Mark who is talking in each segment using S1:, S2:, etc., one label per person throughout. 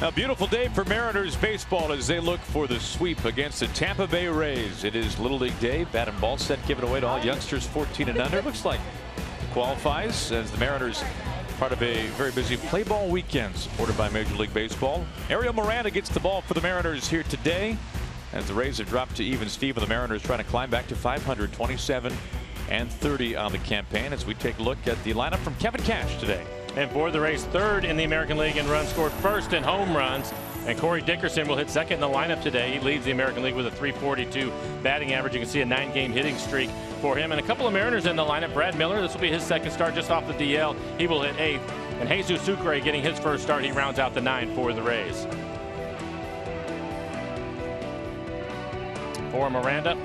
S1: A beautiful day for Mariners baseball as they look for the sweep against the Tampa Bay Rays. It is Little League Day. Bat and ball set given away to all youngsters 14 and under. Looks like qualifies as the Mariners part of a very busy play ball weekend supported by Major League Baseball. Ariel Miranda gets the ball for the Mariners here today as the Rays have dropped to even Steve, and the Mariners trying to climb back to 527 and 30 on the campaign as we take a look at the lineup from Kevin Cash today.
S2: And for the Rays, third in the American League in runs scored, first in home runs. And Corey Dickerson will hit second in the lineup today. He leads the American League with a .342 batting average. You can see a 9-game hitting streak for him. And a couple of Mariners in the lineup. Brad Miller, this will be his second start just off the DL. He will hit 8th. And Jesus Sucre getting his first start. He rounds out the 9 for the Rays. For Miranda,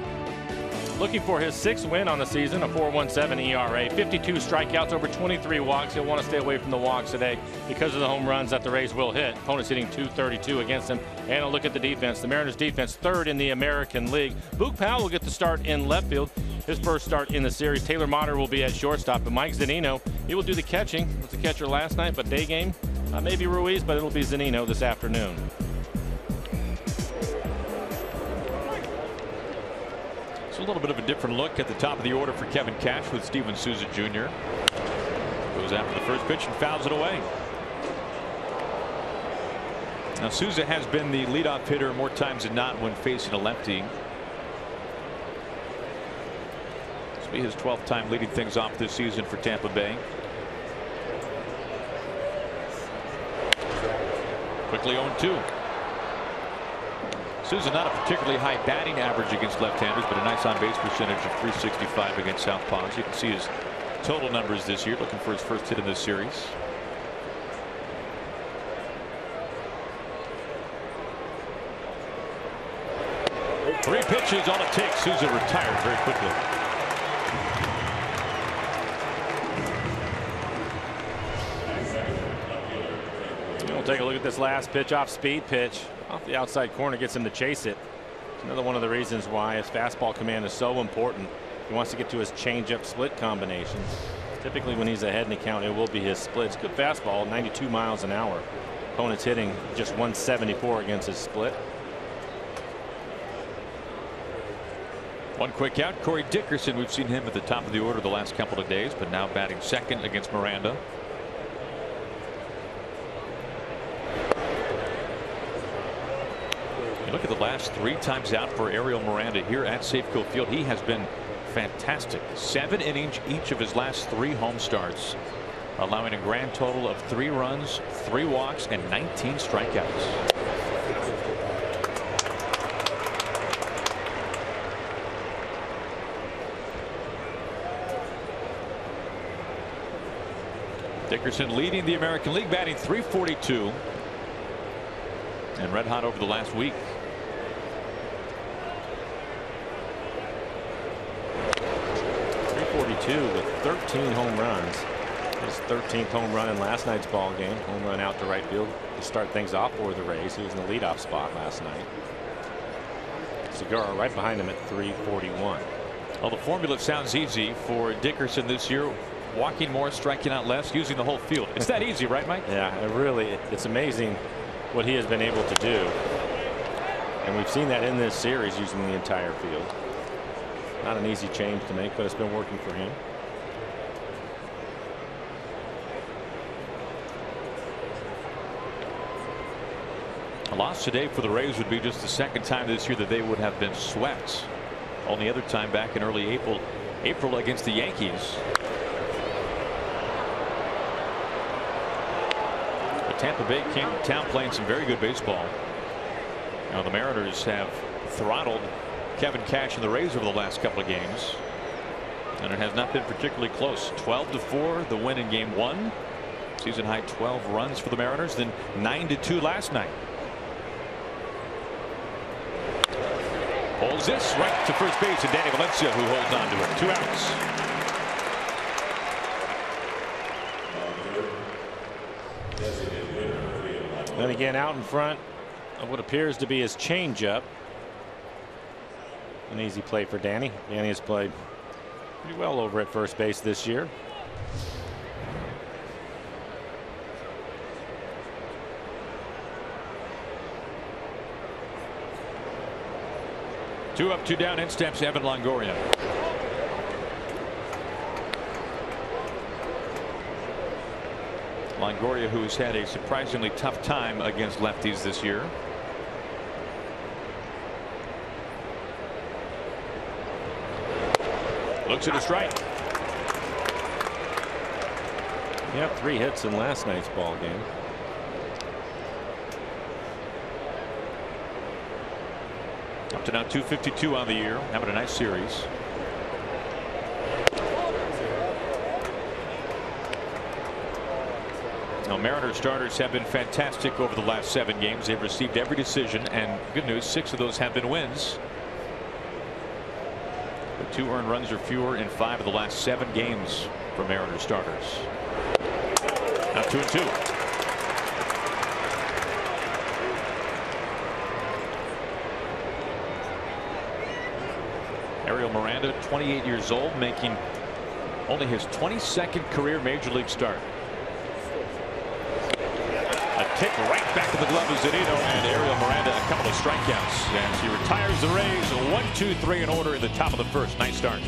S2: looking for his 6th win on the season, a 4.17 ERA, 52 strikeouts, over 23 walks. He'll want to stay away from the walks today because of the home runs that the Rays will hit. Opponents hitting .232 against him. And a look at the defense. The Mariners defense, third in the American League. Boog Powell will get the start in left field. His first start in the series. Taylor Motter will be at shortstop. But Mike Zunino, he will do the catching. Was the catcher last night, but day game, maybe Ruiz, but it'll be Zunino this afternoon.
S1: So a little bit of a different look at the top of the order for Kevin Cash with Steven Souza Jr. Goes after the first pitch and fouls it away. Now Souza has been the leadoff hitter more times than not when facing a lefty. This will be his 12th time leading things off this season for Tampa Bay. Quickly 0-2. Souza not a particularly high batting average against left-handers, but a nice on-base percentage of .365 against southpaws. You can see his total numbers this year, looking for his first hit in this series. Three pitches, all it takes. Souza retired very quickly.
S2: We'll take a look at this last pitch, off speed pitch. Off the outside corner, gets him to chase it. It's another one of the reasons why his fastball command is so important. He wants to get to his changeup split combinations. Typically when he's ahead in the count, it will be his splits. Good fastball, 92 miles an hour. Opponent's hitting just 174 against his split.
S1: One quick out, Corey Dickerson. We've seen him at the top of the order the last couple of days, but now batting second against Miranda. Look at the last 3 times out for Ariel Miranda here at Safeco Field. He has been fantastic. 7 innings each of his last 3 home starts, allowing a grand total of 3 runs, 3 walks, and 19 strikeouts. Dickerson leading the American League, batting .342, and red hot over the last week.
S2: With 13 home runs. His 13th home run in last night's ball game. Home run out to right field to start things off for the Rays. He was in the leadoff spot last night. Segura right behind him at .341.
S1: Well, the formula sounds easy for Dickerson this year. Walking more, striking out less, using the whole field. It's that easy, right, Mike?
S2: Yeah, it's amazing what he has been able to do. And we've seen that in this series, using the entire field. Not an easy change to make, but it's been working for him.
S1: A loss today for the Rays would be just the second time this year that they would have been swept. Only other time back in early April against the Yankees. But Tampa Bay came to town playing some very good baseball. Now the Mariners have throttled Kevin Cash and the Rays over the last couple of games, and it has not been particularly close. 12-4 the win in game 1. Season high 12 runs for the Mariners, then 9-2 last night. Holds this right to first base, and Danny Valencia who holds on to it. 2 outs.
S2: Then again, out in front of what appears to be his changeup. An easy play for Danny. Danny has played pretty well over at first base this year.
S1: 2 up, 2 down. In steps Evan Longoria. Longoria, who has had a surprisingly tough time against lefties this year. Looks at a strike.
S2: He had 3 hits in last night's ball game.
S1: Up to now 252 on the year. Having a nice series. Now, Mariners starters have been fantastic over the last 7 games. They've received every decision, and good news, 6 of those have been wins. But 2 earned runs or fewer in 5 of the last 7 games for Mariners starters. Now 2-2. Ariel Miranda, 28 years old, making only his 22nd career major league start. A kick right back to the glove of Zunino, and Ariel Miranda a couple of strikeouts as he retires the Rays. 1-2-3 in order in the top of the first. Nice start.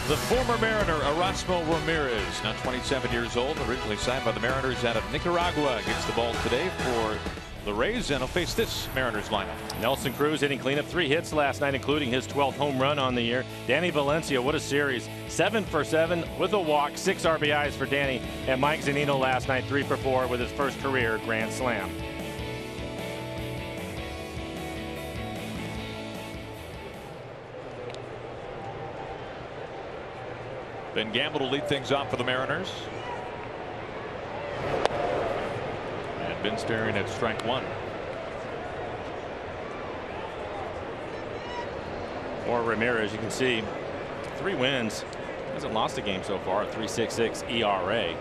S1: The former Mariner Erasmo Ramirez, now 27 years old, originally signed by the Mariners out of Nicaragua, gets the ball today for the Rays, and he'll face this Mariners lineup.
S2: Nelson Cruz hitting cleanup, 3 hits last night, including his 12th home run on the year. Danny Valencia, what a series. 7 for 7 with a walk, 6 RBIs for Danny. And Mike Zunino last night, 3 for 4 with his first career grand slam.
S1: Ben Gamble will lead things off for the Mariners. And Ben staring at strike 1.
S2: For Ramirez, you can see 3 wins. Hasn't lost a game so far. 3.66 ERA.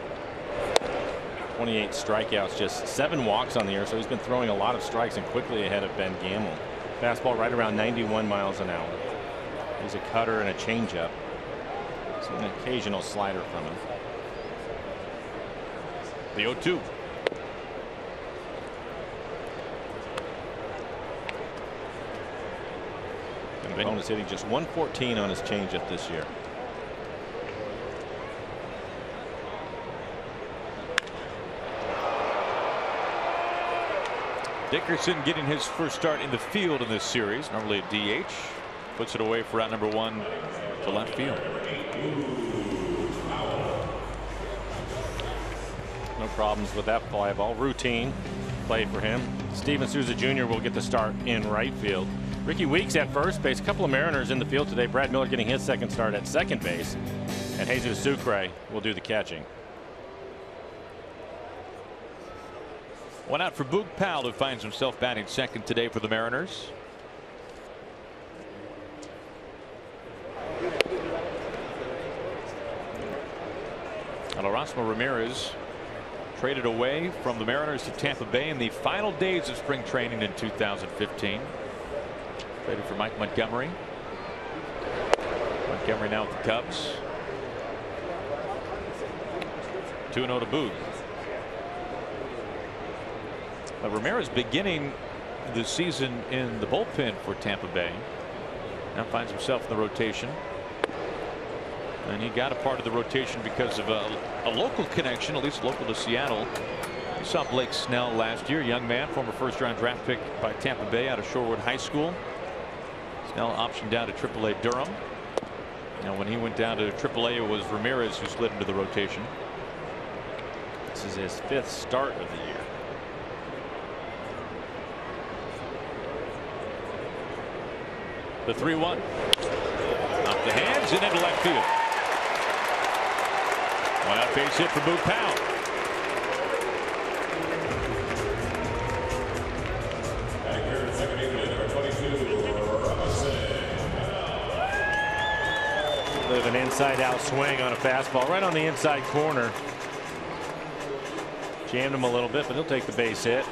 S2: 28 strikeouts, just 7 walks on the year. So he's been throwing a lot of strikes and quickly ahead of Ben Gamble. Fastball right around 91 miles an hour. He's a cutter and a changeup. So an occasional slider from him.
S1: The 0-2.
S2: Opponent's hitting just 114 on his changeup this year.
S1: Dickerson getting his first start in the field in this series. Normally a DH. Puts it away for out number 1 to left field.
S2: No problems with that fly ball. Routine play for him. Steven Souza Jr. will get the start in right field. Ricky Weeks at first base. A couple of Mariners in the field today. Brad Miller getting his second start at second base. And Jesus Sucre will do the catching.
S1: 1 out for Boog Powell, who finds himself batting second today for the Mariners. Erasmo Ramirez traded away from the Mariners to Tampa Bay in the final days of spring training in 2015. Traded for Mike Montgomery. Montgomery now with the Cubs. 2-0 to Boog. Ramirez beginning the season in the bullpen for Tampa Bay. Now finds himself in the rotation. And he got a part of the rotation because of a local connection, at least local to Seattle. You saw Blake Snell last year, young man, former first-round draft pick by Tampa Bay out of Shorewood High School. Snell optioned down to AAA Durham. Now when he went down to AAA, it was Ramirez who slid into the rotation.
S2: This is his 5th start of the year.
S1: The 3-1 off the hands and into left field. One out base hit for Boog Powell.
S2: Live an inside out swing on a fastball right on the inside corner. Jammed him a little bit, but he'll take the base hit.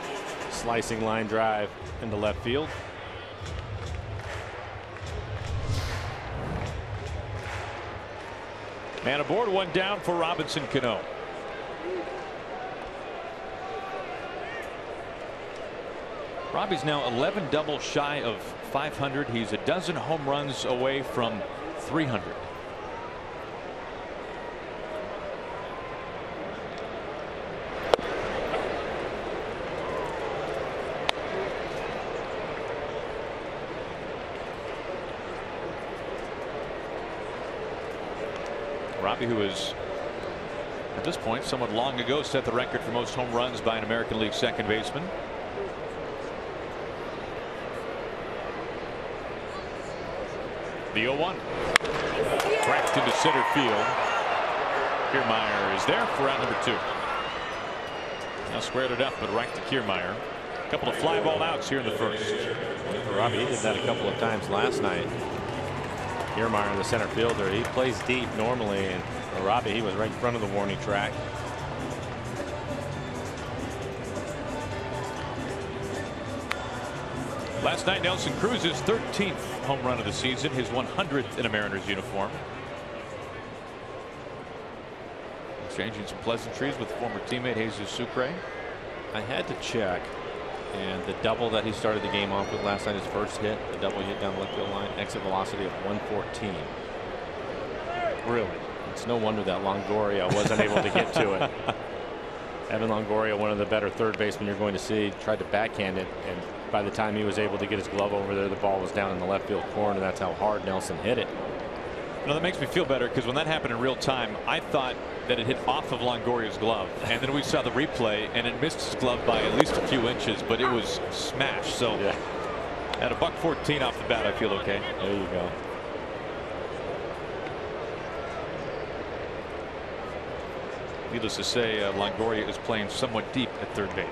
S2: Slicing line drive into left field.
S1: Man aboard, one down for Robinson Cano. Robbie's now 11 doubles shy of 500. He's a dozen home runs away from 300. Robbie, who is at this point somewhat long ago set the record for most home runs by an American League second baseman. The 0-1 cracked into center field. Kiermaier is there for out number 2. Now squared it up, but right to Kiermaier. A couple of fly ball outs here in the first.
S2: Robbie, he did that a couple of times last night. Kiermaier, the center fielder, he plays deep normally, and Robbie, he was right in front of the warning track.
S1: Last night, Nelson Cruz's 13th home run of the season, his 100th in a Mariners uniform. Exchanging some pleasantries with former teammate Jesus Sucre.
S3: I had to check, and the double that he started the game off with last night, his first hit, the double hit down the left field line, exit velocity of 114.
S2: Really?
S3: It's no wonder that Longoria wasn't able to get to it.
S2: Evan Longoria, one of the better third basemen you're going to see, tried to backhand it, and by the time he was able to get his glove over there, the ball was down in the left field corner. That's how hard Nelson hit it.
S1: You know, that makes me feel better, because when that happened in real time, I thought that it hit off of Longoria's glove, and then we saw the replay, and it missed his glove by at least a few inches, but it was smashed. So yeah, at $114 off the bat, I feel okay.
S3: There you go.
S1: Needless to say, Longoria is playing somewhat deep at third base.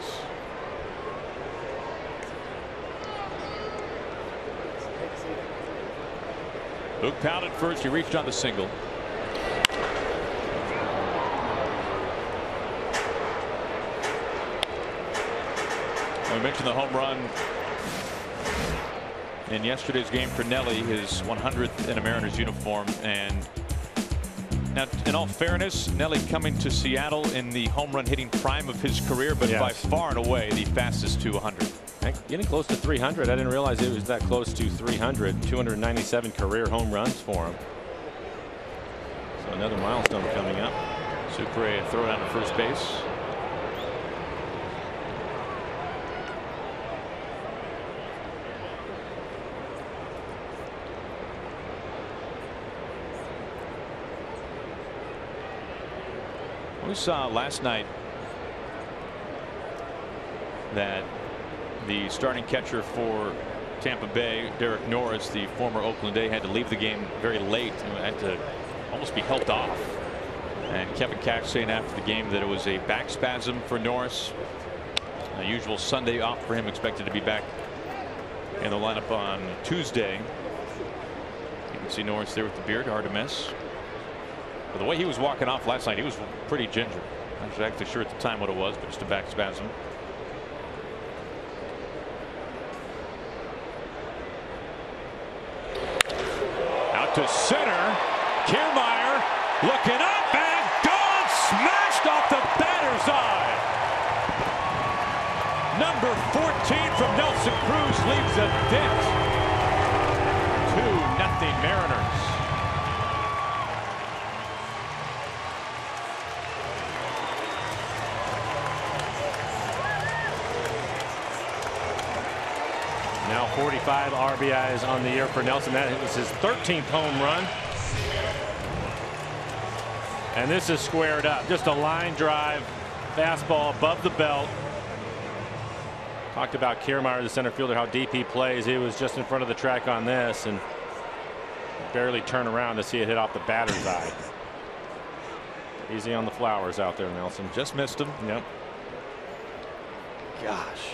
S1: Boog Powell at first. He reached on the single. We mentioned the home run in yesterday's game for Nelly, his 100th in a Mariners uniform. And now, in all fairness, Nelly coming to Seattle in the home run hitting prime of his career, but by far and away the fastest to 100.
S2: Getting close to 300. I didn't realize it was that close to 300. 297 career home runs for him. So another milestone coming up.
S1: Sucre throw down to first base. We saw last night that the starting catcher for Tampa Bay, Derek Norris, the former Oakland A, had to leave the game very late and had to almost be helped off. And Kevin Cash saying after the game that it was a back spasm for Norris. A usual Sunday off for him, expected to be back in the lineup on Tuesday. You can see Norris there with the beard, hard to miss. But the way he was walking off last night, he was pretty ginger. I'm not exactly sure at the time what it was, but just a back spasm. Out to center. Kiermaier looking up and gone, smashed off the batter's eye. Number 14 from Nelson Cruz leaves a dent. 2-0 Mariners.
S2: Now 45 RBIs on the year for Nelson. That was his 13th home run. And this is squared up. Just a line drive, fastball above the belt. Talked about Kiermaier, the center fielder, how deep he plays. He was just in front of the track on this and barely turn around to see it hit off the batter's eye. Easy on the flowers out there, Nelson.
S1: Just missed him.
S2: Yep.
S1: Gosh.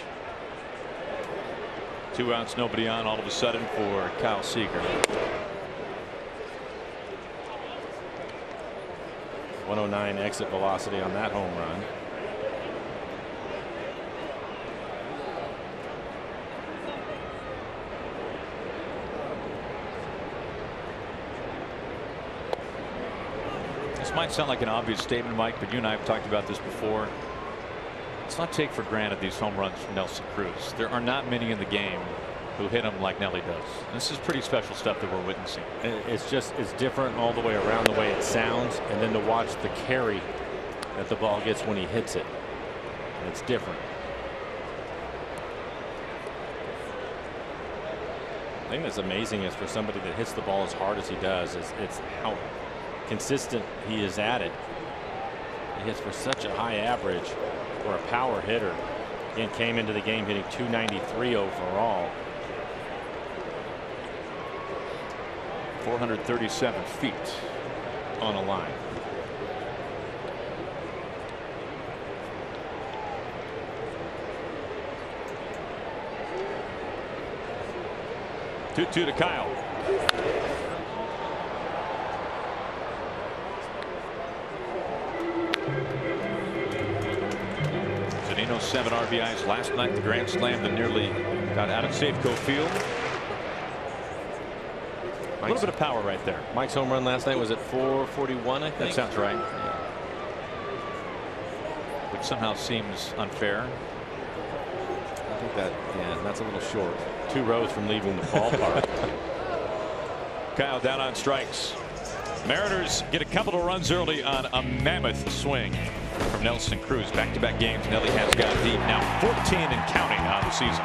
S1: 2 outs, nobody on all of a sudden for Kyle Seager.
S2: 109 exit velocity on that home run.
S1: This might sound like an obvious statement, Mike, but you and I have talked about this before. Let's not take for granted these home runs from Nelson Cruz. There are not many in the game who hit them like Nelly does. This is pretty special stuff that we're witnessing.
S2: It's different all the way around, the way it sounds, and then to watch the carry that the ball gets when he hits it. And it's different. The thing that's amazing is for somebody that hits the ball as hard as he does, it's how consistent he is at it. He hits for such a high average for a power hitter. Again, came into the game hitting 293 overall.
S1: 437 feet
S2: on a line.
S1: Two to Kyle. Zunino 7 RBIs last night. The grand slam that nearly got out of Safeco Field. A little bit of power right there.
S2: Mike's home run last night was at 441, I think.
S1: That sounds right. Yeah. Which somehow seems unfair.
S2: I think that's a little short. 2 rows from leaving the ballpark.
S1: Kyle down on strikes. Mariners get a couple of runs early on a mammoth swing from Nelson Cruz. Back-to-back games. Nelly has got deep. Now 14 and counting on the season.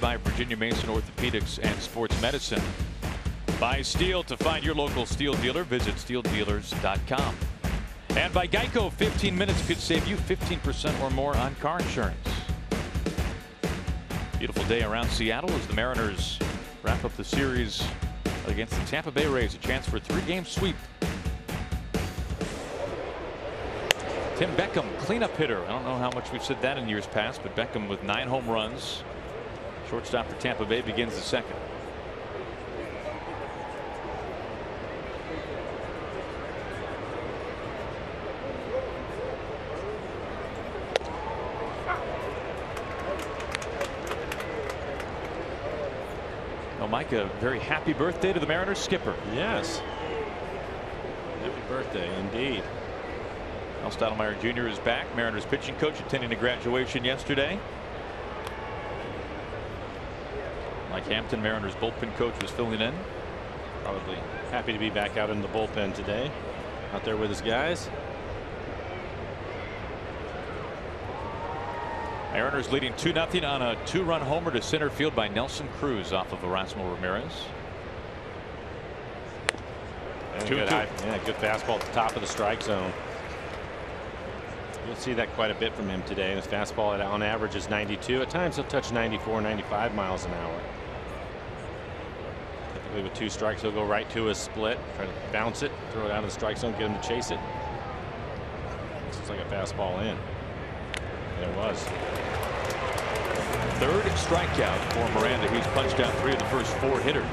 S1: By Virginia Mason Orthopedics and Sports Medicine. Buy steel. To find your local steel dealer, visit steeldealers.com. And by Geico, 15 minutes could save you 15% or more on car insurance. Beautiful day around Seattle as the Mariners wrap up the series against the Tampa Bay Rays. A chance for a 3-game sweep. Tim Beckham, cleanup hitter. I don't know how much we've said that in years past, but Beckham with 9 home runs. Shortstop for Tampa Bay begins the second. Well, Mike, a very happy birthday to the Mariners skipper.
S3: Yes. Happy birthday indeed.
S1: Al Stottlemyre Jr. is back. Mariners pitching coach attending a graduation yesterday. Mike Hampton, Mariners bullpen coach, was filling in.
S3: Probably happy to be back out in the bullpen today. Out there with his guys.
S1: Mariners leading 2-0 on a 2-run homer to center field by Nelson Cruz off of Erasmo Ramirez.
S3: And good fastball at the top of the strike zone. You'll see that quite a bit from him today. And his fastball on average is 92. At times he'll touch 94, 95 miles an hour. Typically with 2 strikes, he'll go right to his split, try to bounce it, throw it out of the strike zone, get him to chase it. This looks like a fastball in. And it was.
S1: 3rd strikeout for Miranda. He's punched out 3 of the first 4 hitters.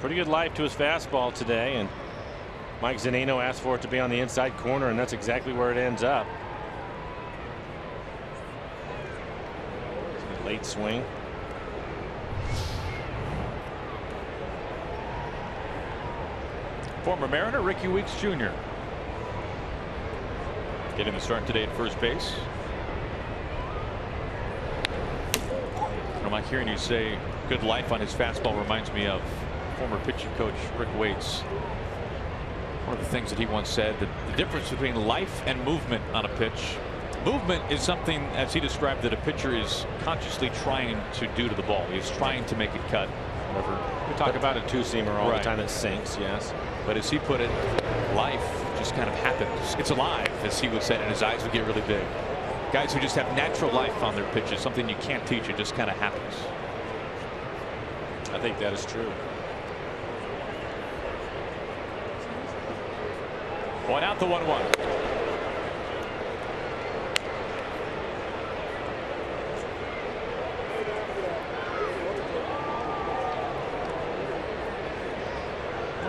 S3: Pretty good life to his fastball today, and Mike Zunino asked for it to be on the inside corner, and that's exactly where it ends up. Late swing.
S1: Former Mariner Ricky Weeks Jr. getting the start today at first base. I'm like hearing you say good life on his fastball reminds me of former pitching coach Rick Waits. One of the things that he once said, that the difference between life and movement on a pitch. Movement is something, as he described, that a pitcher is consciously trying to do to the ball. He's trying to make it cut. Whatever.
S3: We talk about a 2-seamer all the time that sinks, yes.
S1: But as he put it, life just kind of happens. It's alive, as he would say, and his eyes would get really big. Guys who just have natural life on their pitches, something you can't teach, it just kind of happens.
S3: I think that is true.
S1: 1 out, the 1-1.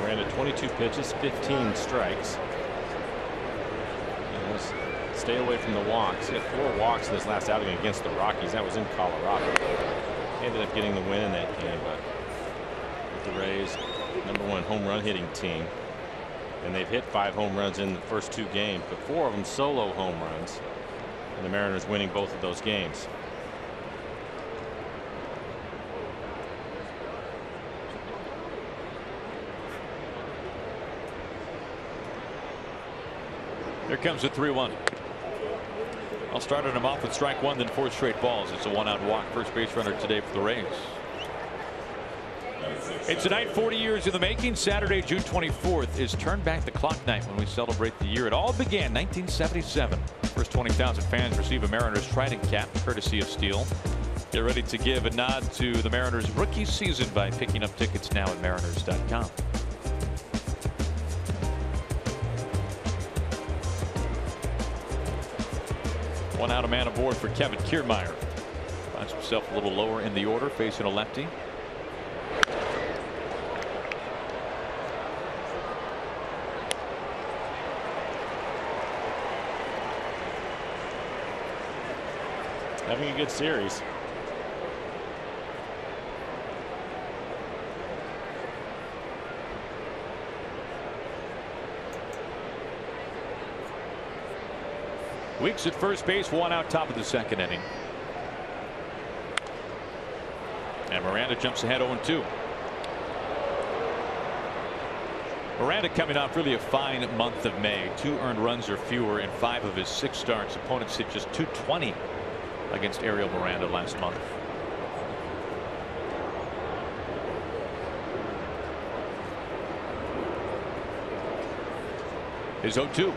S3: Miranda 22 pitches, 15 strikes. Stay away from the walks. He had 4 walks in this last outing against the Rockies. That was in Colorado. He ended up getting the win in that game, but with the Rays, #1 home run hitting team. And they've hit 5 home runs in the first 2 games, but 4 of them solo home runs. And the Mariners winning both of those games.
S1: Here comes the 3-1. I'll start him off with strike 1, then 4 straight balls. It's a 1-out walk. First base runner today for the Rays. It's a night 40 years in the making. Saturday, June 24th is Turn Back the Clock night when we celebrate the year it all began, 1977. First 20,000 fans receive a Mariners Trident cap, courtesy of Steel. Get ready to give a nod to the Mariners rookie season by picking up tickets now at mariners.com. One out, a man aboard for Kevin Kiermaier. Finds himself a little lower in the order, facing a lefty.
S3: Having a good series.
S1: Weeks at first base, 1 out, top of the second inning. And Miranda jumps ahead 0-2. Miranda coming off really a fine month of May. 2 earned runs or fewer in 5 of his 6 starts. Opponents hit just .220 against Ariel Miranda last month. is 0-2.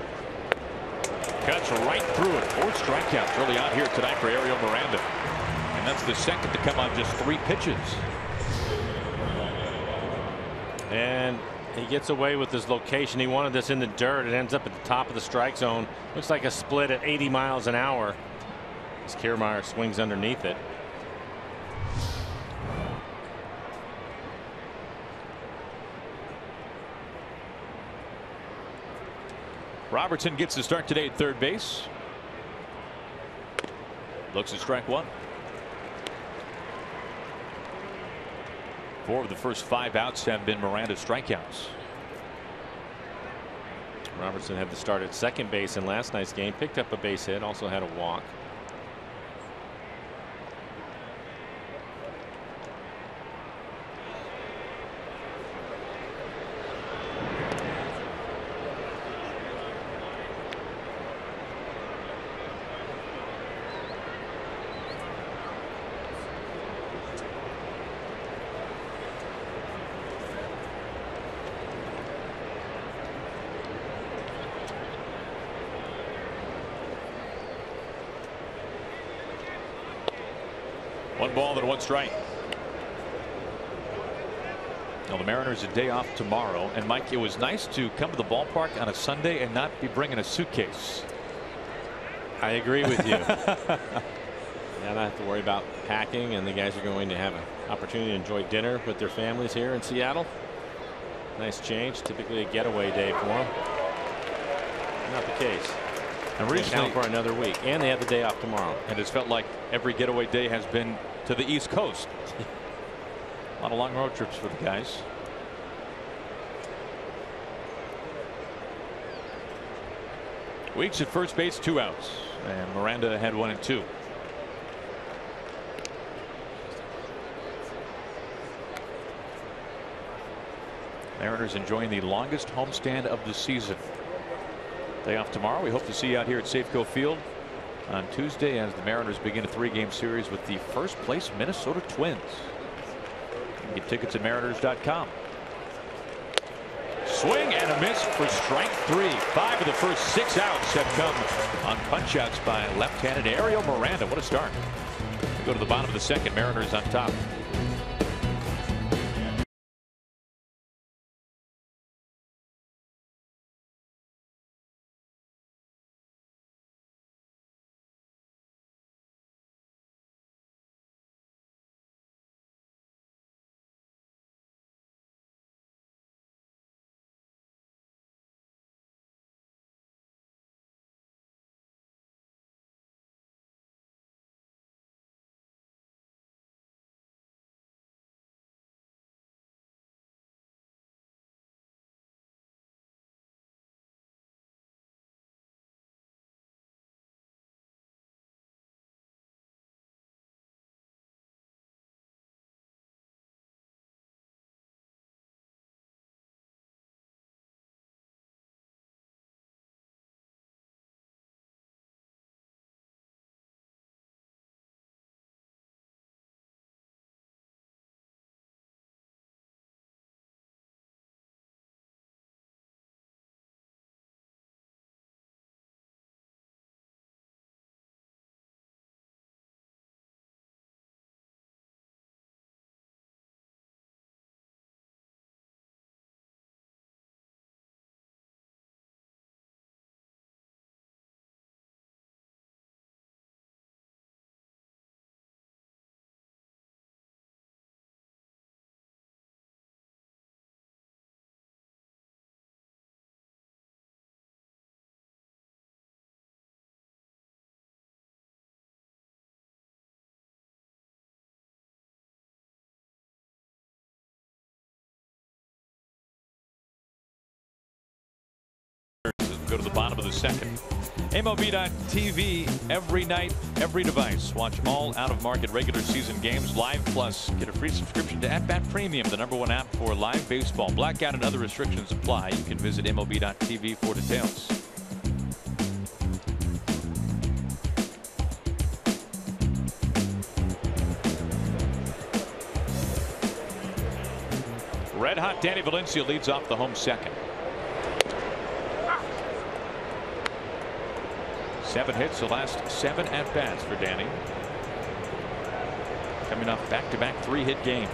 S1: Cuts right through it. 4 strikeouts early on here tonight for Ariel Miranda. And that's the second to come on just 3 pitches.
S3: And he gets away with his location. He wanted this in the dirt. It ends up at the top of the strike zone. Looks like a split at 80 miles an hour. As Kiermaier swings underneath it.
S1: Robertson gets the start today at third base. Looks at strike 1. 4 of the first 5 outs have been Miranda strikeouts.
S3: Robertson had the start at second base in last night's game. Picked up a base hit. Also had a walk.
S1: One ball and 1 strike. Now the Mariners a day off tomorrow, and Mike, it was nice to come to the ballpark on a Sunday and not be bringing a suitcase.
S3: I agree with you. I don't have to worry about packing, and the guys are going to have an opportunity to enjoy dinner with their families here in Seattle. Nice change. Typically a getaway day for them. Not the case.
S1: And recently
S3: for another week, and they have the day off tomorrow.
S1: And it's felt like every getaway day has been to the East Coast. A lot of long road trips for the guys. Weeks at first base, 2 outs, and Miranda had 1 and 2. Mariners enjoying the longest homestand of the season. Day off tomorrow. We hope to see you out here at Safeco Field on Tuesday as the Mariners begin a 3-game series with the first place Minnesota Twins. You can get tickets at mariners.com. Swing and a miss for strike 3. 5 of the first 6 outs have come on punch outs by left-handed Ariel Miranda. What a start. We go to the bottom of the second. Mariners on top. Go to the bottom of the second. MLB.TV every night, every device. Watch all out-of-market regular season games live, plus get a free subscription to At-Bat Premium, the #1 app for live baseball. Blackout and other restrictions apply. You can visit MLB.TV for details. Red hot Danny Valencia leads off the home second. 7 hits the last 7 at bats for Danny. Coming off back-to-back 3-hit games.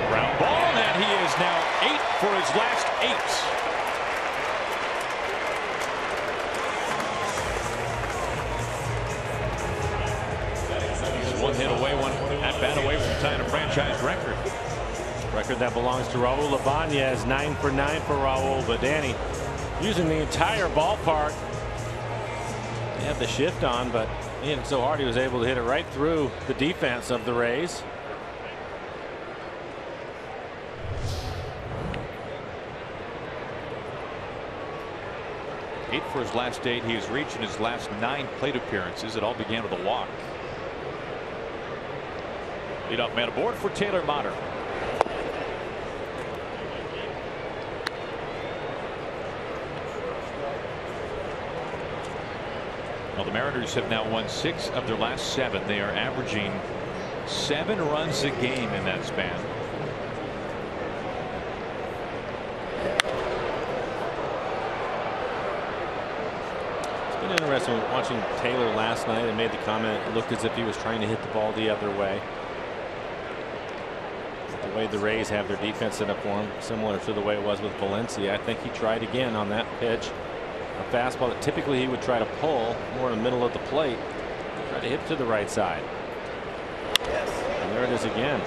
S1: Ground ball, and he is now 8 for his last 8. One hit away, one at bat away from tying a franchise record.
S3: Record that belongs to Raul Ibanez. 9 for 9 for Raul. But Danny using the entire ballpark. They had the shift on, but he hit it so hard he was able to hit it right through the defense of the Rays.
S1: Eight for his last 8. He has reached in his last 9 plate appearances. It all began with a walk. Leadoff man aboard for Taylor Motter. Well, the Mariners have now won 6 of their last 7. They are averaging 7 runs a game in that span.
S3: It's been interesting watching Taylor last night. And made the comment it looked as if he was trying to hit the ball the other way. The way the Rays have their defense set up for him, similar to the way it was with Valencia. I think he tried again on that pitch. A fastball that typically he would try to pull more in the middle of the plate. Try to hit to the right side. And there it is again.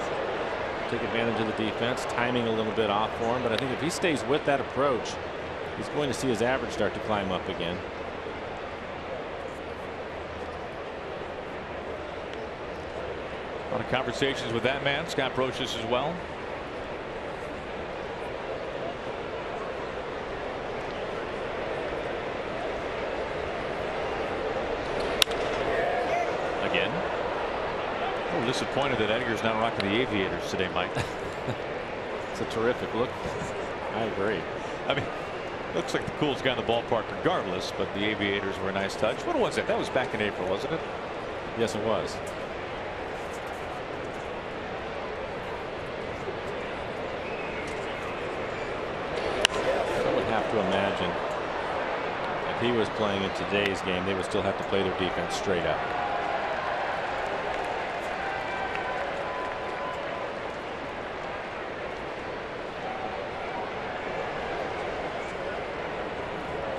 S3: Take advantage of the defense. Timing a little bit off for him. But I think if he stays with that approach, he's going to see his average start to climb up again.
S1: A lot of conversations with that man, Scott Brocious, as well. Again. A little disappointed that Edgar's not rocking the Aviators today, Mike.
S3: It's a terrific look. I agree.
S1: I mean, looks like the cool's got in the ballpark regardless, but the Aviators were a nice touch. What was that? That was back in April, wasn't it?
S3: Yes, it was. To imagine if he was playing in today's game, they would still have to play their defense straight up.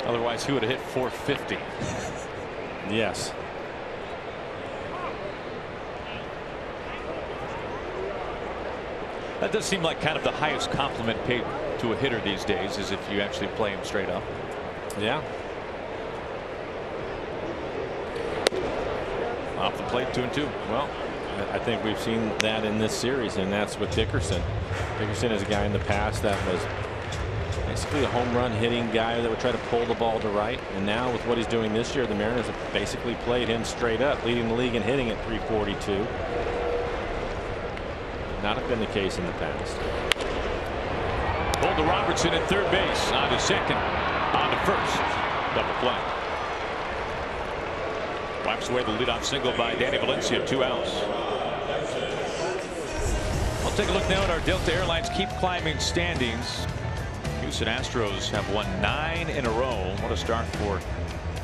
S1: Otherwise, he would have hit 450.
S3: Yes.
S1: That does seem like kind of the highest compliment paid to a hitter these days, is if you actually play him straight up.
S3: Yeah.
S1: Off the plate, 2-2.
S3: Well, I think we've seen that in this series, and that's with Dickerson. Dickerson is a guy in the past that was basically a home run hitting guy that would try to pull the ball to right. And now with what he's doing this year, the Mariners have basically played him straight up, leading the league in hitting at .342. Not have been the case in the past.
S1: Hold to Robertson at third base, on to second, on to first. Double play. Wipes away the leadoff single by Danny Valencia. 2 outs. We'll take a look now at our Delta Airlines keep climbing standings. Houston Astros have won 9 in a row. What a start for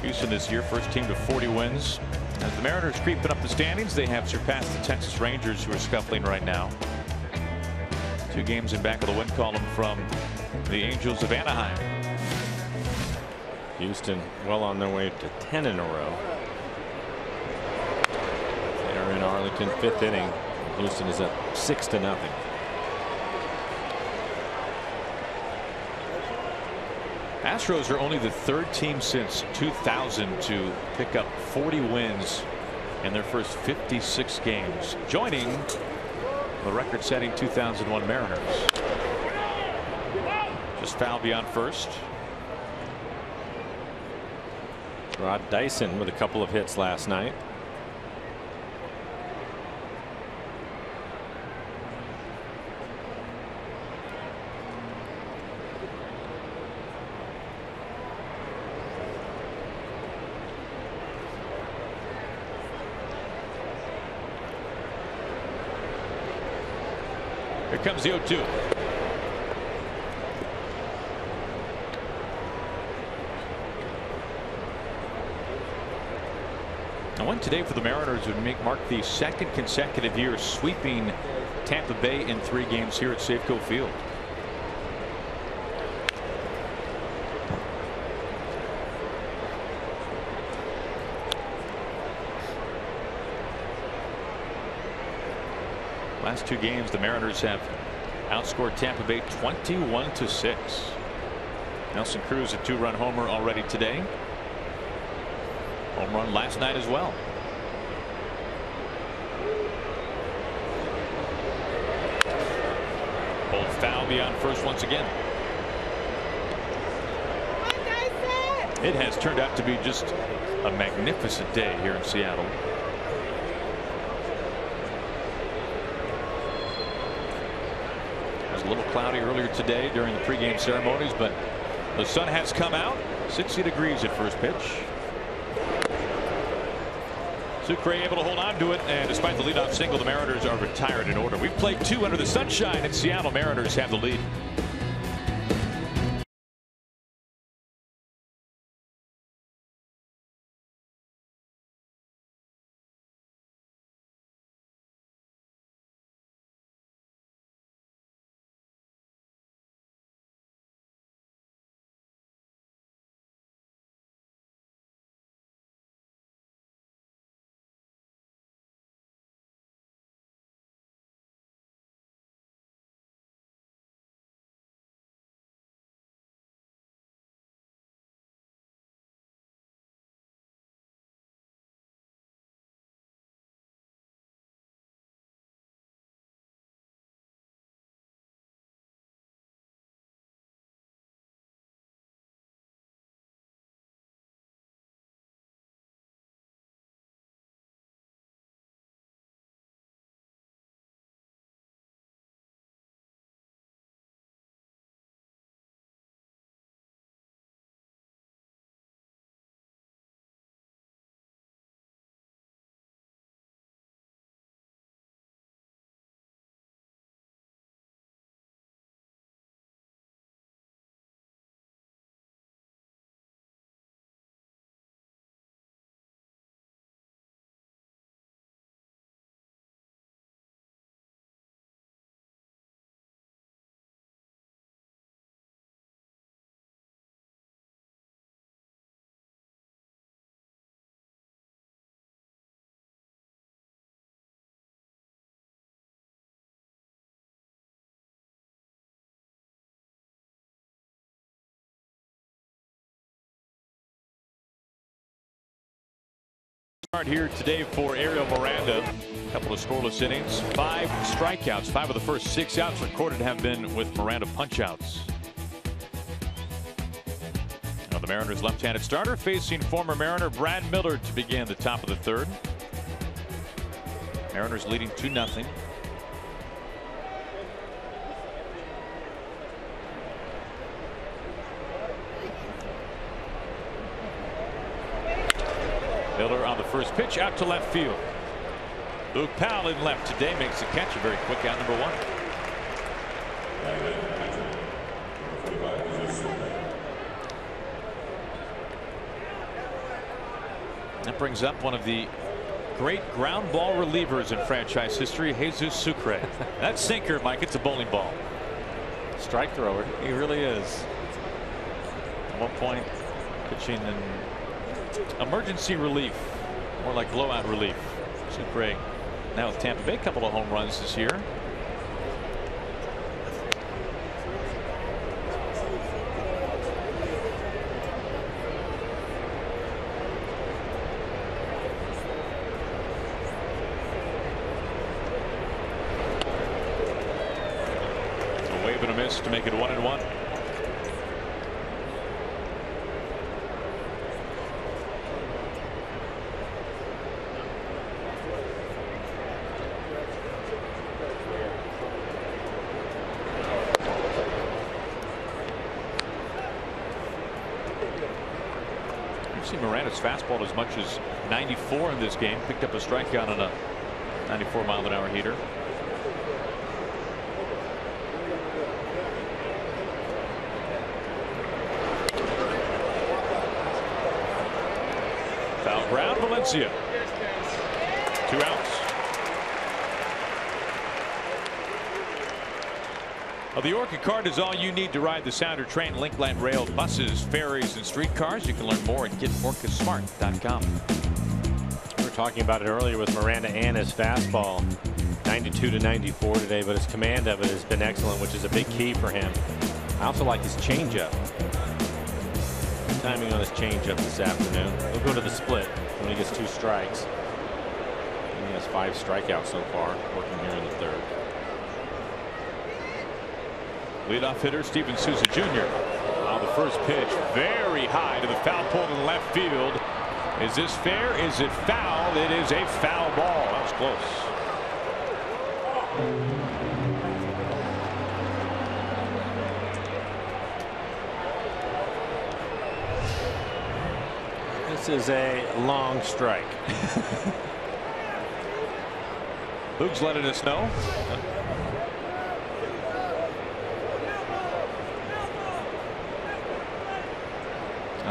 S1: Houston this year. First team to 40 wins. As the Mariners creeping up the standings, they have surpassed the Texas Rangers, who are scuffling right now. 2 games in back of the win column from the Angels of Anaheim.
S3: Houston well on their way to 10 in a row. They're in Arlington, 5th inning. Houston is up 6-0.
S1: Astros are only the 3rd team since 2000 to pick up 40 wins in their first 56 games, joining the record-setting 2001 Mariners. Just foul beyond first.
S3: Rod Dyson with a couple of hits last night.
S1: Here comes the 0-2. A win today for the Mariners would mark the second consecutive year sweeping Tampa Bay in 3 games here at Safeco Field. Last 2 games, the Mariners have outscored Tampa Bay 21-6. Nelson Cruz, a 2-run homer already today. Home run last night as well. Pulled foul beyond first once again. It has turned out to be just a magnificent day here in Seattle. A little cloudy earlier today during the pregame ceremonies, but the sun has come out. 60 degrees at first pitch. Sucre able to hold on to it, and despite the leadoff single, the Mariners are retired in order. We've played 2 under the sunshine in Seattle. Mariners have the lead. Here today for Ariel Miranda. A couple of scoreless innings, 5 strikeouts. 5 of the first 6 outs recorded have been with Miranda punchouts. Now the Mariners left-handed starter facing former Mariner Brad Miller to begin the top of the 3rd. Mariners leading 2-0. Miller on the first pitch out to left field. Luke Powell in left today makes the catch. A very quick out, number 1. That brings up one of the great ground ball relievers in franchise history, Jesus Sucre. That sinker, Mike, it's a bowling ball.
S3: Strike thrower.
S1: He really is. At one point, pitching in emergency relief, more like blowout relief. Sucre now with Tampa Bay, a couple of home runs this year. A wave and a miss to make it 1-1. Miranda's fastball as much as 94 in this game. Picked up a strikeout on a 94-mile-an-hour heater. Foul ground. Valencia. 2 outs. Well, the Orchid card is all you need to ride the Sounder train, Linkland Rail, buses, ferries, and streetcars. You can learn more at getorcasmart.com.
S3: We were talking about it earlier with Miranda and his fastball. 92 to 94 today, but his command of it has been excellent, which is a big key for him. I also like his changeup. Timing on his changeup this afternoon. He'll go to the split when he gets 2 strikes. And he has 5 strikeouts so far, working here in the 3rd.
S1: Leadoff hitter Steven Souza Jr. On the first pitch, very high to the foul pole in left field. Is this fair? Is it foul? It is a foul ball. That was close.
S3: This is a long strike.
S1: Boog's letting us know.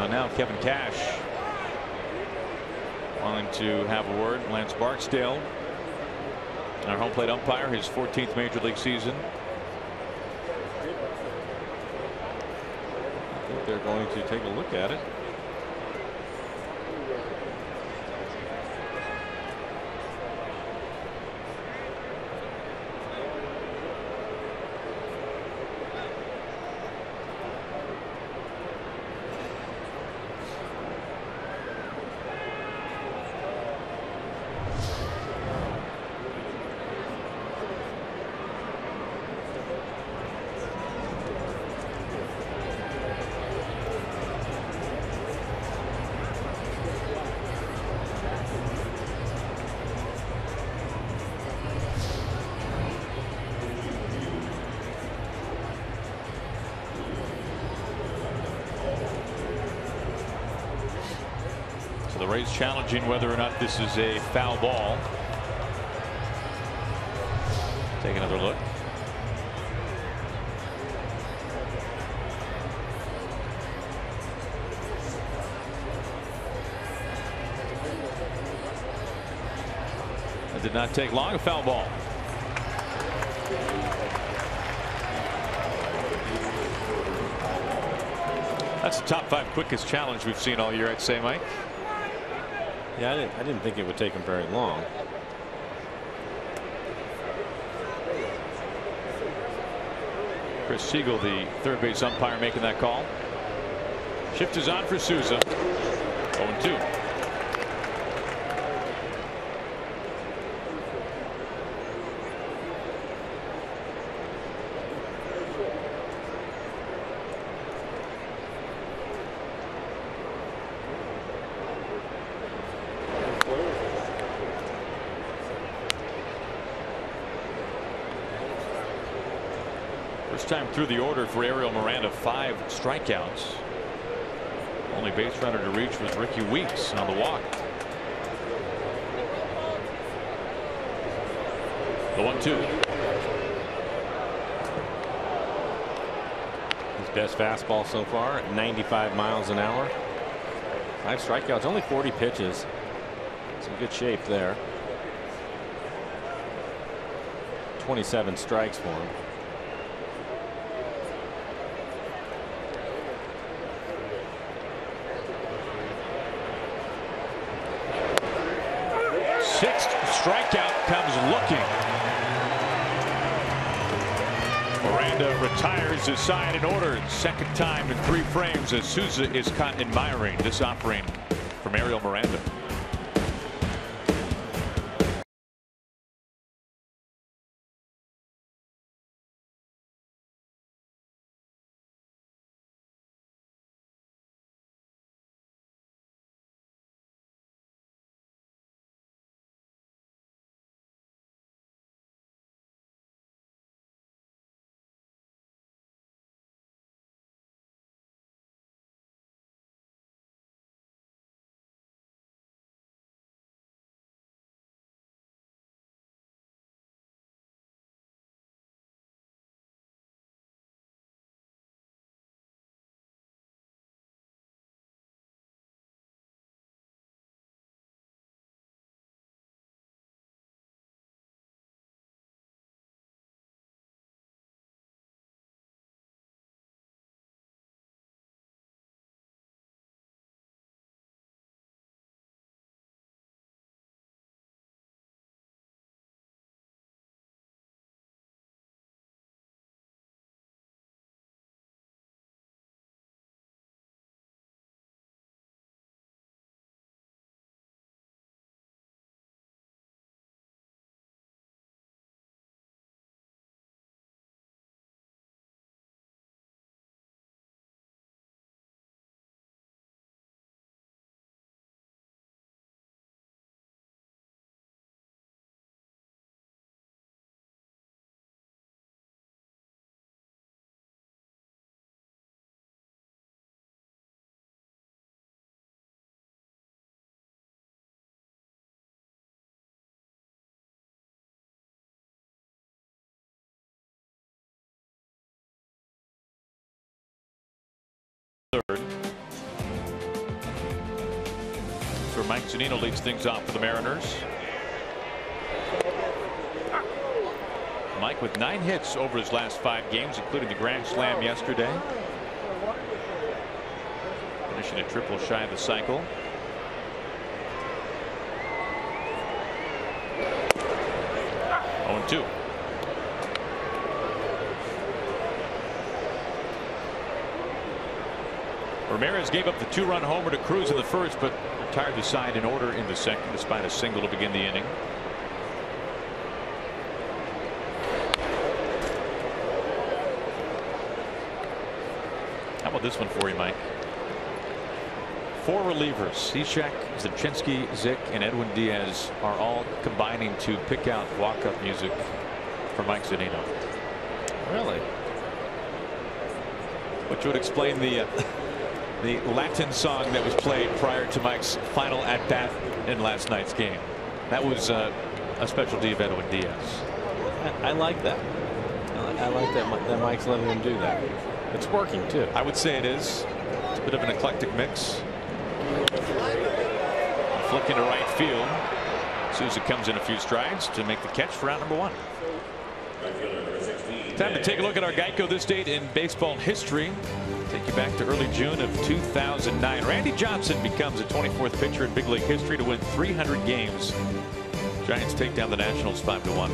S1: Now Kevin Cash wanting to have a word. Lance Barksdale, our home plate umpire, his 14th major league season.
S3: I think they're going to take a look at it.
S1: The Rays challenging whether or not this is a foul ball. Take another look. That did not take long. A foul ball. That's the top 5 quickest challenge we've seen all year, I'd say, Mike.
S3: Yeah, I didn't think it would take him very long.
S1: Chris Siegel, the third base umpire, making that call. Shift is on for Souza. 0-2. First time through the order for Ariel Miranda, 5 strikeouts. Only base runner to reach was Ricky Weeks on the walk. The 1-2.
S3: His best fastball so far at 95 miles an hour. 5 strikeouts, only 40 pitches. It's in good shape there. 27 strikes for him.
S1: Sixth strikeout comes looking. Miranda retires his side in order. Second time in 3 frames as Souza is caught admiring this offering from Ariel Miranda. third. So Mike Zunino leads things off for the Mariners. Mike with 9 hits over his last 5 games, including the grand slam yesterday. Finishing a triple shy of the cycle. Oh, 0-2. Ramirez gave up the 2-run homer to Cruz in the first, but retired the side in order in the second, despite a single to begin the inning. How about this one for you, Mike? 4 relievers, Cishek, Zaczynski, Zick, and Edwin Diaz are all combining to pick out walk-up music for Mike Zunino.
S3: Really?
S1: Which would explain the Latin song that was played prior to Mike's final at-bat in last night's game. That was a specialty of Edwin Diaz.
S3: I like that. I like that Mike's letting him do that. It's working too.
S1: I would say it is. It's a bit of an eclectic mix. Flick into right field. Souza comes in a few strides to make the catch for out number 1. Time to take a look at our Geico this date in baseball history. Take you back to early June of 2009. Randy Johnson becomes the 24th pitcher in big league history to win 300 games. Giants take down the Nationals 5-1.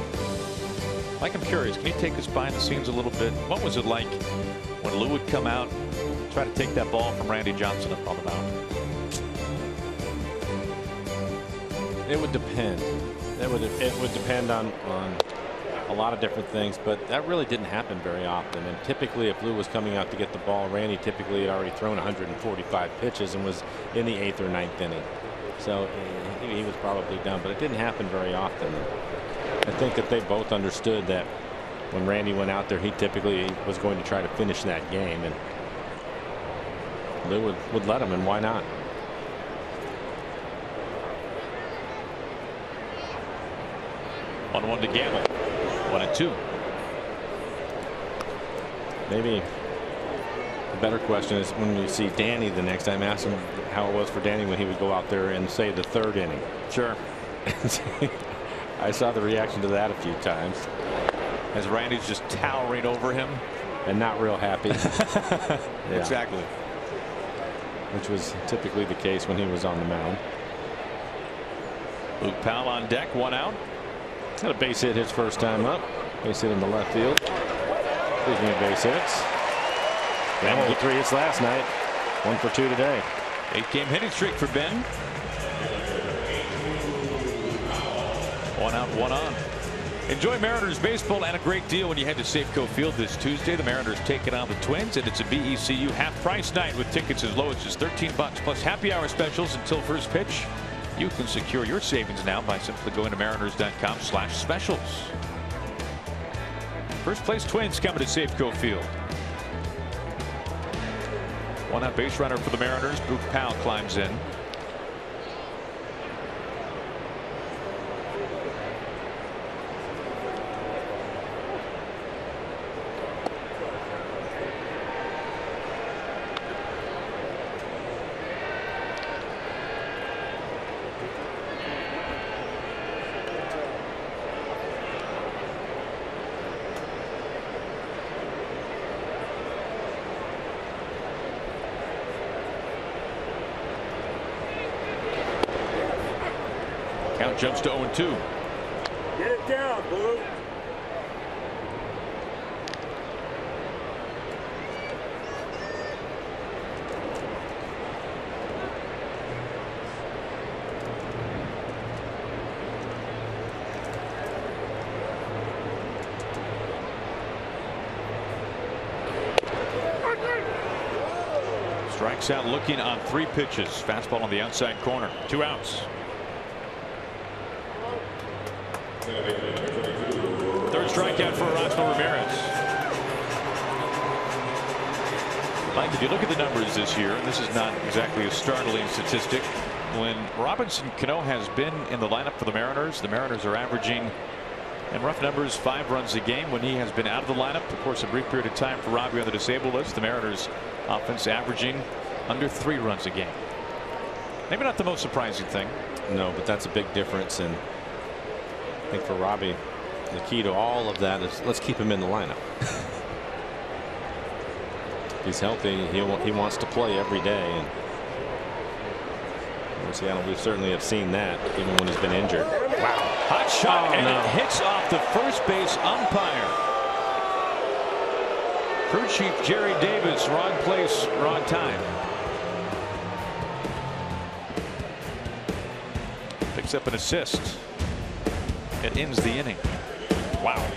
S1: Mike, I'm curious, can you take us behind the scenes a little bit? What was it like when Lou would come out, try to take that ball from Randy Johnson up on the mound?
S3: It would depend. It would depend on a lot of different things, but that really didn't happen very often. And typically, if Lou was coming out to get the ball, Randy typically had already thrown 145 pitches and was in the 8th or 9th inning. So he was probably done, but it didn't happen very often. I think that they both understood that when Randy went out there, he typically was going to try to finish that game, and Lou would let him, and why not?
S1: One to Gamble. 1-2.
S3: Maybe the better question is when you see Danny the next time, ask him how it was for Danny when he would go out there and say the 3rd inning.
S1: Sure.
S3: I saw the reaction to that a few times.
S1: As Randy's just towering over him.
S3: And not real happy.
S1: Yeah. Exactly.
S3: Which was typically the case when he was on the mound.
S1: Luke Powell on deck, 1 out.
S3: Got a base hit his first time up. Base hit in the left field. Speaking of base hits, Gamble with 3 hits last night. 1 for 2 today.
S1: 8-game hitting streak for Ben. 1 out, 1 on. Enjoy Mariners baseball and a great deal when you head to Safeco Field this Tuesday. The Mariners taking on the Twins, and it's a BECU half-price night with tickets as low as just $13 plus happy hour specials until first pitch. You can secure your savings now by simply going to mariners.com/specials. First place Twins coming to Safeco Field. 1 out base runner for the Mariners. Luke Powell climbs in. Count jumps to 0-2.
S4: Get it down, Blue.
S1: Strikes out looking on 3 pitches. Fastball on the outside corner. 2 outs. Third strikeout for Erasmo Ramirez. Mike, if you look at the numbers this year, and this is not exactly a startling statistic, when Robinson Cano has been in the lineup for the Mariners are averaging, in rough numbers, 5 runs a game. When he has been out of the lineup, of course, a brief period of time for Robbie on the disabled list, the Mariners Offense averaging under 3 runs a game. Maybe not the most surprising thing.
S3: No, but that's a big difference. And I think for Robbie, the key to all of that is let's keep him in the lineup. If he's healthy, he wants to play every day. And in Seattle, we certainly have seen that even when he's been injured.
S1: Wow. Hot shot, and it hits off the first base umpire. Crew chief Jerry Davis, wrong place, wrong time. Picks up an assist. It ends the inning. Wow.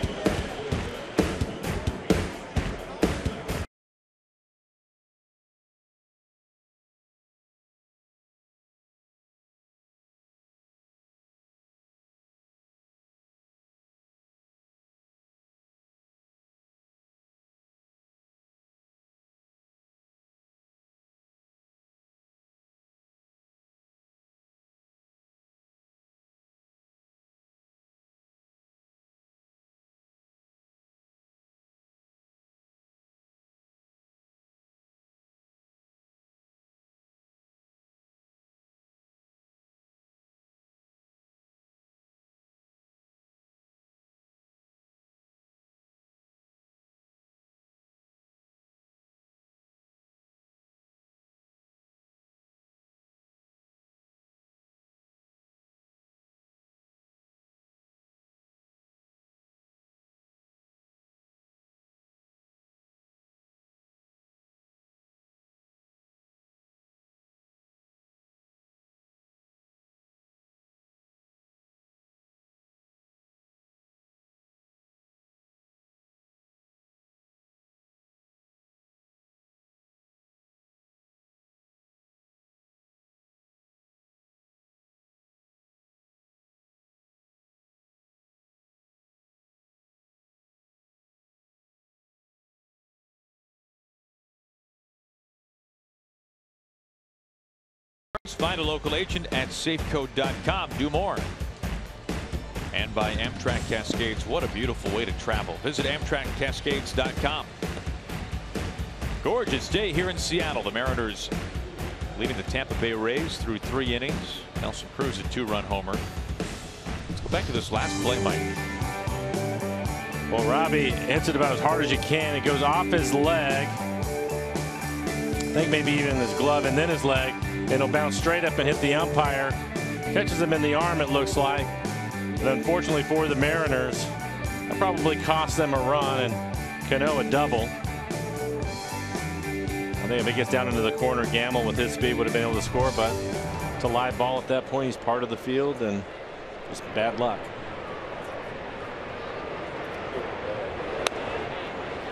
S1: Find a local agent at safeco.com. Do more. And by Amtrak Cascades. What a beautiful way to travel. Visit AmtrakCascades.com. Gorgeous day here in Seattle. The Mariners leading the Tampa Bay Rays through 3 innings. Nelson Cruz a 2-run homer. Let's go back to this last play, Mike.
S2: Well, Robbie hits it about as hard as you can. It goes off his leg. I think maybe even his glove and then his leg. And it'll bounce straight up and hit the umpire. Catches him in the arm, it looks like. But unfortunately for the Mariners, that probably cost them a run and Cano a double. I think if he gets down into the corner, Gamble with his speed would have been able to score, but it's a live ball at that point. He's part of the field and just bad luck.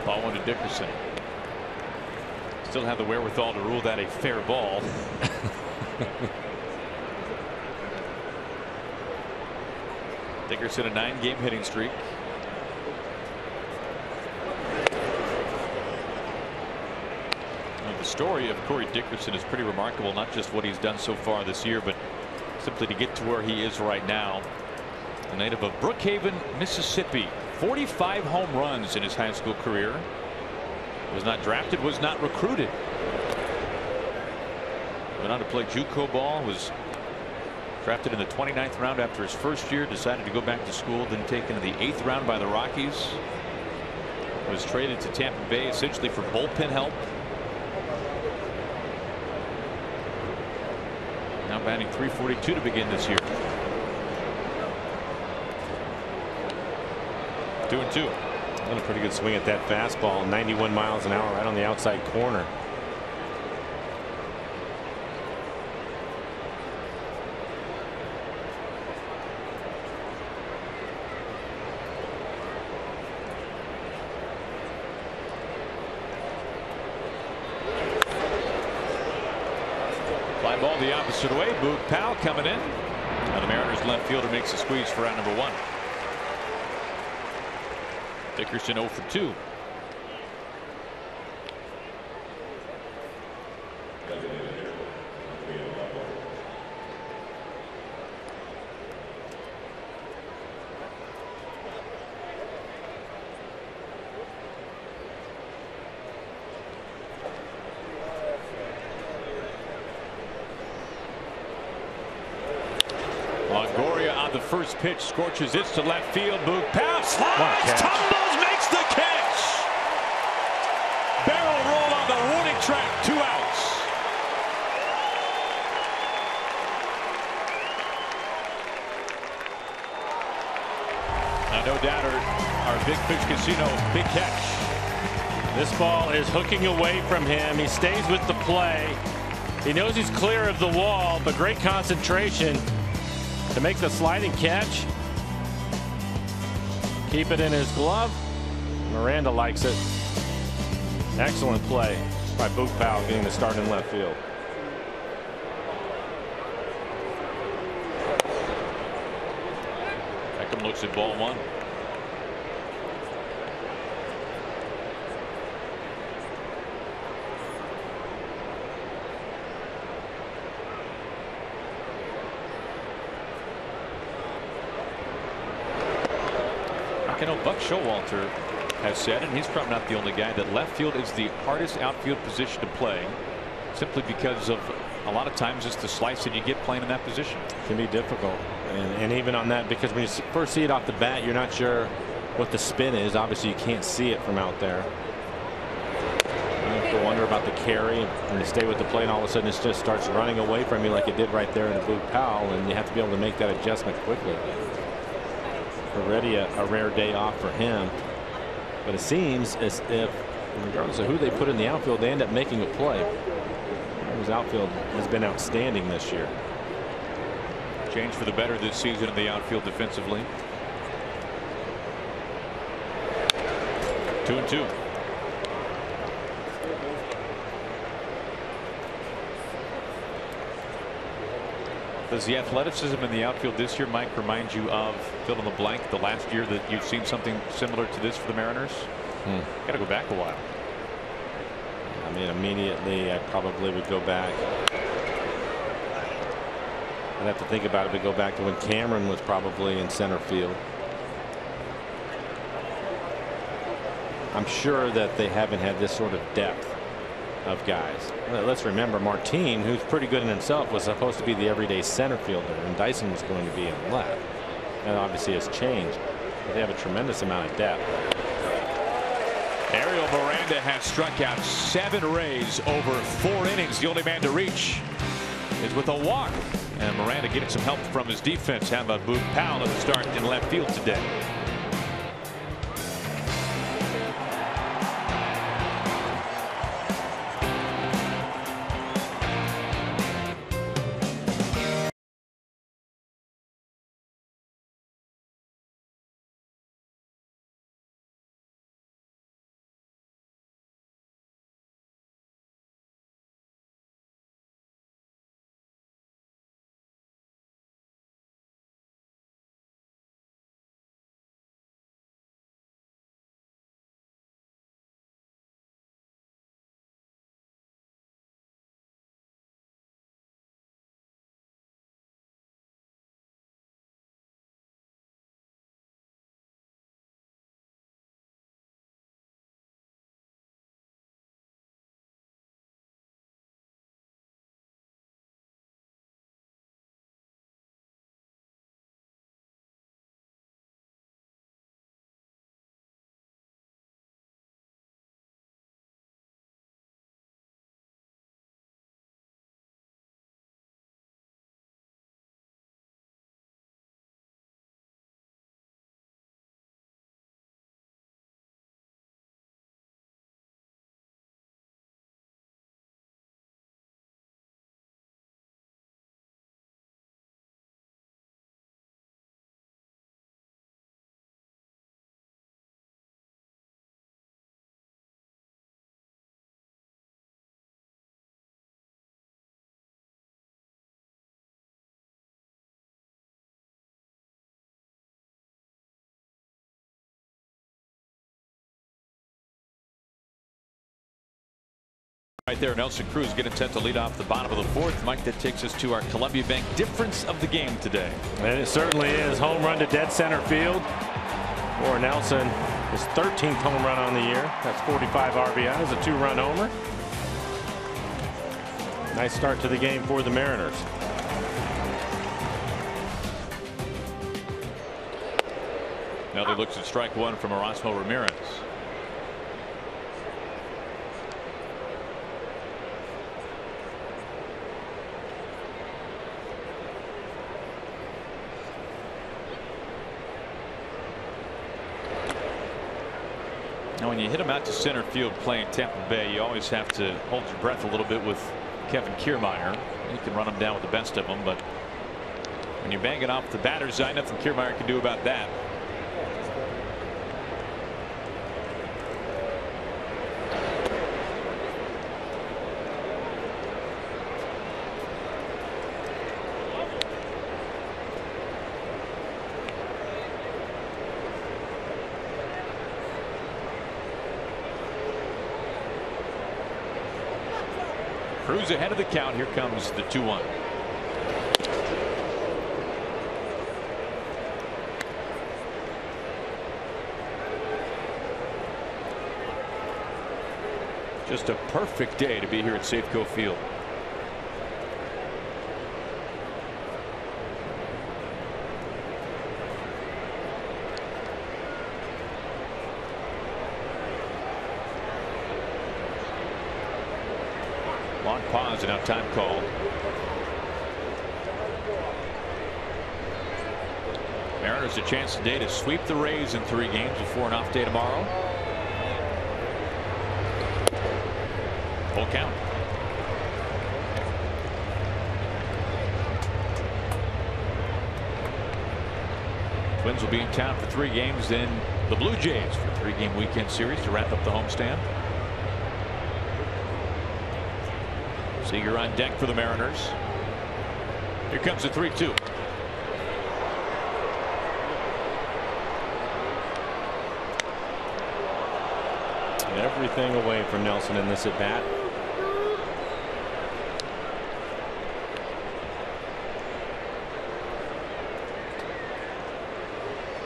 S1: Ball one to Dickerson. Still have the wherewithal to rule that a fair ball. Dickerson a 9-game hitting streak. Well, the story of Corey Dickerson is pretty remarkable. Not just what he's done so far this year, but simply to get to where he is right now. A native of Brookhaven, Mississippi. 45 home runs in his high school career. Was not drafted, was not recruited. Went on to play JUCO ball, was drafted in the 29th round after his first year, decided to go back to school, then taken in the 8th round by the Rockies. Was traded to Tampa Bay essentially for bullpen help. Now batting .342 to begin this year. 2-2.
S3: And a pretty good swing at that fastball, 91 miles an hour right on the outside corner.
S1: Fly ball the opposite way. Boog Powell coming in. Now the Mariners left fielder makes a squeeze for round number 1. Dickerson 0 for 2. Longoria on the first pitch, scorches it to left field. Boog Powell slides, tumbles, makes the catch. Barrel roll on the warning track, 2 outs. No doubter, our Big Fish Casino big catch.
S2: This ball is hooking away from him. He stays with the play. He knows he's clear of the wall, but great concentration to make the sliding catch. Keep it in his glove. Miranda likes it. Excellent play by Boog Powell getting the start in left field.
S1: Beckham looks at ball 1. I know Buck Showalter has said, and he's probably not the only guy, that left field is the hardest outfield position to play, simply because of a lot of times it's the slice that you get playing in that position.
S2: It can be difficult, and even on that, because when you first see it off the bat, you're not sure what the spin is. Obviously, you can't see it from out there. You have to wonder about the carry, and you stay with the play, and all of a sudden it just starts running away from you like it did right there in the Boog Powell, and you have to be able to make that adjustment quickly. Already a rare day off for him, but it seems as if, regardless of who they put in the outfield, they end up making a play. His outfield has been outstanding this year.
S1: Change for the better this season in the outfield defensively. 2-2. Does the athleticism in the outfield this year, Mike, remind you of, fill in the blank, the last year that you've seen something similar to this for the Mariners? Got to go back a while.
S2: I mean, immediately I probably would go back. I'd have to think about it, but go back to when Cameron was probably in center field. I'm sure that they haven't had this sort of depth of guys. Let's remember, Martin, who's pretty good in himself, was supposed to be the everyday center fielder, and Dyson was going to be in left. That obviously has changed, but they have a tremendous amount of depth.
S1: Ariel Miranda has struck out 7 Rays over 4 innings. The only man to reach is with a walk, and Miranda getting some help from his defense. How about Boog Powell at the start in left field today? Right there, Nelson Cruz getting set to lead off the bottom of the 4th. Mike, that takes us to our Columbia Bank difference of the game today.
S2: And it certainly is. Home run to dead center field for Nelson. His 13th home run on the year. That's 45 RBIs, a 2-run homer. Nice start to the game for the Mariners.
S1: Now he looks at strike one from Erasmo Ramirez. Now when you hit him out to center field playing Tampa Bay, you always have to hold your breath a little bit with Kevin Kiermaier. You can run him down with the best of them, but when you bang it off the batter's eye, nothing Kiermaier can do about that. Cruz ahead of the count. Here comes the 2-1. Just a perfect day to be here at Safeco Field. Long pause and now time call. Mariners a chance today to sweep the Rays in 3 games before an off day tomorrow. Full count. Twins will be in town for 3 games, then the Blue Jays for a 3-game weekend series to wrap up the homestand. Seager on deck for the Mariners. Here comes the 3-2.
S3: Everything away from Nelson in this at bat.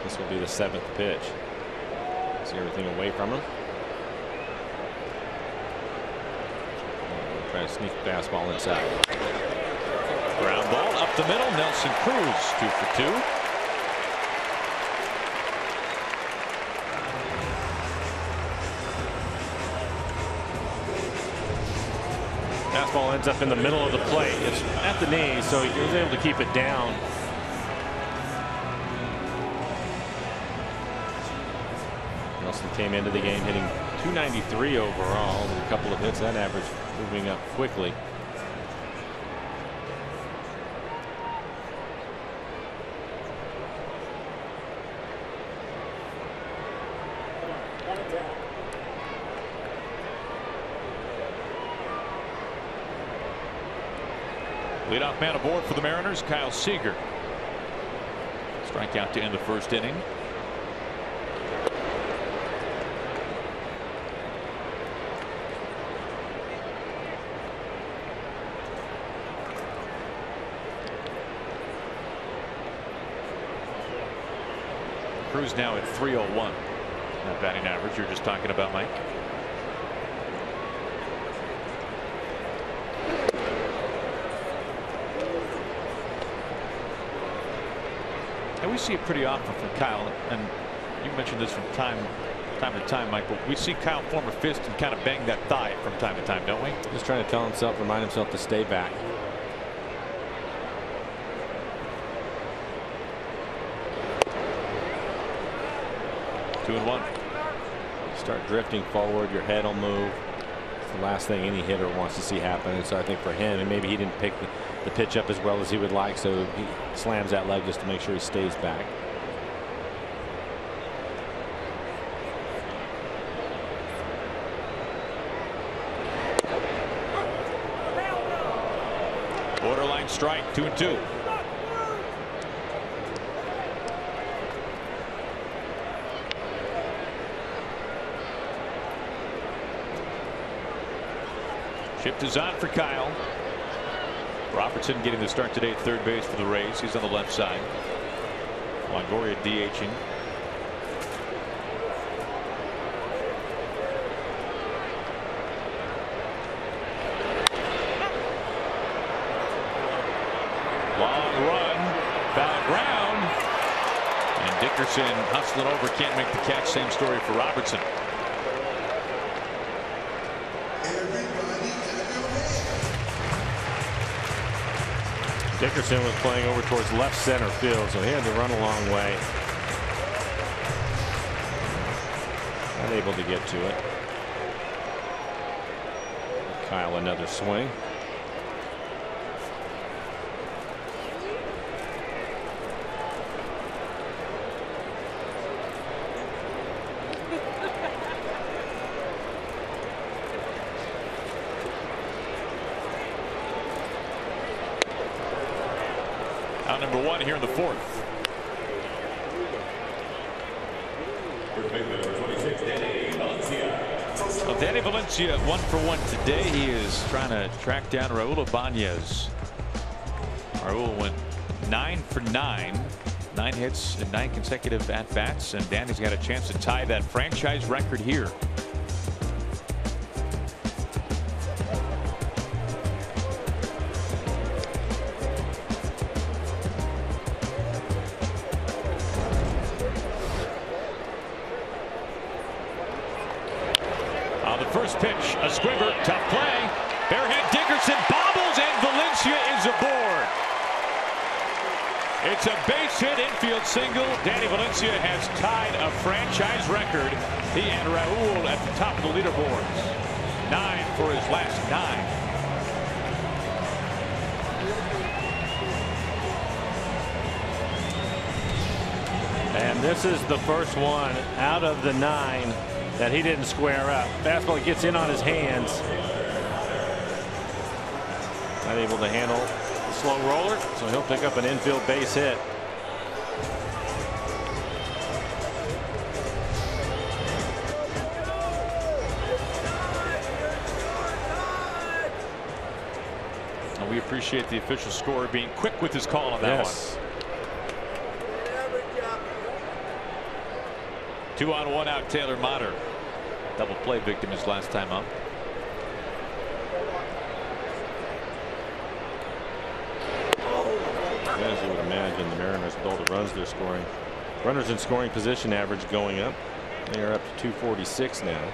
S3: This will be the 7th pitch. See everything away from him. Try to sneak the fastball inside.
S1: Ground ball up the middle. Nelson Cruz 2 for 2.
S2: Fastball ends up in the middle of the plate. It's at the knee, so he was able to keep it down.
S3: Nelson came into the game hitting .293 overall with a couple of hits. That average moving up quickly.
S1: Leadoff man aboard for the Mariners, Kyle Seager. Strikeout to end the 1st inning. Cruz now at .301. That batting average you're just talking about, Mike. And we see it pretty often from Kyle, and you mentioned this from time to time, Mike, but we see Kyle form a fist and kind of bang that thigh from time to time, don't we?
S3: Just trying to tell himself, remind himself to stay back.
S1: Two and one.
S3: Start drifting forward, your head will move. It's the last thing any hitter wants to see happen. And so I think for him, and maybe he didn't pick the pitch up as well as he would like, so he slams that leg just to make sure he stays back.
S1: Borderline strike, 2-2. Shift is on for Kyle. Robertson getting the start today at 3rd base for the Rays. He's on the left side. Longoria DHing. Long run, foul ground, and Dickerson hustling over, can't make the catch. Same story for Robertson.
S3: Dickerson was playing over towards left center field, so he had to run a long way. Unable to get to it. Kyle another swing.
S1: Out number one here in the fourth. Well, Danny Valencia 1 for 1 today. He is trying to track down Raul Ibanez. Raul went 9 for 9. 9 hits in 9 consecutive at bats, and Danny's got a chance to tie that franchise record here. First pitch, a squibber, tough play. Barehand Dickerson bobbles, and Valencia is aboard. It's a base hit infield single. Danny Valencia has tied a franchise record. He and Raul at the top of the leaderboards. 9 for his last 9.
S3: And this is the first one out of the 9 that he didn't square up. Fastball gets in on his hands. Not able to handle the slow roller, so he'll pick up an infield base hit.
S1: And we appreciate the official scorer being quick with his call on that one. 2 on 1 out. Taylor Motter, double play victim his last time up.
S3: As you would imagine, the Mariners with all the runs they're scoring. Runners in scoring position average going up. They are up to 246 now.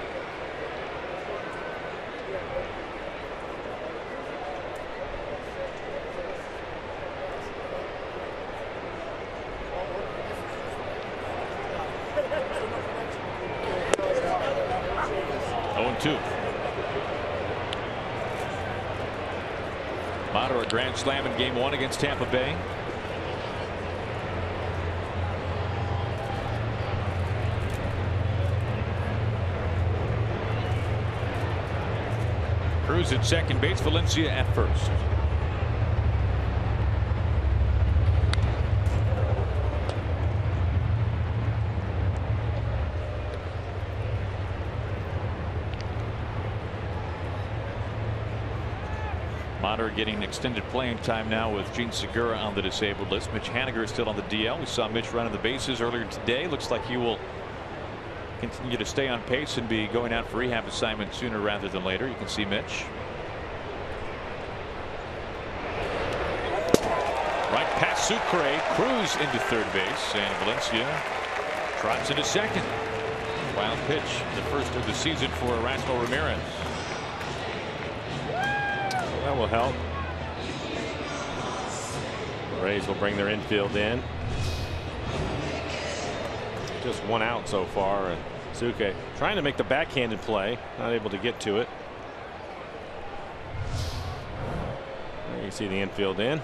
S1: Motter a grand slam in game 1 against Tampa Bay. Cruz at second base, Valencia at first. Motter getting extended playing time now with Gene Segura on the disabled list. Mitch Haniger is still on the DL. We saw Mitch running the bases earlier today. Looks like he will continue to stay on pace and be going out for rehab assignment sooner rather than later. You can see Mitch. Right past Sucre. Cruz into third base, and Valencia trots into second. Wild pitch, the first of the season for Erasmo Ramirez.
S3: That will help. The Rays will bring their infield in. Just 1 out so far, and Suke trying to make the backhanded play, not able to get to it. There you see the infield in.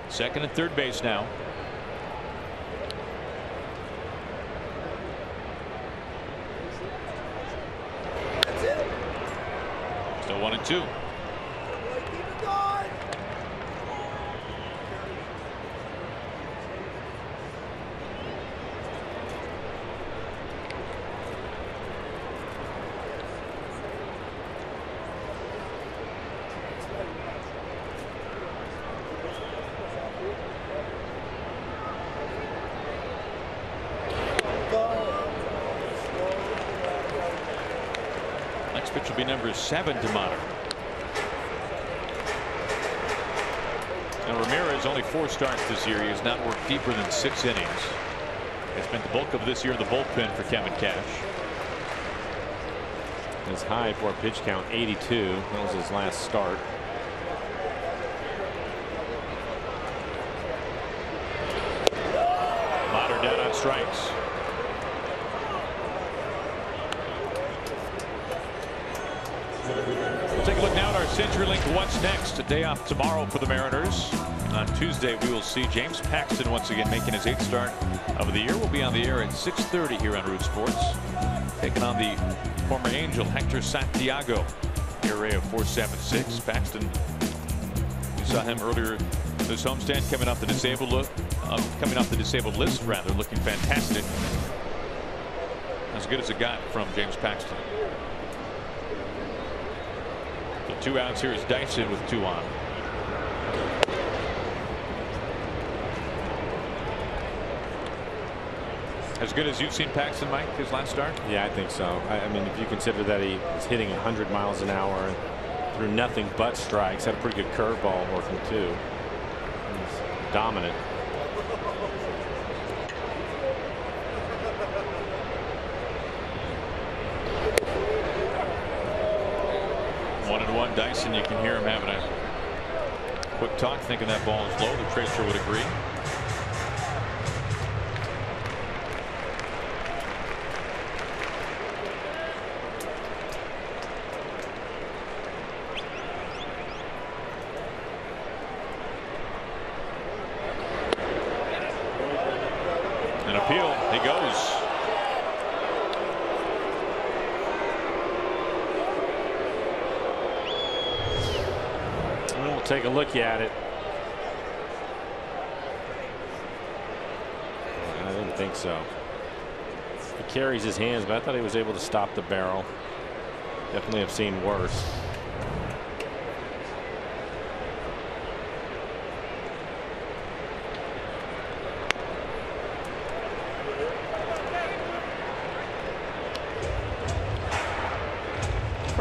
S1: Second and third base now. Still 1 and 2. Next pitch will be number 7 to Motter. And Ramirez only 4 starts this year. He has not worked deeper than 6 innings. He spent the bulk of this year in the bullpen for Kevin Cash.
S3: His high for a pitch count 82. That was his last start.
S1: Lauder down on strikes. We'll take a look now at our CenturyLink What's Next. A day off tomorrow for the Mariners. On Tuesday, we will see James Paxton once again making his 8th start of the year. We'll be on the air at 6:30 here on Root Sports, taking on the former Angel Hector Santiago. ERA of 4.76. Paxton, we saw him earlier this homestand, coming off the disabled list rather, looking fantastic. As good as it got from James Paxton. The 2 outs here is Dyson with 2 on. As good as you've seen Paxton, Mike, his last start?
S3: Yeah, I think so. I mean, if you consider that he was hitting 100 miles an hour and threw nothing but strikes, had a pretty good curveball working too. He's dominant.
S1: One and one. Dyson, you can hear him having a quick talk, thinking that ball is low. The tracer would agree. An appeal. He goes.
S3: We'll take a look at it. I didn't think so. He carries his hands, but I thought he was able to stop the barrel. Definitely have seen worse.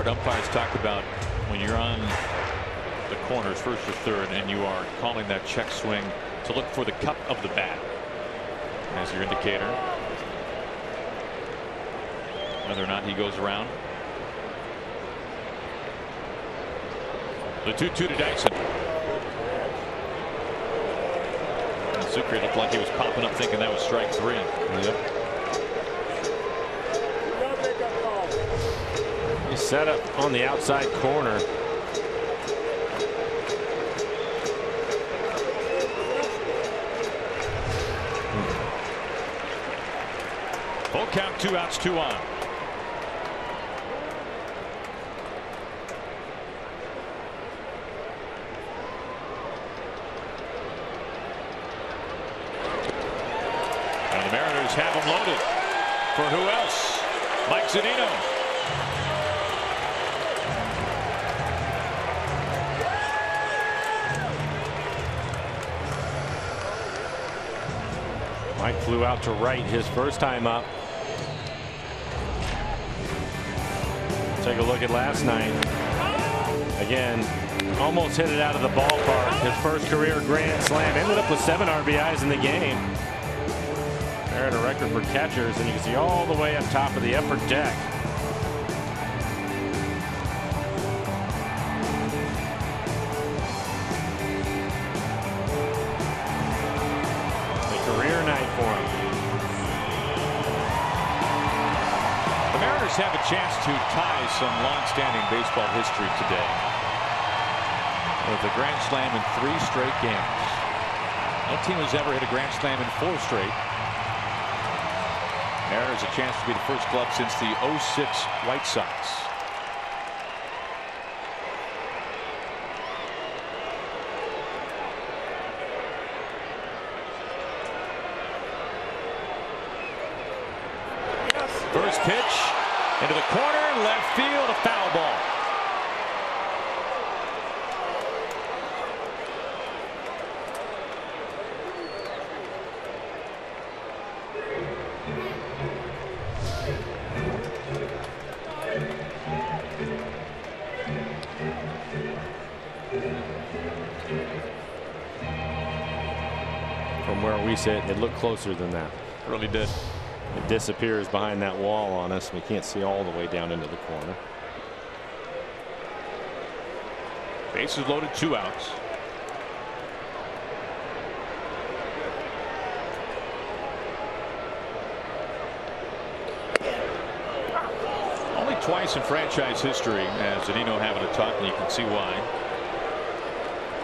S1: Umpires talk about when you're on the corners, first or third, and you are calling that check swing, to look for the cup of the bat as your indicator, whether or not he goes around. The 2-2 to Dyson. And Sucre looked like he was popping up thinking that was strike 3.
S3: Yep. Set up on the outside corner.
S1: Full count, 2 outs, 2 on. And the Mariners have him loaded. For who else? Mike Zunino.
S3: Mike flew out to right his first time up. Take a look at last night. Again, almost hit it out of the ballpark. His first career grand slam. Ended up with 7 RBIs in the game. They're at a record for catchers, and you can see all the way up top of the upper deck.
S1: Have a chance to tie some long-standing baseball history today with a grand slam in 3 straight games. No team has ever hit a grand slam in 4 straight. Mariners a chance to be the first club since the '06 White Sox. First pitch. Into the corner, left field, a foul ball.
S3: From where we sit, it looked closer than that.
S1: Really did.
S3: It disappears behind that wall on us. We can't see all the way down into the corner.
S1: Bases loaded, 2 outs. Only twice in franchise history, as Zunino having a talk, and you can see why.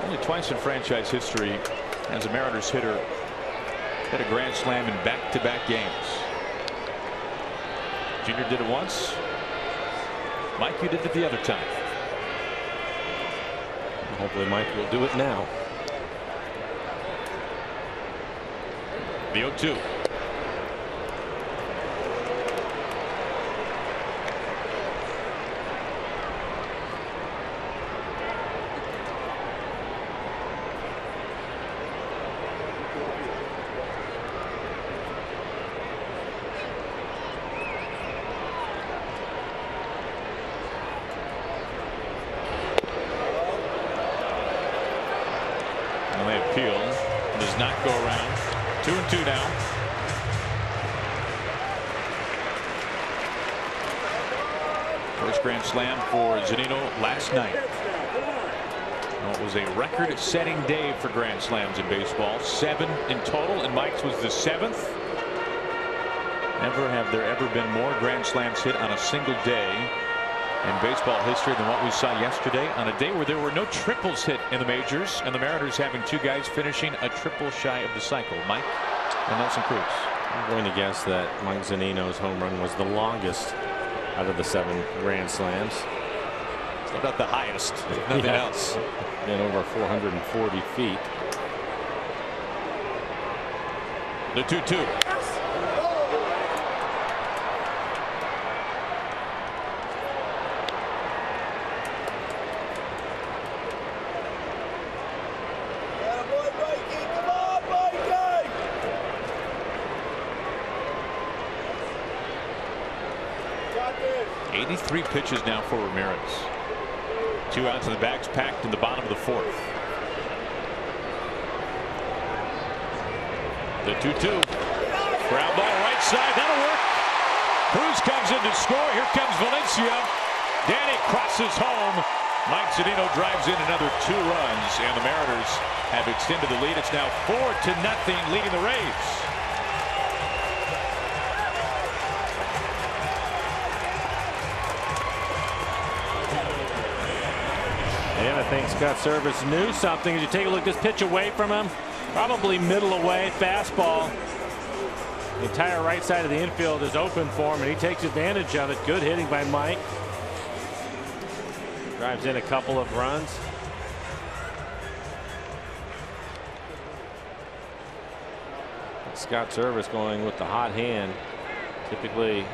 S1: Only twice in franchise history as a Mariners hitter hit a grand slam in back-to-back games. Junior did it once. Mike, you did it the other time.
S3: Hopefully Mike will do it now.
S1: The 0-2. They appeal. Does not go around. 2-2 now. First grand slam for Zunino last night. Well, it was a record-setting day for grand slams in baseball. 7 in total, and Mike's was the 7th. Never have there ever been more grand slams hit on a single day in baseball history than what we saw yesterday, on a day where there were no triples hit in the majors, and the Mariners having 2 guys finishing a triple shy of the cycle. Mike and Nelson Cruz.
S3: I'm going to guess that Mike Zunino's home run was the longest out of the 7 grand slams.
S1: It's not the highest, if nothing else.
S3: And over 440 feet.
S1: The 2-2. Three pitches now for Ramirez. 2 outs in the backs packed in the bottom of the 4th. The 2-2. Ground ball right side. That'll work. Cruz comes in to score. Here comes Valencia. Danny crosses home. Mike Zunino drives in another 2 runs, and the Mariners have extended the lead. It's now 4-0 leading the Rays.
S3: And I think Scott Service knew something. As you take a look at this pitch away from him, probably middle away, fastball. The entire right side of the infield is open for him, and he takes advantage of it. Good hitting by Mike. Drives in a couple of runs. Scott Service going with the hot hand. Typically,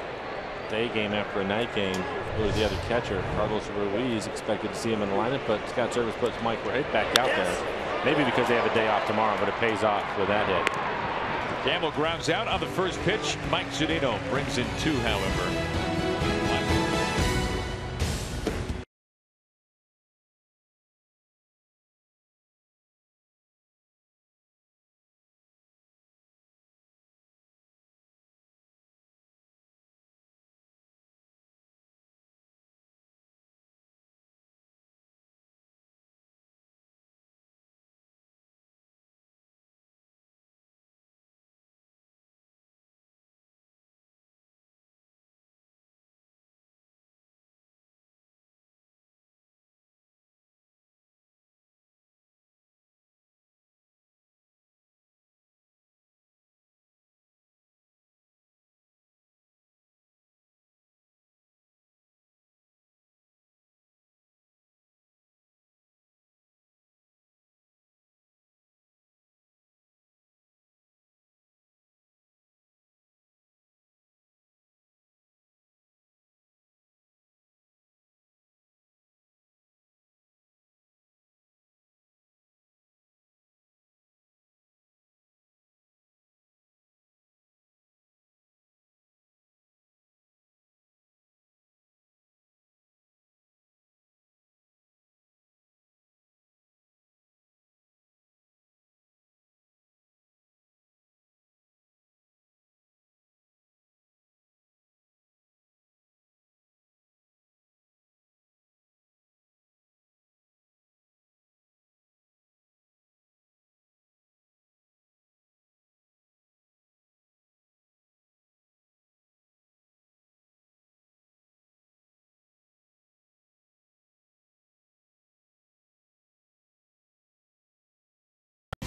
S3: day game after a night game, goes the other catcher. Carlos Ruiz expected to see him in the lineup, but Scott Service puts Mike right back out there. Maybe because they have a day off tomorrow, but it pays off with that hit.
S1: Campbell grounds out on the first pitch. Mike Zunino brings in 2, however.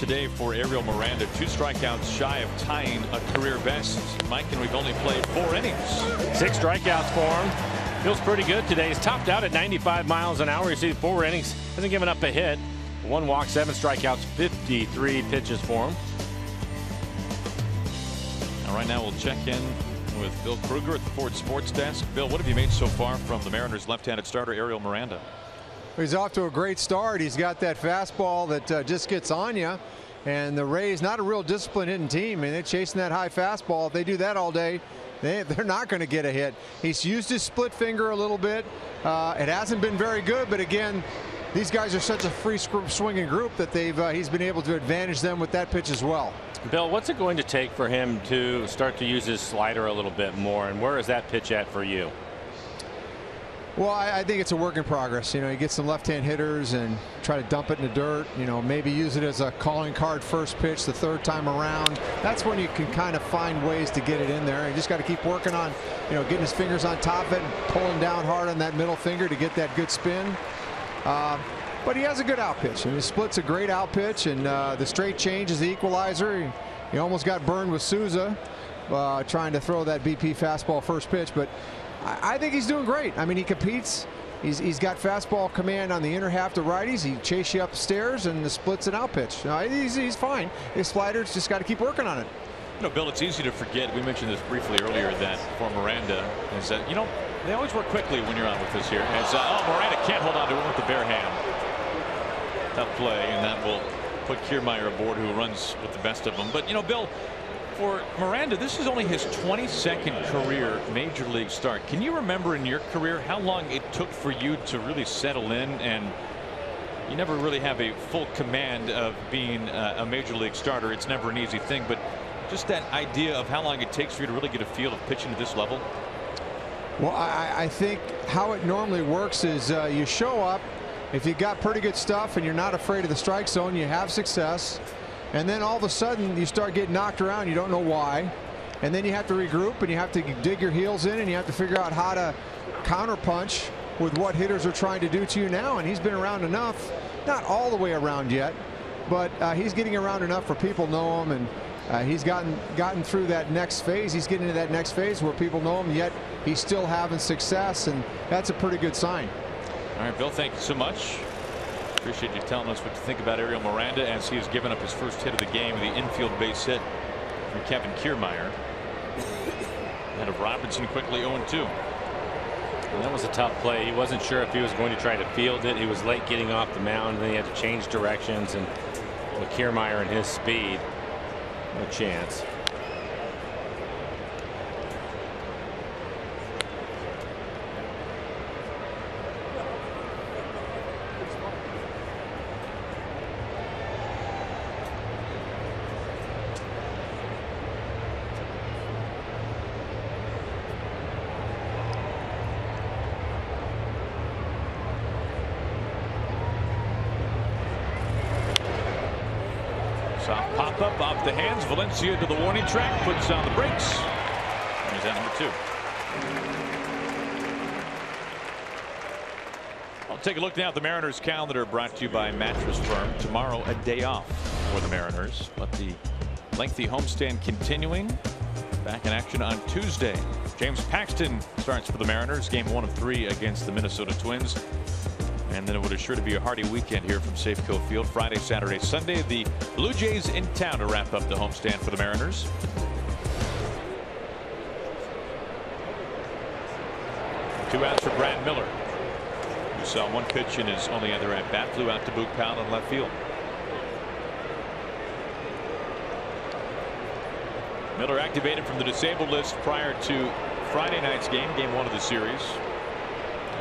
S1: today for Ariel Miranda. 2 strikeouts shy of tying a career best. Mike, and we've only played 4 innings.
S2: 6 strikeouts for him. Feels pretty good today. He's topped out at 95 miles an hour. You see 4 innings. Hasn't given up a hit. 1 walk, 7 strikeouts, 53 pitches for him.
S1: All right, now we'll check in with Bill Kruger at the Ford Sports Desk. Bill, what have you made so far from the Mariners' left-handed starter Ariel Miranda?
S5: He's off to a great start. He's got that fastball that just gets on you. And the Rays, not a real disciplined hitting team. I mean, they're chasing that high fastball. If they do that all day, they're not going to get a hit. He's used his split finger a little bit. It hasn't been very good, but again, these guys are such a free swinging group that he's been able to advantage them with that pitch as well.
S2: Bill, what's it going to take for him to start to use his slider a little bit more, and where is that pitch at for you?
S5: Well, I think it's a work in progress. You know, you get some left-hand hitters and try to dump it in the dirt. You know, maybe use it as a calling card first pitch the 3rd time around. That's when you can kind of find ways to get it in there. You just got to keep working on, you know, getting his fingers on top of it and pulling down hard on that middle finger to get that good spin. But he has a good out pitch. And his split's a great out pitch, and the straight change is the equalizer. He almost got burned with Souza trying to throw that BP fastball first pitch, but I think he's doing great. I mean, he competes. He's got fastball command on the inner half to righties. He chases you upstairs, and the split's an out pitch. He's fine. His slider's just got to keep working on it.
S1: You know, Bill, it's easy to forget. We mentioned this briefly earlier that for Miranda is that, you know, they always work quickly when you're on with this here. As Miranda can't hold on to it with the bare hand. Tough play, and that will put Kiermaier aboard, who runs with the best of them. But, you know, Bill, for Miranda, this is only his 22nd career major league start. Can you remember in your career how long it took for you to really settle in? And you never really have a full command of being a major league starter. It's never an easy thing, but just that idea of how long it takes for you to really get a feel of pitching at this level.
S5: Well, I think how it normally works is you show up. If you got pretty good stuff and you're not afraid of the strike zone, you have success. And then all of a sudden you start getting knocked around. You don't know why. And then you have to regroup, and you have to dig your heels in, and you have to figure out how to counterpunch with what hitters are trying to do to you now. And he's been around enough, not all the way around yet, but he's getting around enough for people know him, and he's gotten through that next phase. He's getting into that next phase where people know him, yet he's still having success, and that's a pretty good sign.
S1: All right, Bill, thank you so much. Appreciate you telling us what you think about Ariel Miranda as he has given up his first hit of the game, the infield base hit from Kevin Kiermaier. Ahead of Robinson quickly 0-2.
S2: And that was a tough play. He wasn't sure if he was going to try to field it. He was late getting off the mound, and then he had to change directions, and with Kiermaier and his speed, no chance.
S1: Soft pop-up off the hands. Valencia to the warning track, puts on the brakes. And he's at number 2. I'll take a look now at the Mariners calendar, brought to you by Mattress Firm. Tomorrow, a day off for the Mariners, but the lengthy homestand continuing. Back in action on Tuesday. James Paxton starts for the Mariners, game 1 of 3 against the Minnesota Twins. And then it would assure to be a hearty weekend here from Safeco Field. Friday, Saturday, Sunday. The Blue Jays in town to wrap up the homestand for the Mariners. Two outs for Brad Miller, who saw one pitch in his only other at bat. Flew out to Boog Powell in left field. Miller activated from the disabled list prior to Friday night's game, game 1 of the series.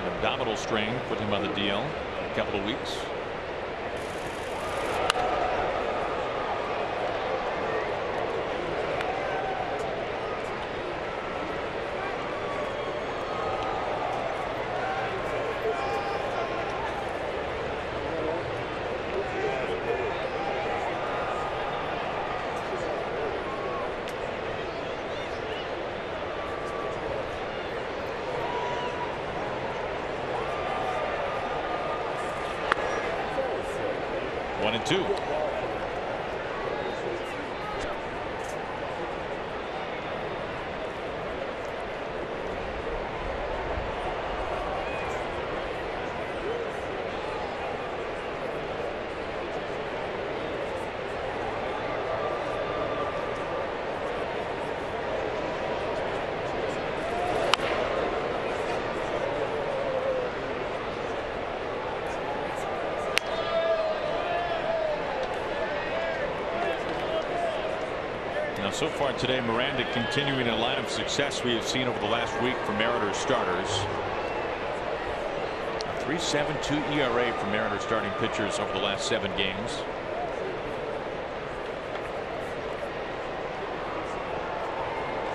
S1: An abdominal strain put him on the DL a couple of weeks. Now, so far today, Miranda continuing a line of success we have seen over the last week for Mariners starters. A 3.72 ERA for Mariners starting pitchers over the last 7 games.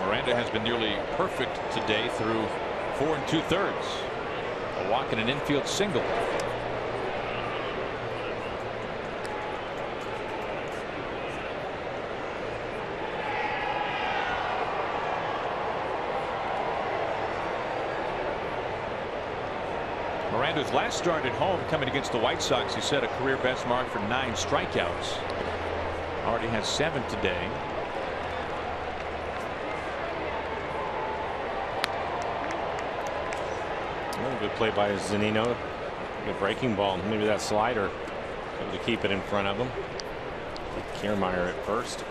S1: Miranda has been nearly perfect today through 4 2/3. A walk and an infield single. Miranda's last start at home coming against the White Sox, he set a career best mark for 9 strikeouts. Already has 7 today.
S3: Good play by Zunino. The breaking ball, maybe that slider, able to keep it in front of him. Kiermaier at first.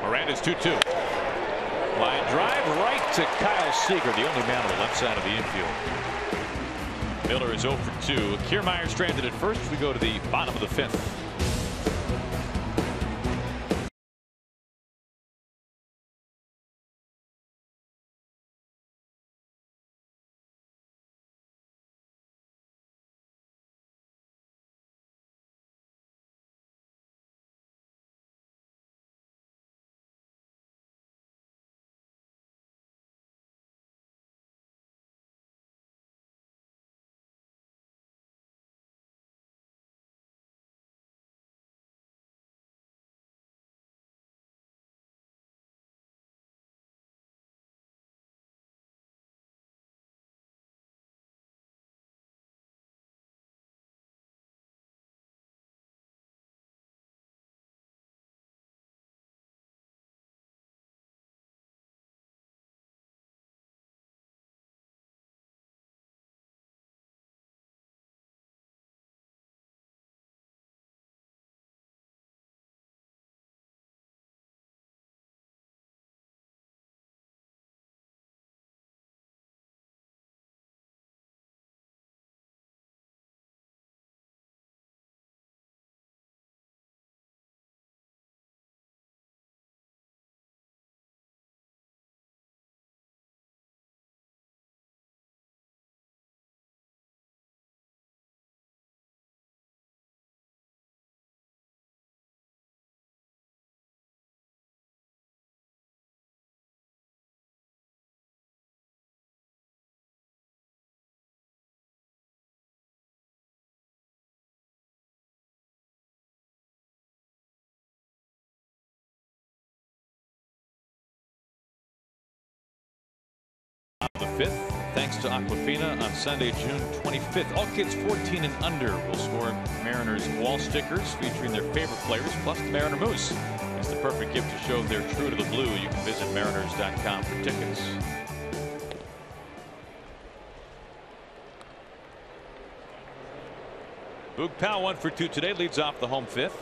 S1: Miranda's 2-2. Line drive right to Kyle Seager, the only man on the left side of the infield. Miller is 0 for 2. Kiermaier stranded at first. We go to the bottom of the 5th. The 5th, thanks to Aquafina, on Sunday, June 25th. All kids 14 and under will score Mariners wall stickers featuring their favorite players, plus the Mariner Moose. It's the perfect gift to show they're true to the blue. You can visit mariners.com for tickets. Boog Powell 1 for 2 today, leads off the home 5th.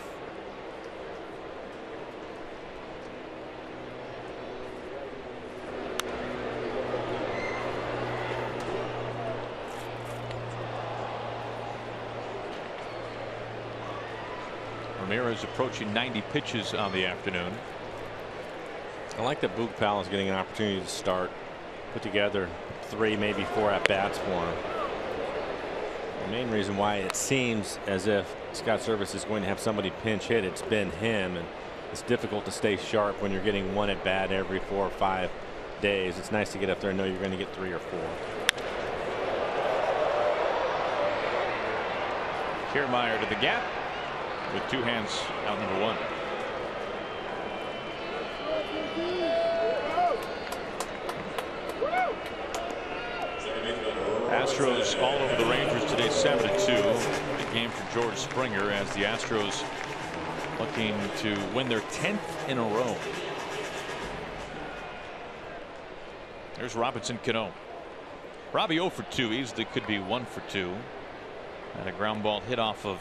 S1: Ramirez approaching 90 pitches on the afternoon.
S3: I like that Boog Powell is getting an opportunity to start, put together 3, maybe 4 at bats for him. The main reason why it seems as if Scott Service is going to have somebody pinch hit, it's been him, and it's difficult to stay sharp when you're getting 1 at bat every 4 or 5 days. It's nice to get up there and know you're going to get 3 or 4.
S1: Kiermaier to the gap with 2 hands out number 1. Astros all over the Rangers today, 7-2. Big game for George Springer as the Astros looking to win their 10th in a row. There's Robinson Cano. Robbie 0 for 2. Easily could be 1 for 2. And a ground ball hit off of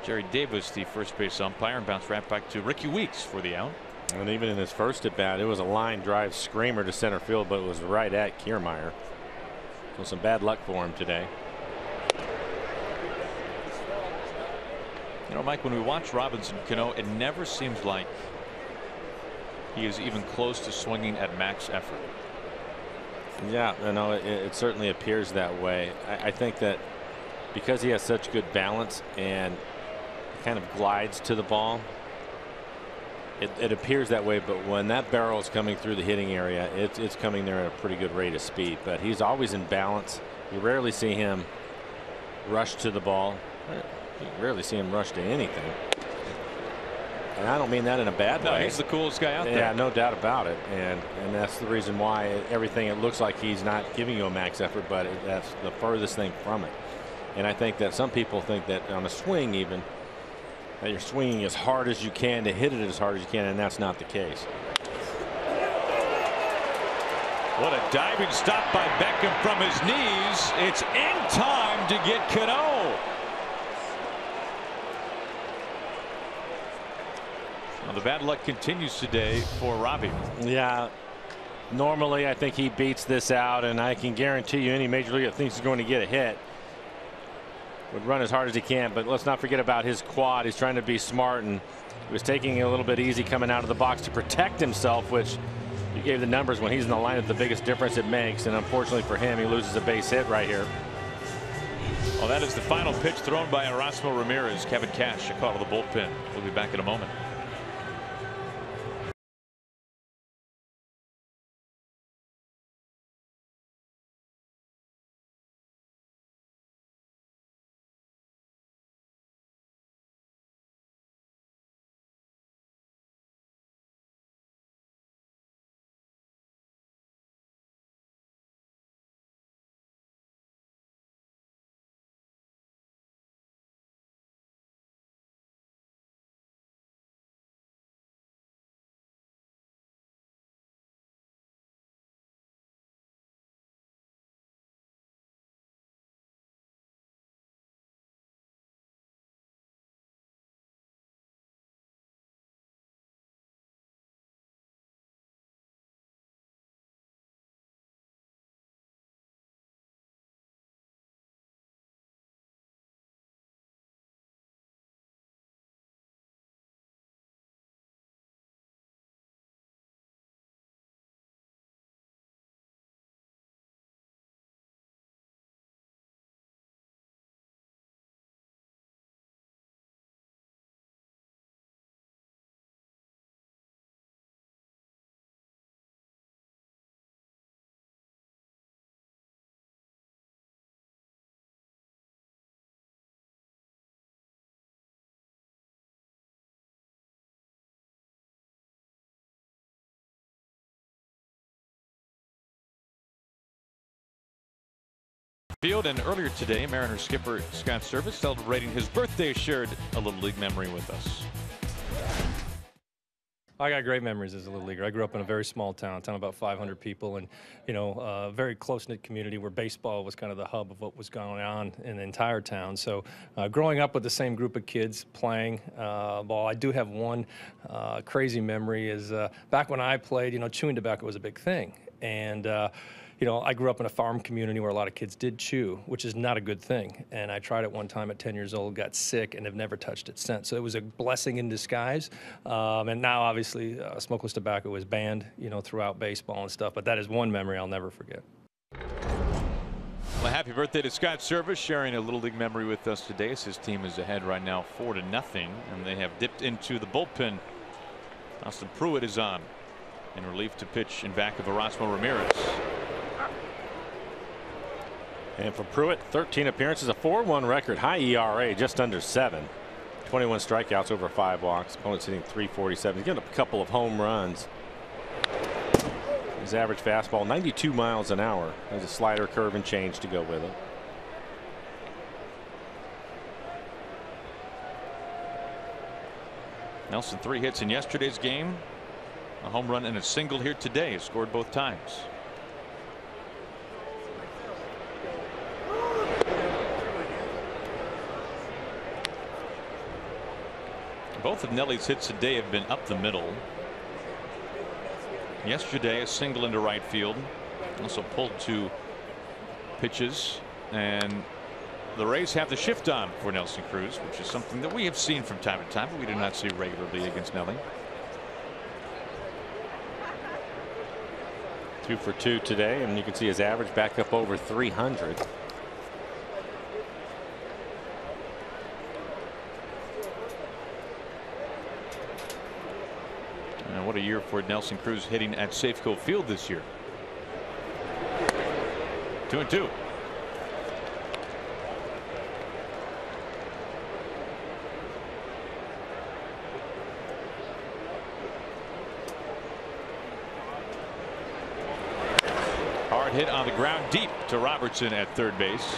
S1: Jerry Davis, the first base umpire, and bounced right back to Ricky Weeks for the out.
S3: And even in his first at bat, it was a line drive screamer to center field, but it was right at Kiermaier. So some bad luck for him today.
S1: You know, Mike, when we watch Robinson Cano, it never seems like he is even close to swinging at max effort.
S3: Yeah, I know it certainly appears that way. I think that because he has such good balance and kind of glides to the ball, it appears that way. But when that barrel is coming through the hitting area, it's coming there at a pretty good rate of speed. But he's always in balance. You rarely see him rush to the ball. You rarely see him rush to anything. And I don't mean that in a bad way.
S1: He's the coolest guy out there.
S3: Yeah, no doubt about it. And that's the reason why everything, it looks like he's not giving you a max effort, but that's the furthest thing from it. And I think that some people think that on a swing even, that you're swinging as hard as you can to hit it as hard as you can, and that's not the case.
S1: What a diving stop by Beckham from his knees. It's in time to get Cano. Well, the bad luck continues today for Robbie.
S3: Yeah, normally I think he beats this out, and I can guarantee you any major leaguer that thinks he's going to get a hit would run as hard as he can. But let's not forget about his quad. He's trying to be smart, and he was taking it a little bit easy coming out of the box to protect himself, which you gave the numbers when he's in the lineup the biggest difference it makes. And unfortunately for him, he loses a base hit right here.
S1: Well, that is the final pitch thrown by Erasmo Ramirez. Kevin Cash, a call to the bullpen. We'll be back in a moment. Field, and earlier today, Mariners skipper Scott Servais celebrating his birthday shared a Little League memory with us.
S6: I got great memories as a Little Leaguer. I grew up in a very small town about 500 people, and a very close-knit community where baseball was kind of the hub of what was going on in the entire town. So growing up with the same group of kids playing ball, I do have one crazy memory is back when I played, chewing tobacco was a big thing. And I grew up in a farm community where a lot of kids did chew, which is not a good thing. And I tried it one time at 10 years old, got sick, and have never touched it since. So it was a blessing in disguise. And now, obviously, smokeless tobacco is banned, throughout baseball and stuff. But that is one memory I'll never forget.
S1: Well, happy birthday to Scott Servais, sharing a Little League memory with us today. As his team is ahead right now 4-0, and they have dipped into the bullpen. Austin Pruitt is on in relief to pitch in back of Erasmo Ramirez.
S3: And for Pruitt, 13 appearances, a 4.1 record, high ERA, just under 7. 21 strikeouts over 5 walks. Opponent's hitting .347. He's getting a couple of home runs. His average fastball, 92 miles an hour. There's a slider, curve, and change to go with it.
S1: Nelson 3 hits in yesterday's game. A home run and a single here today. He scored both times. Both of Nelly's hits today have been up the middle. yesterday, a single into right field. Also pulled 2 pitches, and the Rays have the shift on for Nelson Cruz, which is something that we have seen from time to time, but we do not see regularly against Nelly.
S3: 2 for 2 today, and you can see his average back up over 300.
S1: And what a year for Nelson Cruz hitting at Safeco Field this year. 2-2. Hard hit on the ground deep to Robertson at third base.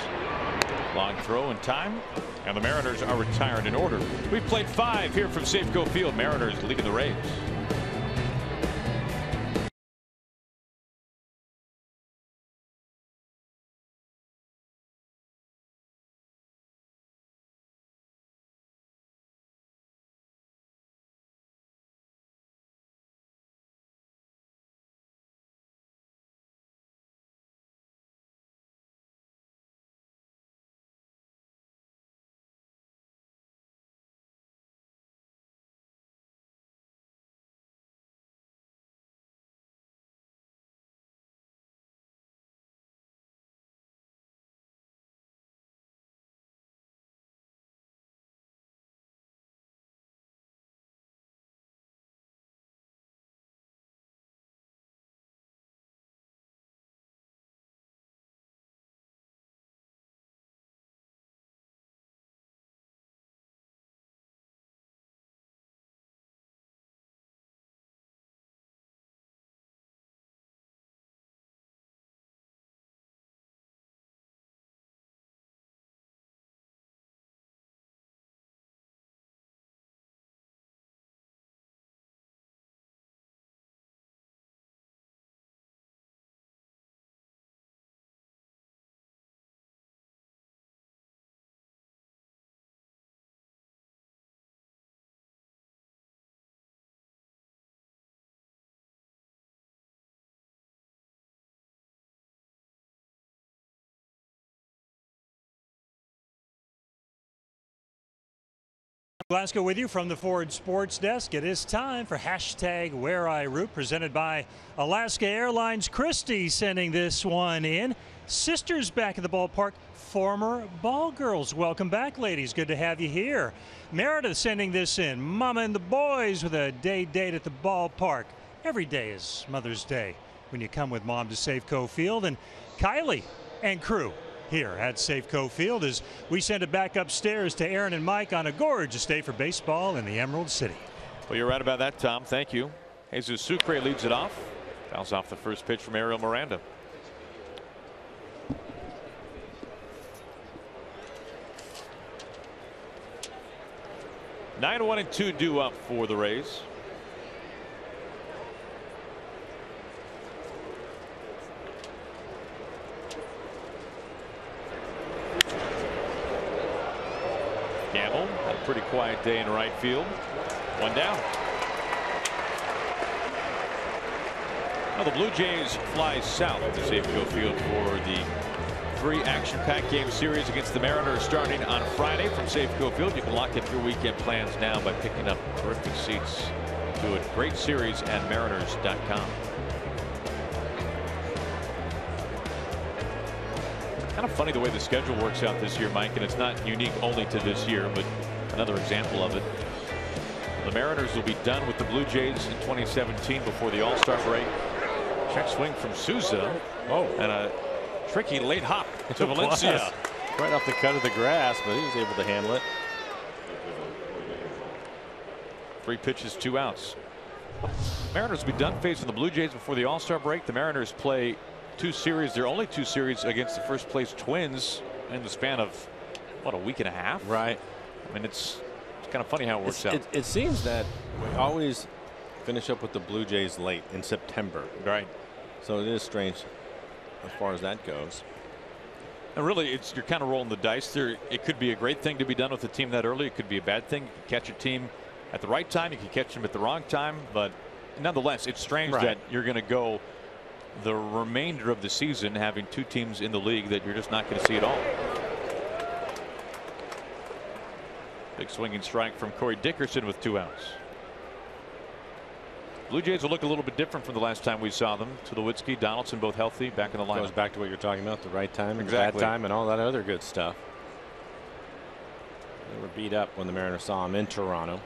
S1: Long throw in time, and the Mariners are retired in order. We've played 5 here from Safeco Field. Mariners leading the Rays.
S7: Glasgow with you from the Ford Sports Desk. It is time for hashtag Where I Root, presented by Alaska Airlines. Christy sending this one in. Sisters back at the ballpark, former ball girls. Welcome back, ladies. Good to have you here. Meredith sending this in. Mama and the boys with a day date at the ballpark. Every day is Mother's Day when you come with Mom to Safeco Field. And Kylie and crew here at Safeco Field as we send it back upstairs to Aaron and Mike on a gorgeous day for baseball in the Emerald City.
S1: Well, you're right about that, Tom. Thank you. Jesus Sucre leads it off. Fouls off the first pitch from Ariel Miranda. Nine 1-2 due up for the Rays. Gamble had a pretty quiet day in right field. One down. Now the Blue Jays fly south to Safeco Field for the 3 action-packed game series against the Mariners starting on Friday from Safeco Field. You can lock up your weekend plans now by picking up terrific seats to a great series at mariners.com. Kind of funny the way the schedule works out this year, Mike, and it's not unique only to this year, but another example of it. The Mariners will be done with the Blue Jays in 2017 before the All-Star break. Check swing from Souza. Oh, and a tricky late hop to Valencia.
S3: Right off the cut of the grass, but he was able to handle it.
S1: 3 pitches, 2 outs. Mariners will be done facing the Blue Jays before the All-Star break. The Mariners play 2 series, their only 2 series against the first place Twins in the span of what, a week and a half.
S3: Right.
S1: I mean, it's kind of funny how it works out.
S3: It seems that we always finish up with the Blue Jays late in September.
S1: Right.
S3: So it is strange as far as that goes.
S1: And really, you're kind of rolling the dice there. It could be a great thing to be done with a team that early. It could be a bad thing. You could catch a team at the right time. You could catch them at the wrong time. But nonetheless, it's strange that you're going to go the remainder of the season having two teams in the league that you're just not going to see at all. Big swinging strike from Corey Dickerson with 2 outs. Blue Jays will look a little bit different from the last time we saw them. Tulowitzki, Donaldson both healthy, back in the lineup.
S3: Goes back to what you're talking about, the right time and
S1: exactly.
S3: bad time and all that other good stuff. They were beat up when the Mariners saw them in Toronto.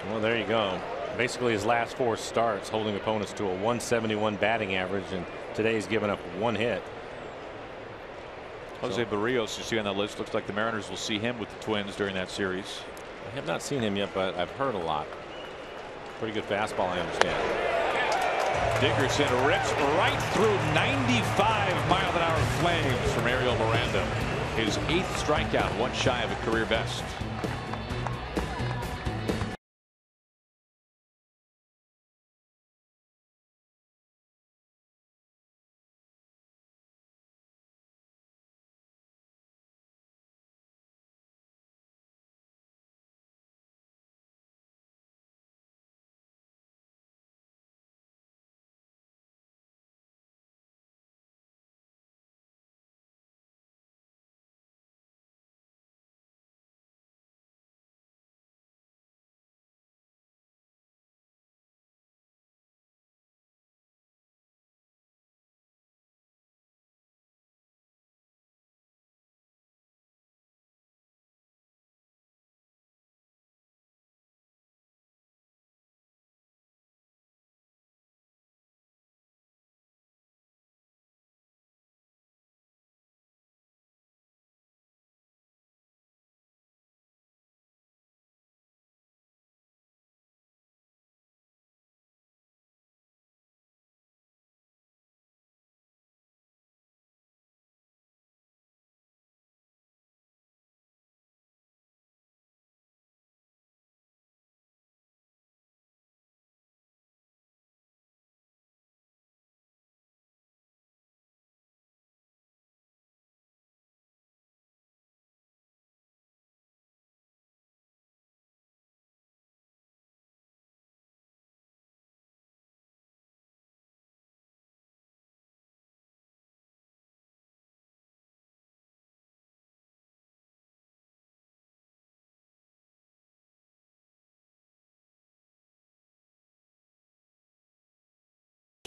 S3: Well, there you go. Basically his last 4 starts holding opponents to a 171 batting average, and today he's given up 1 hit.
S1: Jose Barrios, you see on that list, looks like the Mariners will see him with the Twins during that series.
S3: I have not seen him yet, but I've heard a lot. Pretty good fastball, I understand.
S1: Dickerson rips right through 95-mile-an-hour flames from Ariel Miranda. His 8th strikeout, 1 shy of a career best.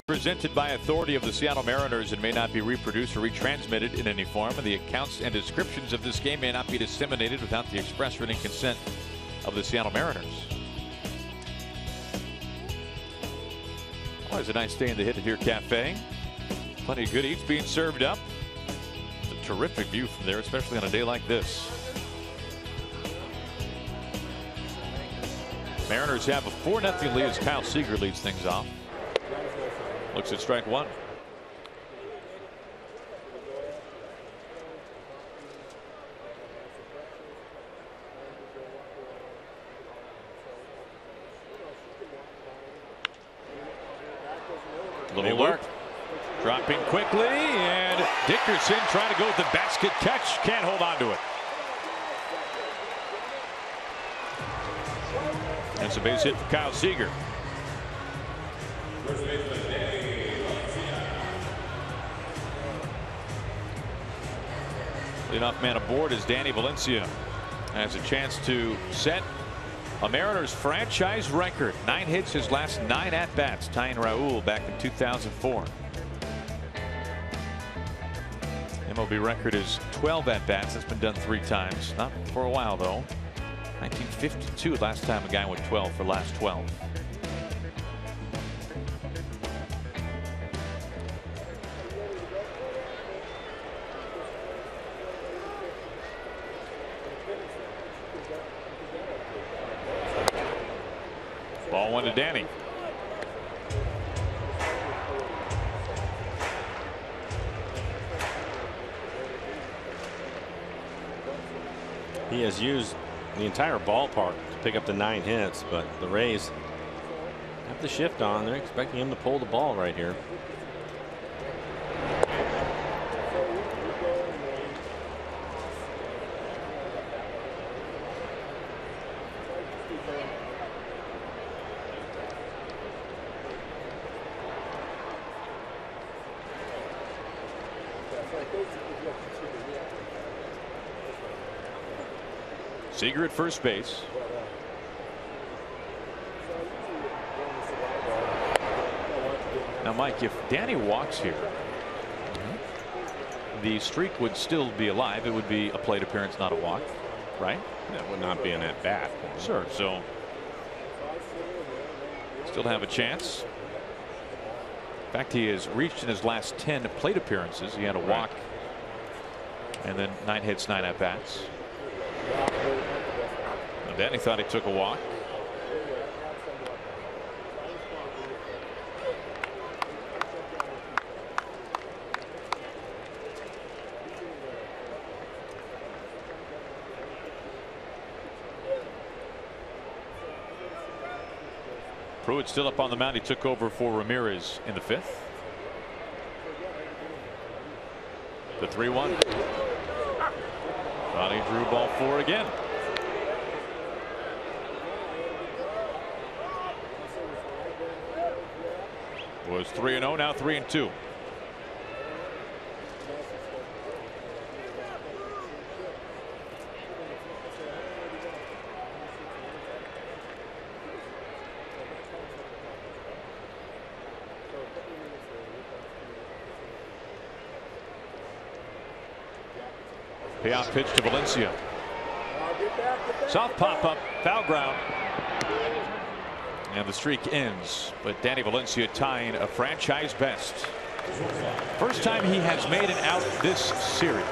S1: Presented by authority of the Seattle Mariners and may not be reproduced or retransmitted in any form, and the accounts and descriptions of this game may not be disseminated without the express written consent of the Seattle Mariners. Always a nice day in the Hit It Here Cafe. Plenty of good eats being served up. It's a terrific view from there, especially on a day like this. Mariners have a 4-0 lead as Kyle Seager leads things off. Looks at strike 1. Little work. Dropping quickly, and Dickerson trying to go with the basket catch. Can't hold on to it. That's a base hit for Kyle Seager. Leadoff man aboard is Danny Valencia. Has a chance to set a Mariners franchise record. 9 hits his last 9 at-bats, tying Raul back in 2004. MLB record is 12 at-bats. That's been done 3 times. Not for a while, though. 1952, last time a guy went 12 for last 12. Ball 1 to Danny.
S3: He has used the entire ballpark to pick up the 9 hits, but the Rays have the shift on. They're expecting him to pull the ball right here.
S1: Seager at first base. Now, Mike, if Danny walks here, the streak would still be alive. It would be a plate appearance, not a walk, right?
S3: That would not be an at bat.
S1: Sure. So still have a chance. In fact, he has reached in his last 10 plate appearances. He had a walk and then 9 hits, 9 at bats. And then he thought he took a walk. Pruitt still up on the mound. He took over for Ramirez in the 5th. The 3-1. Thought he drew ball 4 again. Was 3-0, now 3-2. Payoff pitch to Valencia. Soft pop up, foul ground. And the streak ends, but Danny Valencia tying a franchise best. First time he has made an out this series.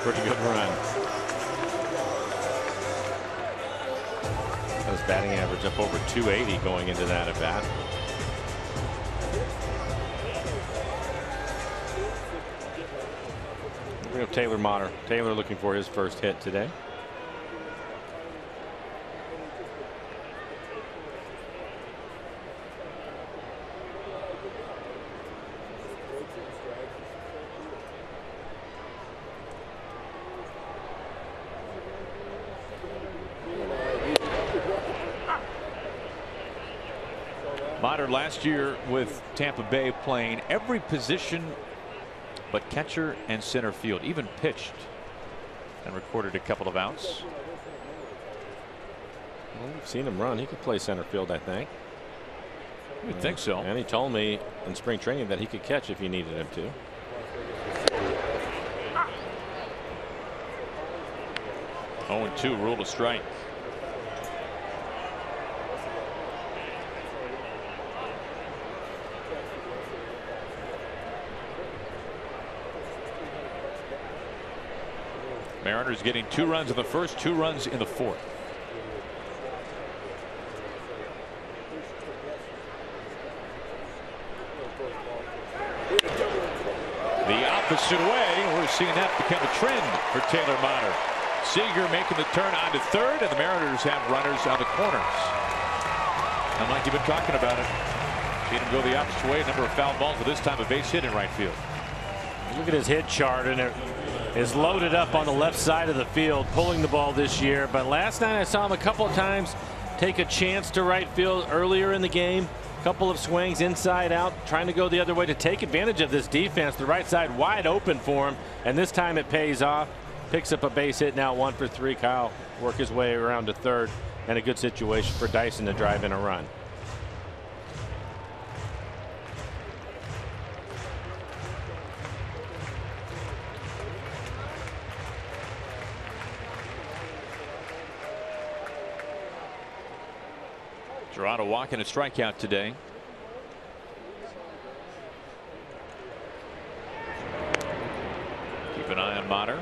S3: Pretty good run. His batting average up over 280 going into that at bat. We have Taylor Motter. Taylor looking for his first hit today.
S1: Motter last year with Tampa Bay playing every position but catcher and center field, even pitched and recorded a couple of outs.
S3: Well, we've seen him run. He could play center field, I think.
S1: I would think so.
S3: And he told me in spring training that he could catch if you needed him to.
S1: Oh, 2 ruled a strike. Mariners getting 2 runs in the first, 2 runs in the 4th. The opposite way. We're seeing that become a trend for Taylor Motter. Seager making the turn onto 3rd, and the Mariners have runners on the corners. And like you've been talking about it, seen him go the opposite way, a number of foul balls, but this time a base hit in right field.
S2: Look at his hit chart, and it is loaded up on the left side of the field, pulling the ball this year. But last night I saw him a couple of times take a chance to right field earlier in the game. A couple of swings inside out, trying to go the other way to take advantage of this defense. The right side wide open for him, and this time it pays off. Picks up a base hit, now 1 for 3. Kyle work his way around to 3rd, and a good situation for Dyson to drive in a run.
S1: Toronto walking a strikeout today. Keep an eye on Motter.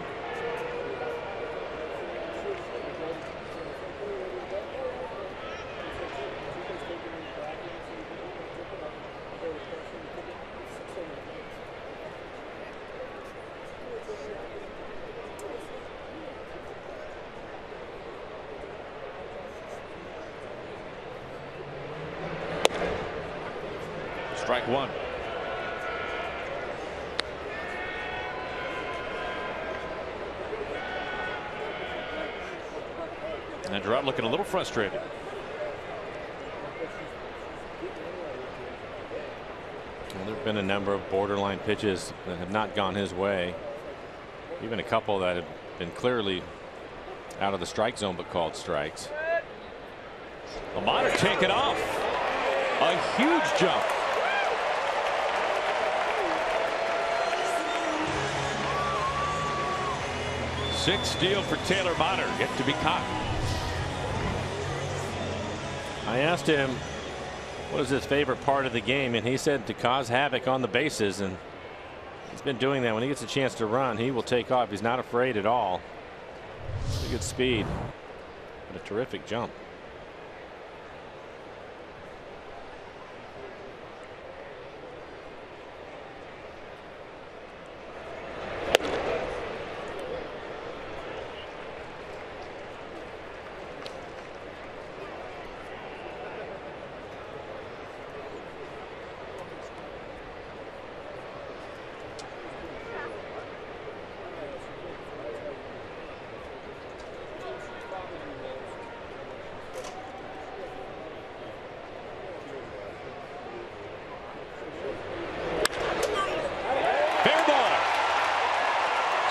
S1: Strike 1. And Gerard looking a little frustrated.
S3: Well, there have been a number of borderline pitches that have not gone his way. Even a couple that have been clearly out of the strike zone but called strikes.
S1: Lamar taken off. A huge jump. Sixth steal for Taylor Motter, yet to be caught.
S3: I asked him what is his favorite part of the game, and he said to cause havoc on the bases, and he's been doing that. When he gets a chance to run, he will take off. He's not afraid at all. Pretty good speed and a terrific jump.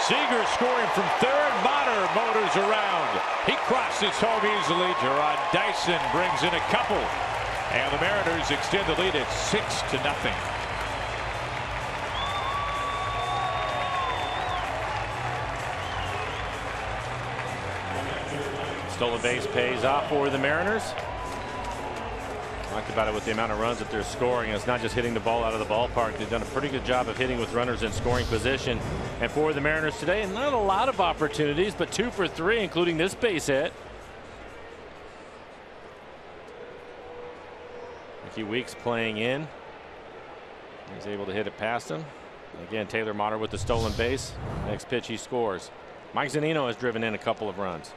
S1: Seager scoring from third. Motter motors around. He crosses home easily. Gerard Dyson brings in a couple. And the Mariners extend the lead at 6-0.
S3: Stolen base pays off for the Mariners. Talked about it with the amount of runs that they're scoring. It's not just hitting the ball out of the ballpark. They've done a pretty good job of hitting with runners in scoring position. And for the Mariners today, not a lot of opportunities, but 2 for 3, including this base hit. Ricky Weeks playing in. He's able to hit it past him. Again, Taylor Motter with the stolen base. Next pitch, he scores. Mike Zunino has driven in a couple of runs.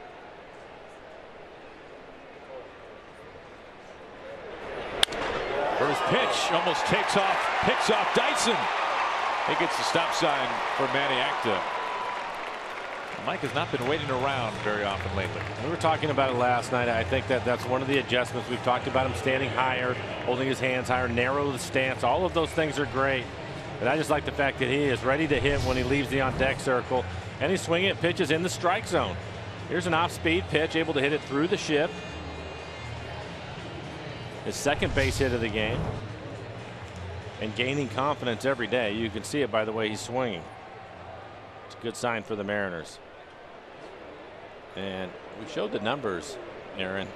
S1: First pitch almost takes off, picks off Dyson. He gets the stop sign for Manny Acta. Mike has not been waiting around very often lately.
S3: We were talking about it last night. I think that's one of the adjustments. We've talked about him standing higher, holding his hands higher, narrow the stance. All of those things are great. But I just like the fact that he is ready to hit when he leaves the on deck circle. And he's swinging at pitches in the strike zone. Here's an off speed pitch, able to hit it through the ship. His second base hit of the game. And gaining confidence every day. You can see it by the way he's swinging. It's a good sign for the Mariners. And we showed the numbers, Aaron,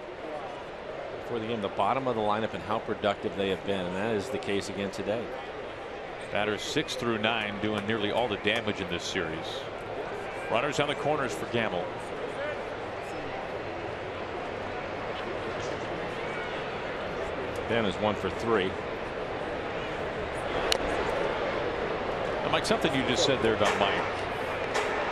S3: before the game, the bottom of the lineup and how productive they have been. And that is the case again today.
S1: Batters 6 through 9 doing nearly all the damage in this series. Runners on the corners for Gamble.
S3: Ben is 1 for 3.
S1: Now, Mike, something you just said there about Mike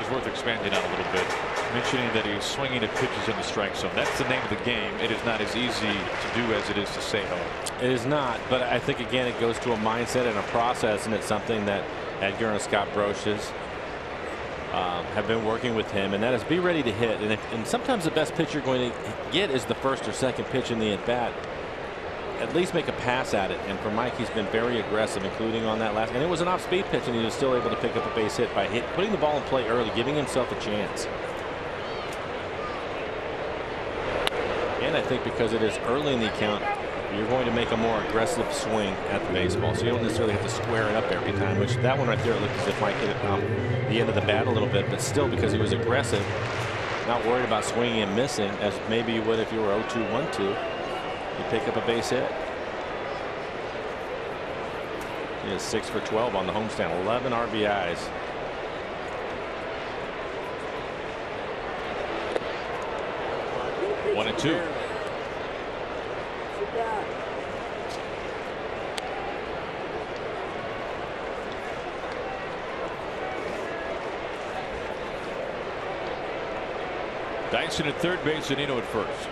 S1: is worth expanding on a little bit. Mentioning that he's swinging at pitches in the strike zone. That's the name of the game. It is not as easy to do as it is to say no.
S3: It is not, but I think again it goes to a mindset and a process, and it's something that Edgar and Scott Brocious have been working with him, and that is be ready to hit. And sometimes the best pitch you're going to get is the first or second pitch in the at bat. At least make a pass at it. And for Mike, he's been very aggressive, including on that last. And it was an off-speed pitch, and he was still able to pick up a base hit by putting the ball in play early, giving himself a chance. And I think because it is early in the account, you're going to make a more aggressive swing at the baseball. So you don't necessarily have to square it up every time, which that one right there looked as if Mike hit it off the end of the bat a little bit. But still, because he was aggressive, not worried about swinging and missing, as maybe you would if you were 0-2, 1-2. You pick up a base hit. He is 6 for 12 on the homestand, 11 RBIs.
S1: One and two. Dyson at third base, Zunino at first.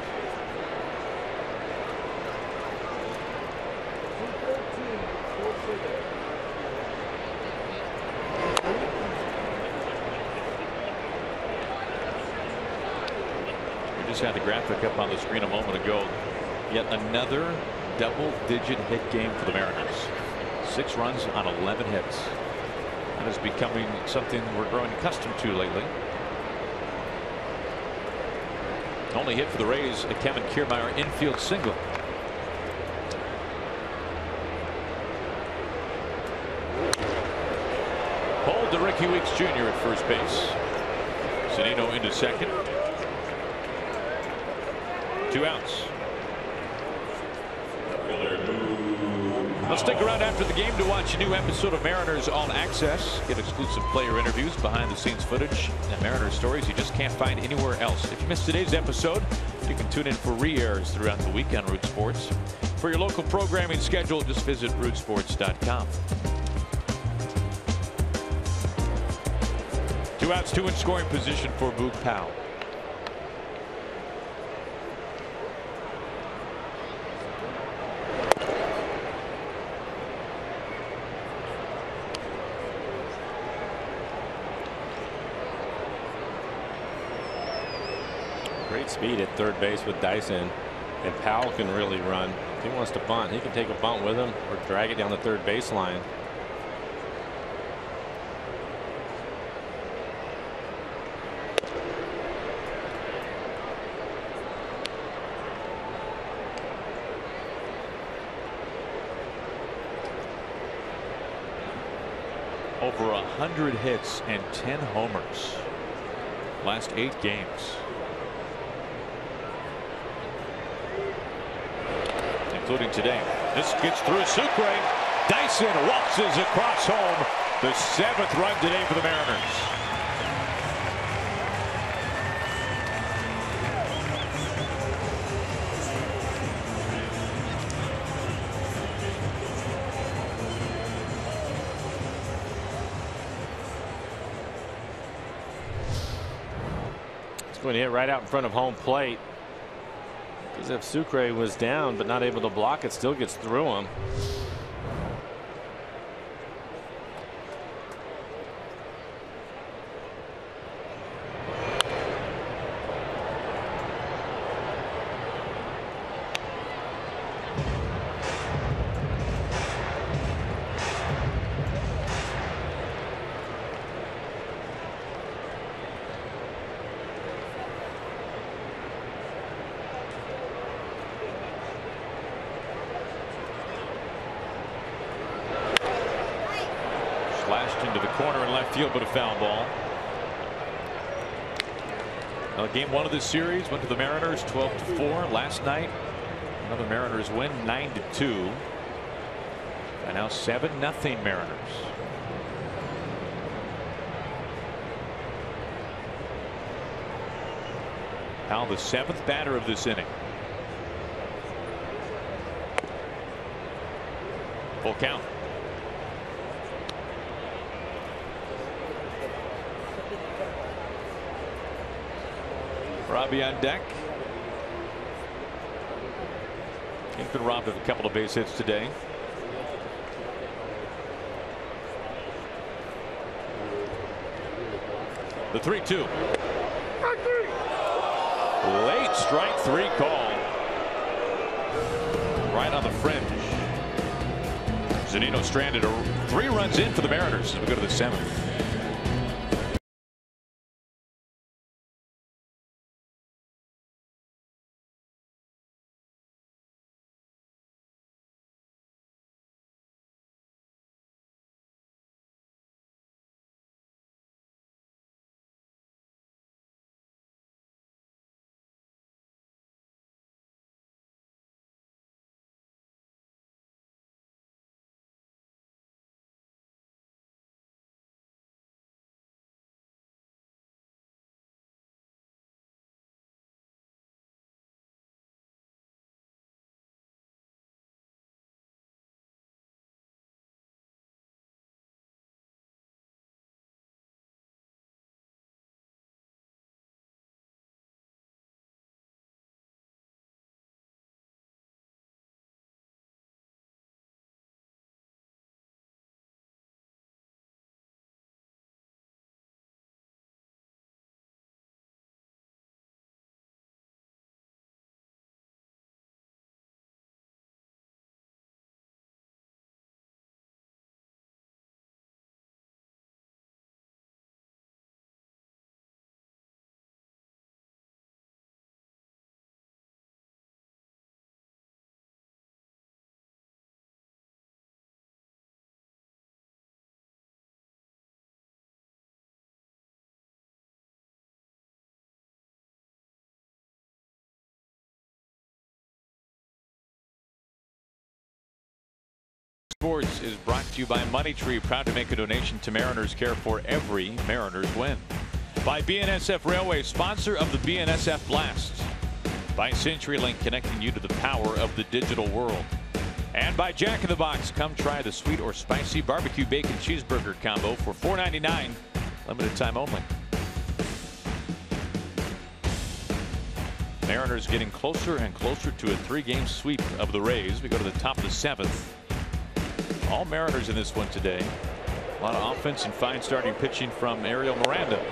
S1: just had the graphic up on the screen a moment ago. Yet another double-digit hit game for the Mariners. 6 runs on 11 hits. That is becoming something we're growing accustomed to lately. Only hit for the Rays, a Kevin Kiermaier infield single. Hold to Ricky Weeks Jr. at first base. Zunino into second. 2 outs. Let's stick around after the game to watch a new episode of Mariners All Access. Get exclusive player interviews, behind-the-scenes footage, and Mariners stories you just can't find anywhere else. If you missed today's episode, you can tune in for re-airs throughout the week on Root Sports. For your local programming schedule, just visit rootsports.com. 2 outs, 2 in scoring position for Boog Powell.
S3: Great speed at third base with Dyson, and Powell can really run. If he wants to bunt, he can take a bunt with him or drag it down the third baseline.
S1: Over 100 hits and 10 homers. Last 8 games. Including today. This gets through Sucre. Dyson waltzes across home. The 7th run today for the Mariners.
S3: It's going to hit right out in front of home plate. As if Sucre was down but not able to block it, still gets through him.
S1: Slashed into the corner in left field, but a foul ball. Game 1 of this series went to the Mariners 12-4 last night. Another Mariners win 9-2. And now 7-0 Mariners. Now the 7th batter of this inning. Full count. Robbie on deck. He's been robbed of a couple of base hits today. The 3-2. Late strike 3 call. Right on the fringe. Zunino stranded. 3 runs in for the Mariners as we go to the 7th. Sports is brought to you by Money Tree, proud to make a donation to Mariners Care for every Mariners win. By BNSF Railway, sponsor of the BNSF Blast. By CenturyLink, connecting you to the power of the digital world. And by Jack in the Box, come try the sweet or spicy barbecue bacon cheeseburger combo for $4.99, limited time only. Mariners getting closer and closer to a 3-game sweep of the Rays. We go to the top of the 7th. All Mariners in this one today. A lot of offense and fine starting pitching from Ariel Miranda.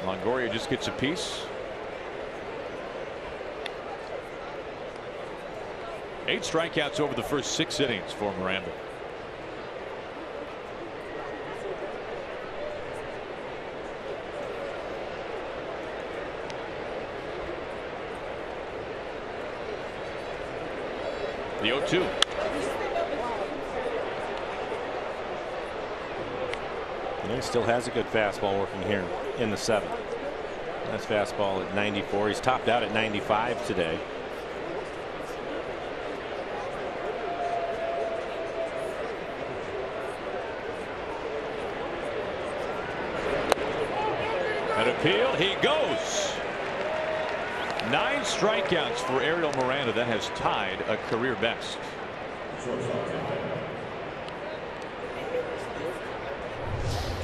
S1: Longoria just gets a piece. 8 strikeouts over the first 6 innings for Miranda. The 0-2.
S3: And he still has a good fastball working here in the 7th. That's fastball at 94. He's topped out at 95 today.
S1: An appeal, he goes. 9 strikeouts for Ariel Miranda. That has tied a career best.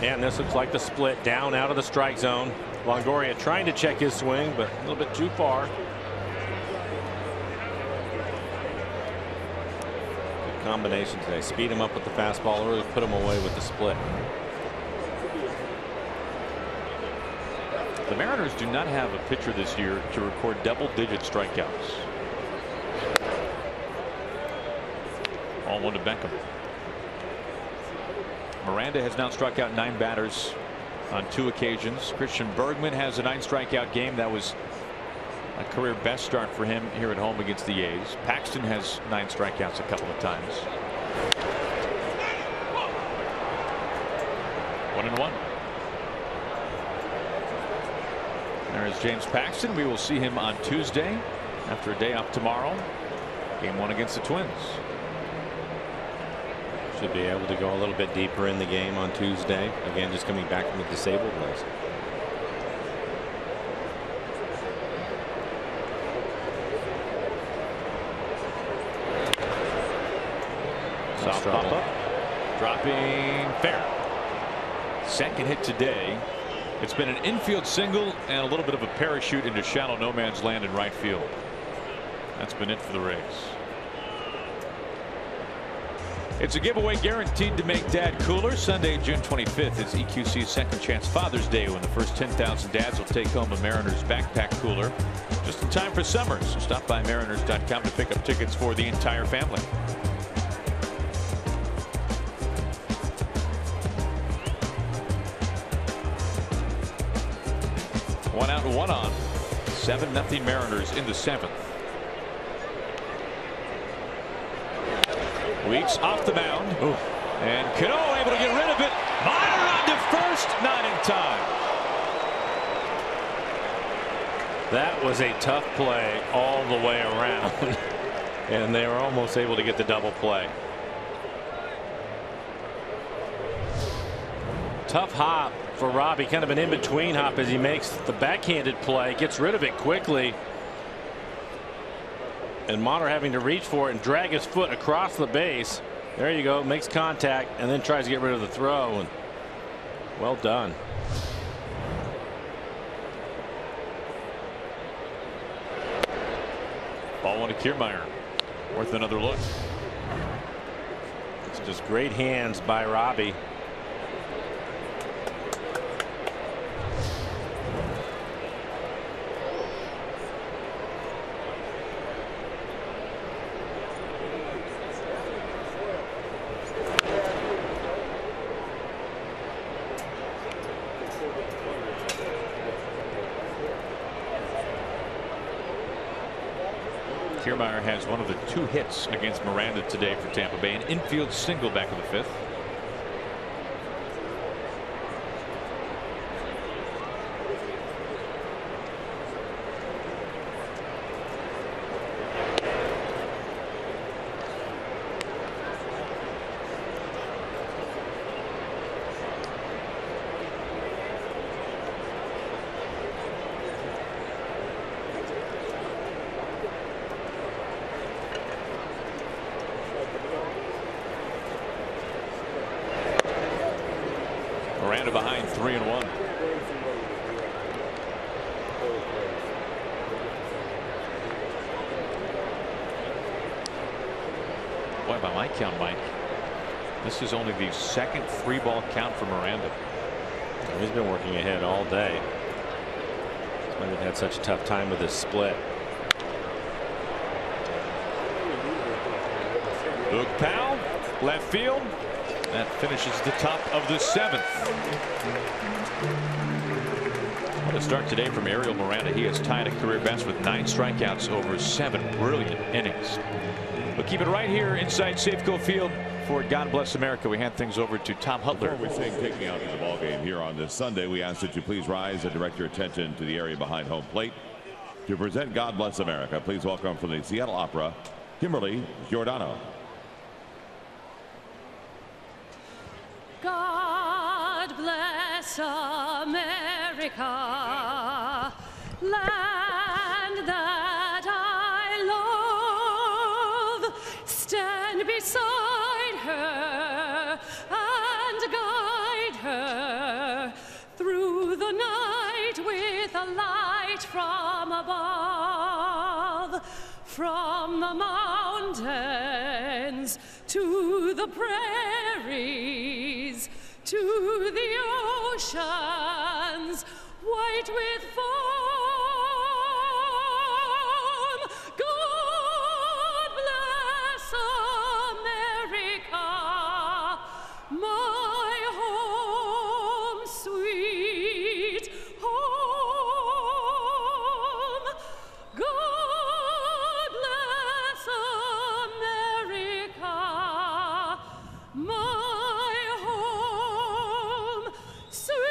S3: And this looks like the split down out of the strike zone. Longoria trying to check his swing, but a little bit too far. Good combination today. Speed him up with the fastball, really put him away with the split.
S1: The Mariners do not have a pitcher this year to record double-digit strikeouts. All one to Beckham. Miranda has now struck out 9 batters on 2 occasions. Christian Bergman has a 9 strikeout game. That was a career best start for him here at home against the A's. Paxton has 9 strikeouts a couple of times. 1-1. There's James Paxton. We will see him on Tuesday after a day off tomorrow. Game 1 against the Twins.
S3: Should be able to go a little bit deeper in the game on Tuesday. Again, just coming back from the disabled list.
S1: Soft pop up. Dropping fair. Second hit today. It's been an infield single and a little bit of a parachute into shallow no man's land in right field. That's been it for the Rays. It's a giveaway guaranteed to make Dad cooler. Sunday, June 25th is EQC's Second Chance Father's Day, when the first 10,000 dads will take home a Mariners backpack cooler just in time for summer. So stop by Mariners.com to pick up tickets for the entire family. One out and one on. 7-0 Mariners in the 7th. Weeks off the mound. Ooh. And Cano able to get rid of it. Meyer on to first, not in time.
S3: That was a tough play all the way around. And they were almost able to get the double play. Tough hop for Robbie, kind of an in-between hop as he makes the backhanded play, gets rid of it quickly. And Motter having to reach for it and drag his foot across the base. There you go, makes contact and then tries to get rid of the throw. And well done.
S1: Ball one to Kiermaier. Worth another look.
S3: It's just great hands by Robbie.
S1: Kiermaier has one of the 2 hits against Miranda today for Tampa Bay. An infield single back of the 5th. Miranda behind 3-1. Boy, by my count, Mike, this is only the second 3-ball count for Miranda.
S3: He's been working ahead all day. That's why they've had such a tough time with this split.
S1: Luke Powell, left field. That finishes the top of the 7th. What a start today from Ariel Miranda. He has tied a career best with 9 strikeouts over 7 brilliant innings. We'll keep it right here inside Safeco Field for God Bless America. We hand things over to Tom Hutler.
S8: Before we sing "Take Me Out to the Ball Game" here on this Sunday, we ask that you please rise and direct your attention to the area behind home plate. To present God Bless America, please welcome from the Seattle Opera, Kimberly Giordano.
S9: God bless America, land that I love. Stand beside her and guide her through the night with a light from above. From the mountains to the prairies, to the oceans, white with foam. God bless America, my home, sweet home. God bless America, my home, sweet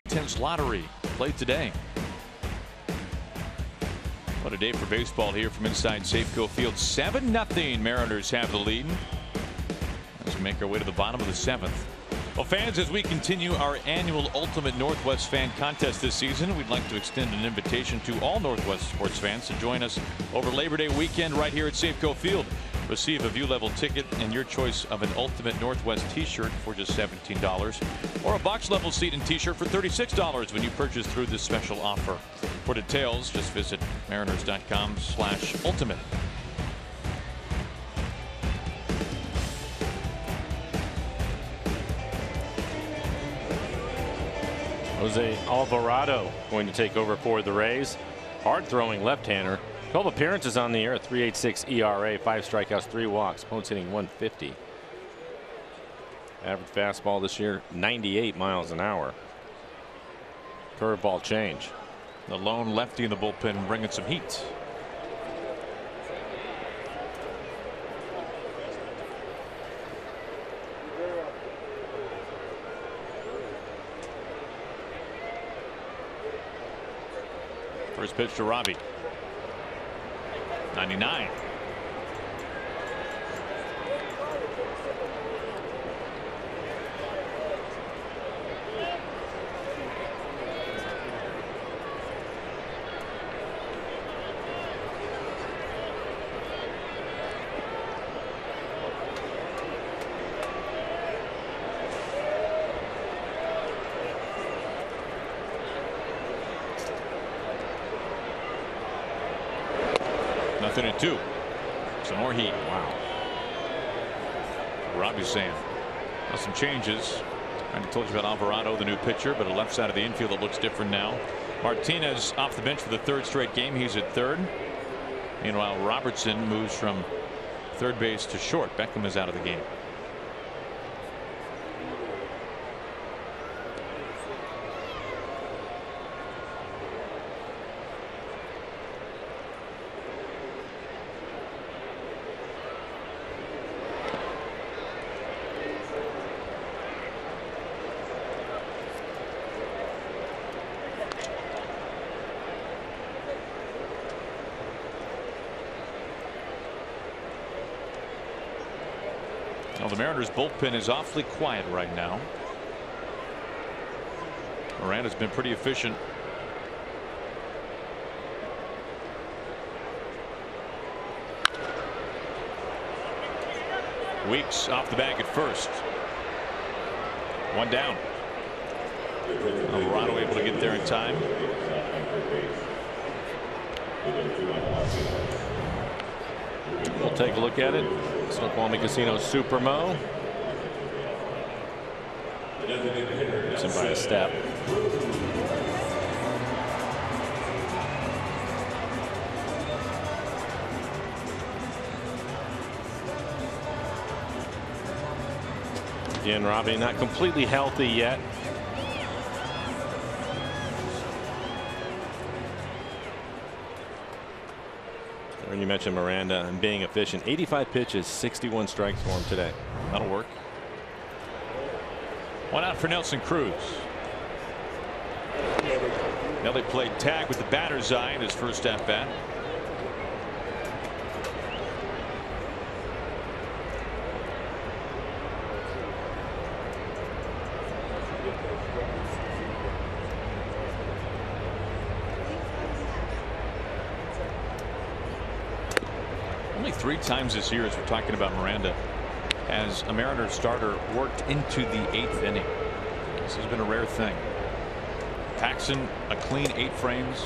S1: Washington's lottery played today. What a day for baseball here from inside Safeco Field. 7-0. Mariners have the lead as we make our way to the bottom of the 7th. Well, fans, as we continue our annual Ultimate Northwest Fan Contest this season, we'd like to extend an invitation to all Northwest sports fans to join us over Labor Day weekend right here at Safeco Field. Receive a view level ticket and your choice of an Ultimate Northwest t-shirt for just $17 or a box level seat and t-shirt for $36 when you purchase through this special offer. For details, just visit mariners.com/ultimate.
S3: Jose Alvarado going to take over for the Rays. Hard throwing left-hander. 12 appearances on the year, 3.86 ERA, 5 strikeouts, 3 walks. Opponent's hitting 150. Average fastball this year, 98 miles an hour. Curveball change.
S1: The lone lefty in the bullpen bringing some heat. First pitch to Robbie. 99. Nothing at 2. Some more heat. Wow. Robbie saying some changes. I told you about Alvarado, the new pitcher, but a left side of the infield that looks different now. Martinez off the bench for the 3rd straight game. He's at 3rd. Meanwhile, Robertson moves from 3rd base to short. Beckham is out of the game. Well, the Mariners bullpen is awfully quiet right now. Miranda's been pretty efficient. Weeks off the bag at first. 1 down. Alvarado able to get there in time.
S3: We'll take a look at it. Snoqualmie Casino Supermo. It's in by a step. Again, Robbie not completely healthy yet. And you mentioned Miranda and being efficient. 85 pitches, 61 strikes for him today.
S1: That'll work. 1 out for Nelson Cruz. Nelly played tag with the batter's eye in his first at bat. Only 3 times this year, as we're talking about Miranda, has a Mariners starter worked into the 8th inning. This has been a rare thing. Paxton a clean 8 frames.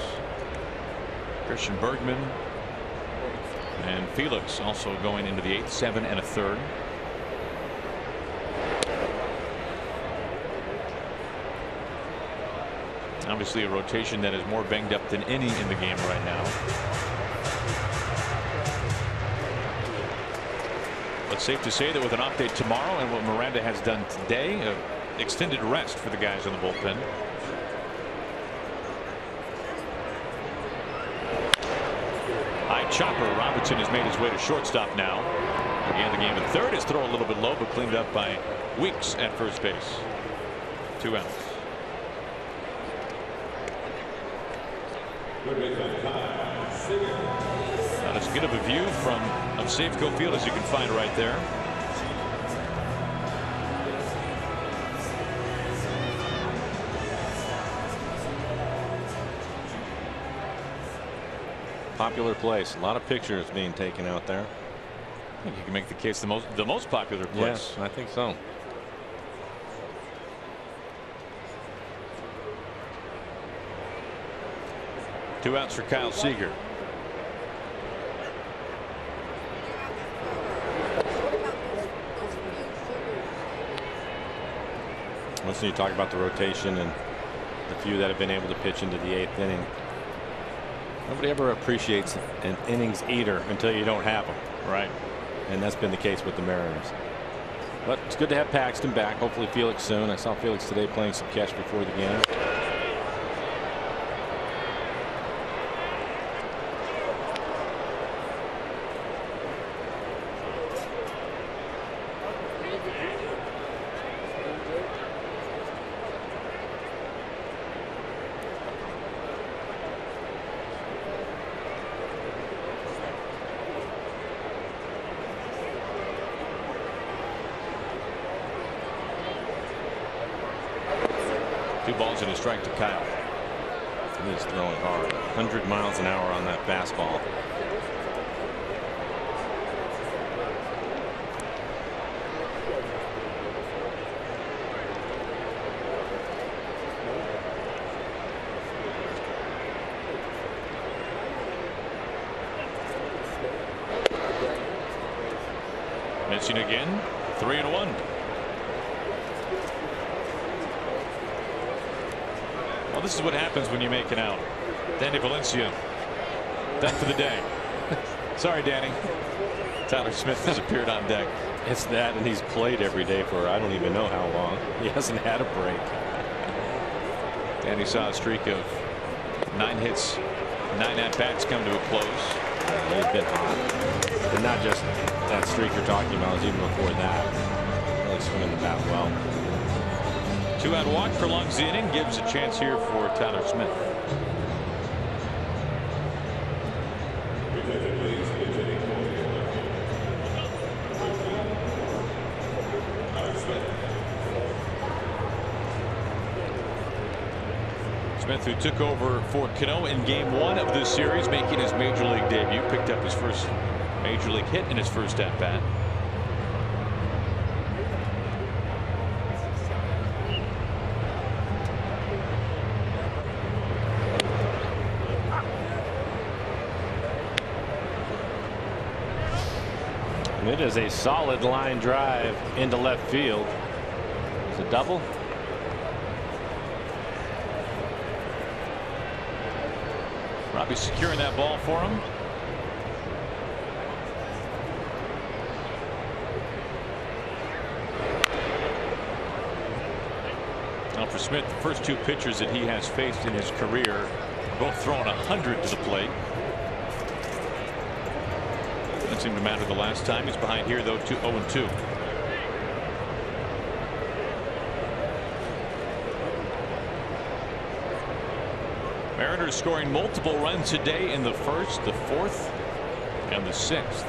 S1: Christian Bergman and Felix also going into the 8th, 7 1/3. Obviously a rotation that is more banged up than any in the game right now. But safe to say that with an update tomorrow and what Miranda has done today, extended rest for the guys in the bullpen. High chopper. Robertson has made his way to shortstop now. Began the game at 3rd. His throw a little bit low, but cleaned up by Weeks at first base. 2 outs. Not as good of a view from Safeco Field as you can find right there.
S3: Popular place. A lot of pictures being taken out there.
S1: I think you can make the case the most popular place.
S3: Yes, I think so.
S1: Two outs for Kyle Seager.
S3: Listen, you talk about the rotation and the few that have been able to pitch into the 8th inning. Nobody ever appreciates an innings eater until you don't have them.
S1: Right.
S3: And that's been the case with the Mariners. But it's good to have Paxton back. Hopefully Felix soon. I saw Felix today playing some catch before the game.
S1: balls and a strike to Kyle.
S3: He's throwing hard. 100 miles an hour on that fastball.
S1: Missing again. 3-1. Well, this is what happens when you make an out. Danny Valencia done for the day. Sorry, Danny. Tyler Smith has appeared on deck.
S3: It's that, and he's played every day for I don't even know how long. He hasn't had a break.
S1: Danny saw a streak of 9 hits, 9 at-bats come to a close.
S3: They've been hot. But not just that streak you're talking about, even before that. Really swinging the bat well.
S1: 2-out walk prolongs the inning, gives a chance here for Tyler Smith. Smith, who took over for Cano in Game 1 of this series, making his major league debut, picked up his first major league hit in his first at bat.
S3: And it is a solid line drive into left field. It's a double.
S1: Robbie securing that ball for him. Now for Smith, the first 2 pitchers that he has faced in his career, both throwing 100 to the plate. Didn't seem to matter the last time. He's behind here though, 0-2. Mariners scoring multiple runs today in the first, the fourth, and the sixth.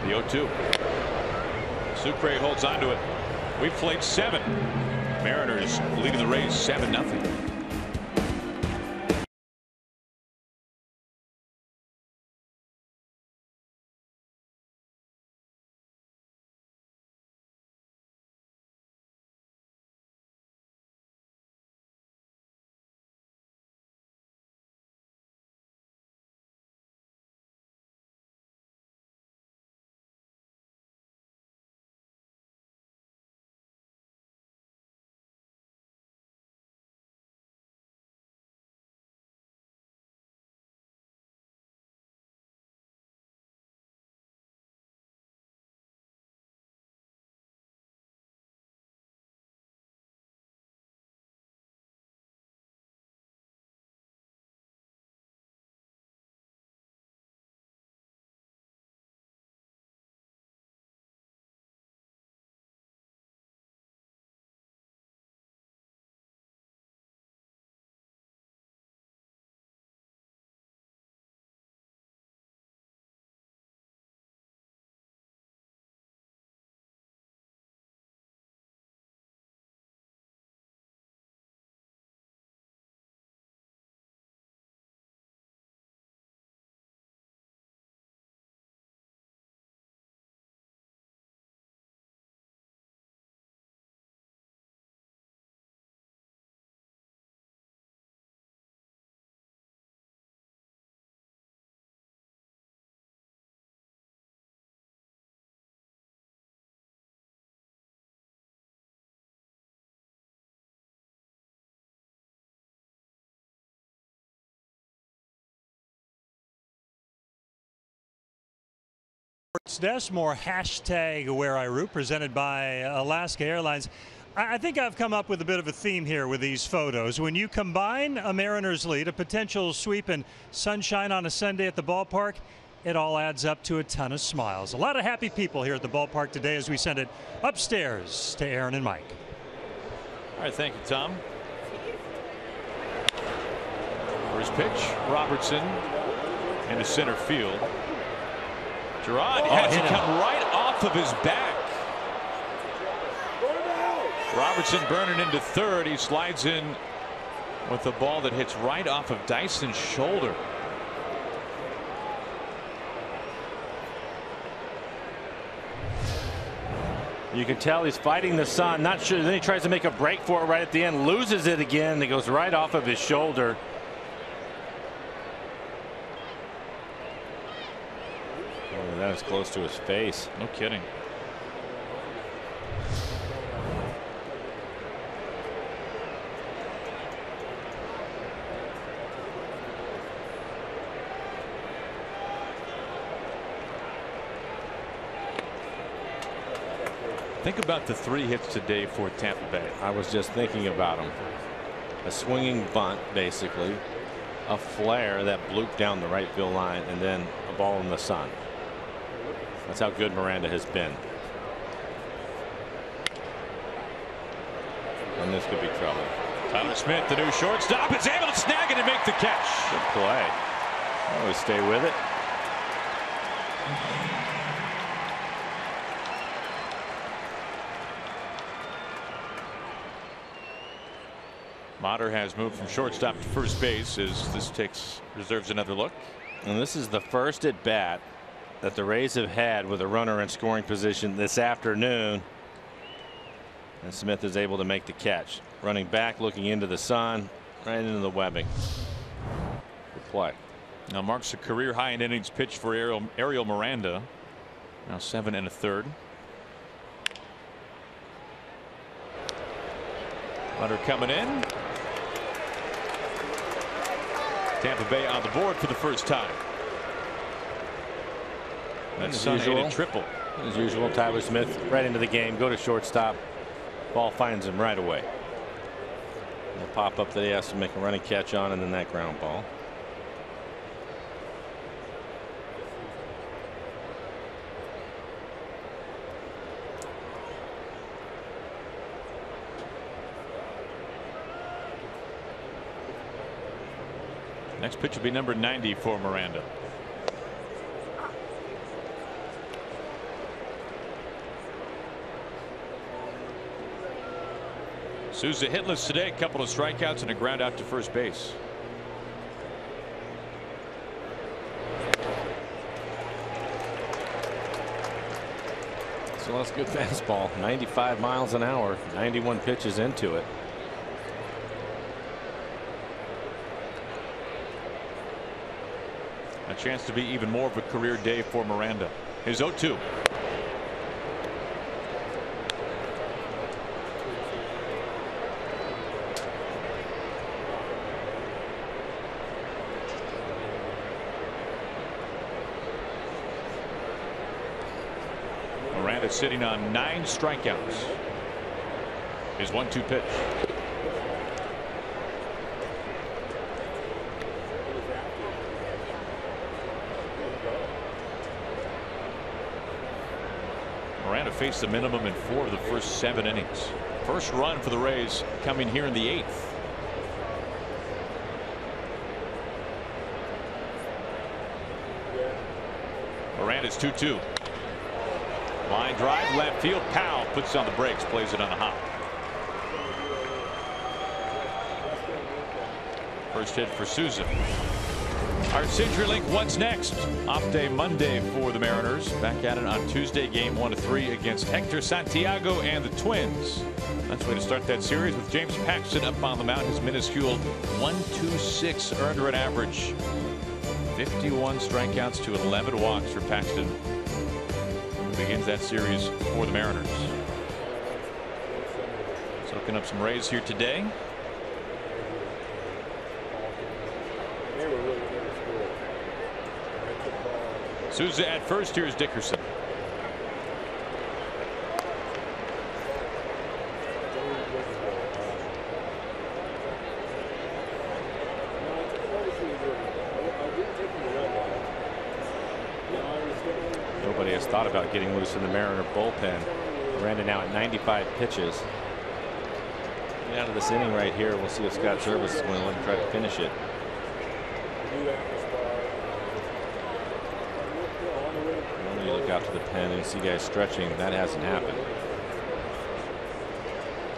S1: The 0-2. Sucre holds on to it. We've played 7. Mariners leading the Rays 7-0.
S7: Desk, more hashtag where I root, presented by Alaska Airlines. I think I've come up with a bit of a theme here with these photos. When you combine a Mariners lead, a potential sweep, and sunshine on a Sunday at the ballpark, it all adds up to a ton of smiles. A lot of happy people here at the ballpark today as we send it upstairs to Aaron and Mike.
S1: All right, thank you, Tom. First pitch, Robertson into center field. Gerard has it come right off of his back. Robertson burning into third. He slides in with a ball that hits right off of Dyson's shoulder.
S2: You can tell he's fighting the sun. Not sure. Then he tries to make a break for it right at the end. Loses it again. It goes right off of his shoulder. Oh, that is close to his face.
S1: No kidding. Think about the 3 hits today for Tampa Bay.
S3: I was just thinking about him. A swinging bunt, basically, a flare that blooped down the right field line, and then a ball in the sun. That's how good Miranda has been. And this could be trouble.
S1: Tyler Smith, the new shortstop, is able to snag it and make the catch.
S3: Good play. Always stay with it.
S1: Motter has moved from shortstop to first base as this reserves another look.
S3: And this is the first at bat that the Rays have had with a runner in scoring position this afternoon. And Smith is able to make the catch. Running back, looking into the sun, right into the webbing. Good play.
S1: Now marks a career high in innings pitched for Ariel Miranda. Now 7 1/3. Hunter coming in. Tampa Bay on the board for the first time. That's Sun hit a triple.
S3: As usual, Tyler Smith right into the game. Go to shortstop. Ball finds him right away. The pop up that he has to make a running catch on, and then that ground ball.
S1: Next pitch will be number 90 for Miranda. Souza hitless today. A couple of strikeouts and a ground out to first base.
S3: So that's a good fastball. 95 miles an hour. 91 pitches into it.
S1: A chance to be even more of a career day for Miranda. His 0-2. Miranda sitting on 9 strikeouts. His 1-2 pitch. Miranda faced the minimum in 4 of the first 7 innings. First run for the Rays coming here in the 8th. Miranda's 2-2. Line drive left field. Powell puts on the brakes, plays it on a hop. First hit for Souza. Our CenturyLink What's Next? Off day Monday for the Mariners. Back at it on Tuesday, game 1-3 against Hector Santiago and the Twins. That's the way to start that series with James Paxton up on the mound. His minuscule 1.26 earned run average. 51 strikeouts to 11 walks for Paxton. Begins that series for the Mariners. Soaking up some Rays here today. Souza at first. Here's Dickerson.
S3: Nobody has thought about getting loose in the Mariner bullpen. Miranda now at 95 pitches. Get out of this inning right here. We'll see if Scott Service is going to let him try to finish it. to the pen and see guys stretching. That hasn't happened.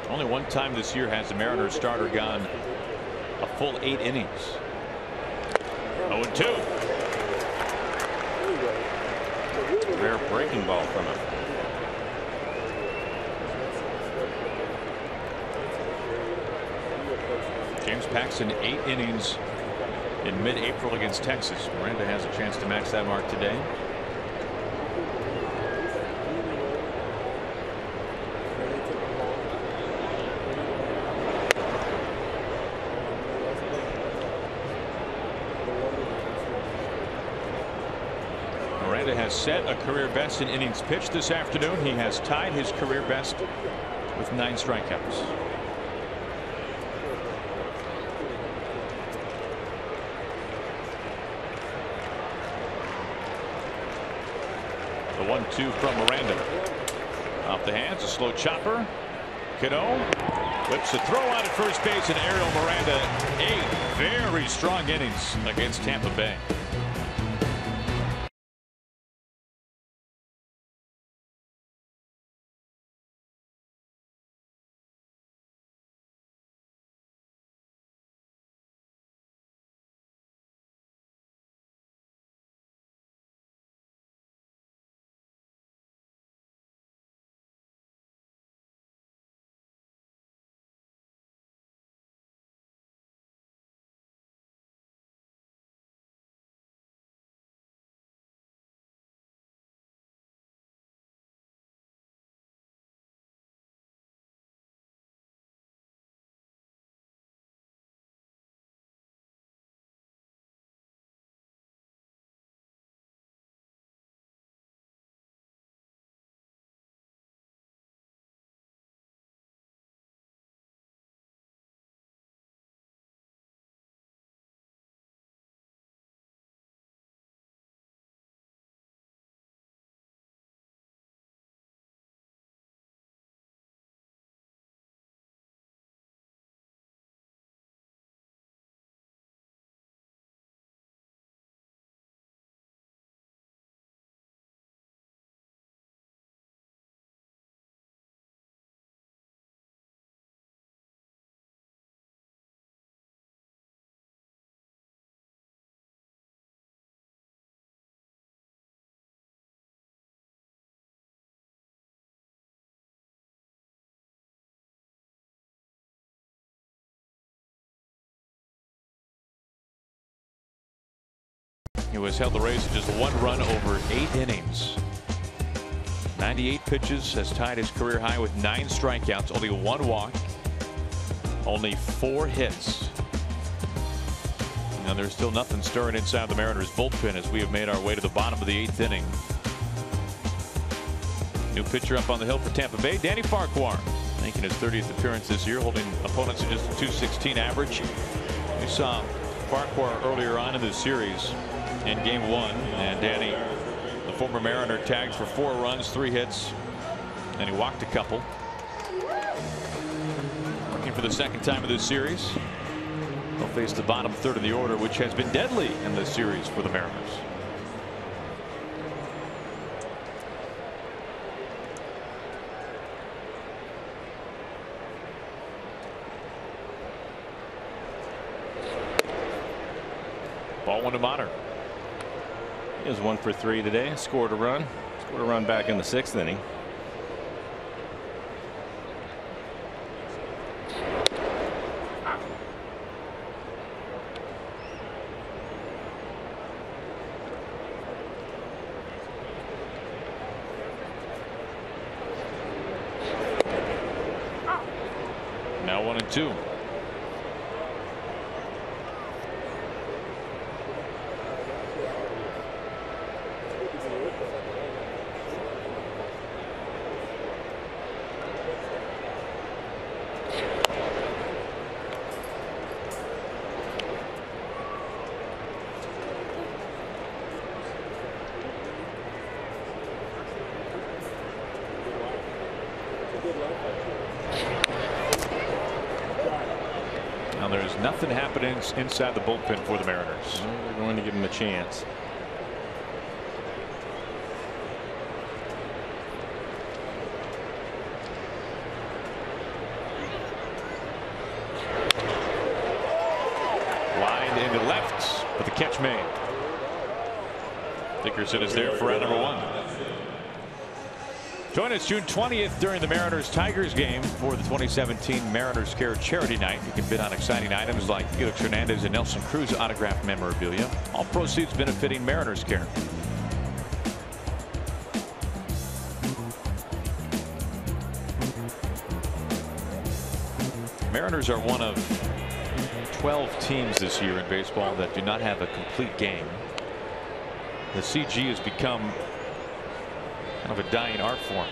S1: Only one time this year has the Mariners starter gone a full 8 innings. 0-2.
S3: Rare breaking ball from him.
S1: James Paxton 8 innings in mid-April against Texas. Miranda has a chance to match that mark today. Miranda has set a career best in innings pitched this afternoon. He has tied his career best with 9 strikeouts. The 1-2 from Miranda. Off the hands, a slow chopper. Cano whips a throw out at first base, and Ariel Miranda 8 very strong innings against Tampa Bay. He was held the Rays to just 1 run over 8 innings. 98 pitches, has tied his career high with 9 strikeouts, only 1 walk, only 4 hits. And there's still nothing stirring inside the Mariners bullpen as we have made our way to the bottom of the 8th inning. New pitcher up on the hill for Tampa Bay, Danny Farquhar, making his 30th appearance this year, holding opponents to just a .216 average. We saw Farquhar earlier on in the series in game 1, and Danny, the former Mariner, tagged for 4 runs, 3 hits, and he walked a couple. Working for the 2nd time of this series. They'll face the bottom 3rd of the order, which has been deadly in this series for the Mariners. Ball 1 to Motter.
S3: He was 1 for 3 today. Scored a run back in the 6th inning.
S1: Now 1-2. Now there's nothing happening inside the bullpen for the Mariners.
S3: They're going to give him a chance.
S1: left, but the catch made. Dickerson is there for out number 1. Join us June 20th during the Mariners-Tigers game for the 2017 Mariners Care Charity Night. You can bid on exciting items like Felix Hernandez and Nelson Cruz autographed memorabilia. All proceeds benefiting Mariners Care. Mariners are one of 12 teams this year in baseball that do not have a complete game. The CG has become kind of a dying art form.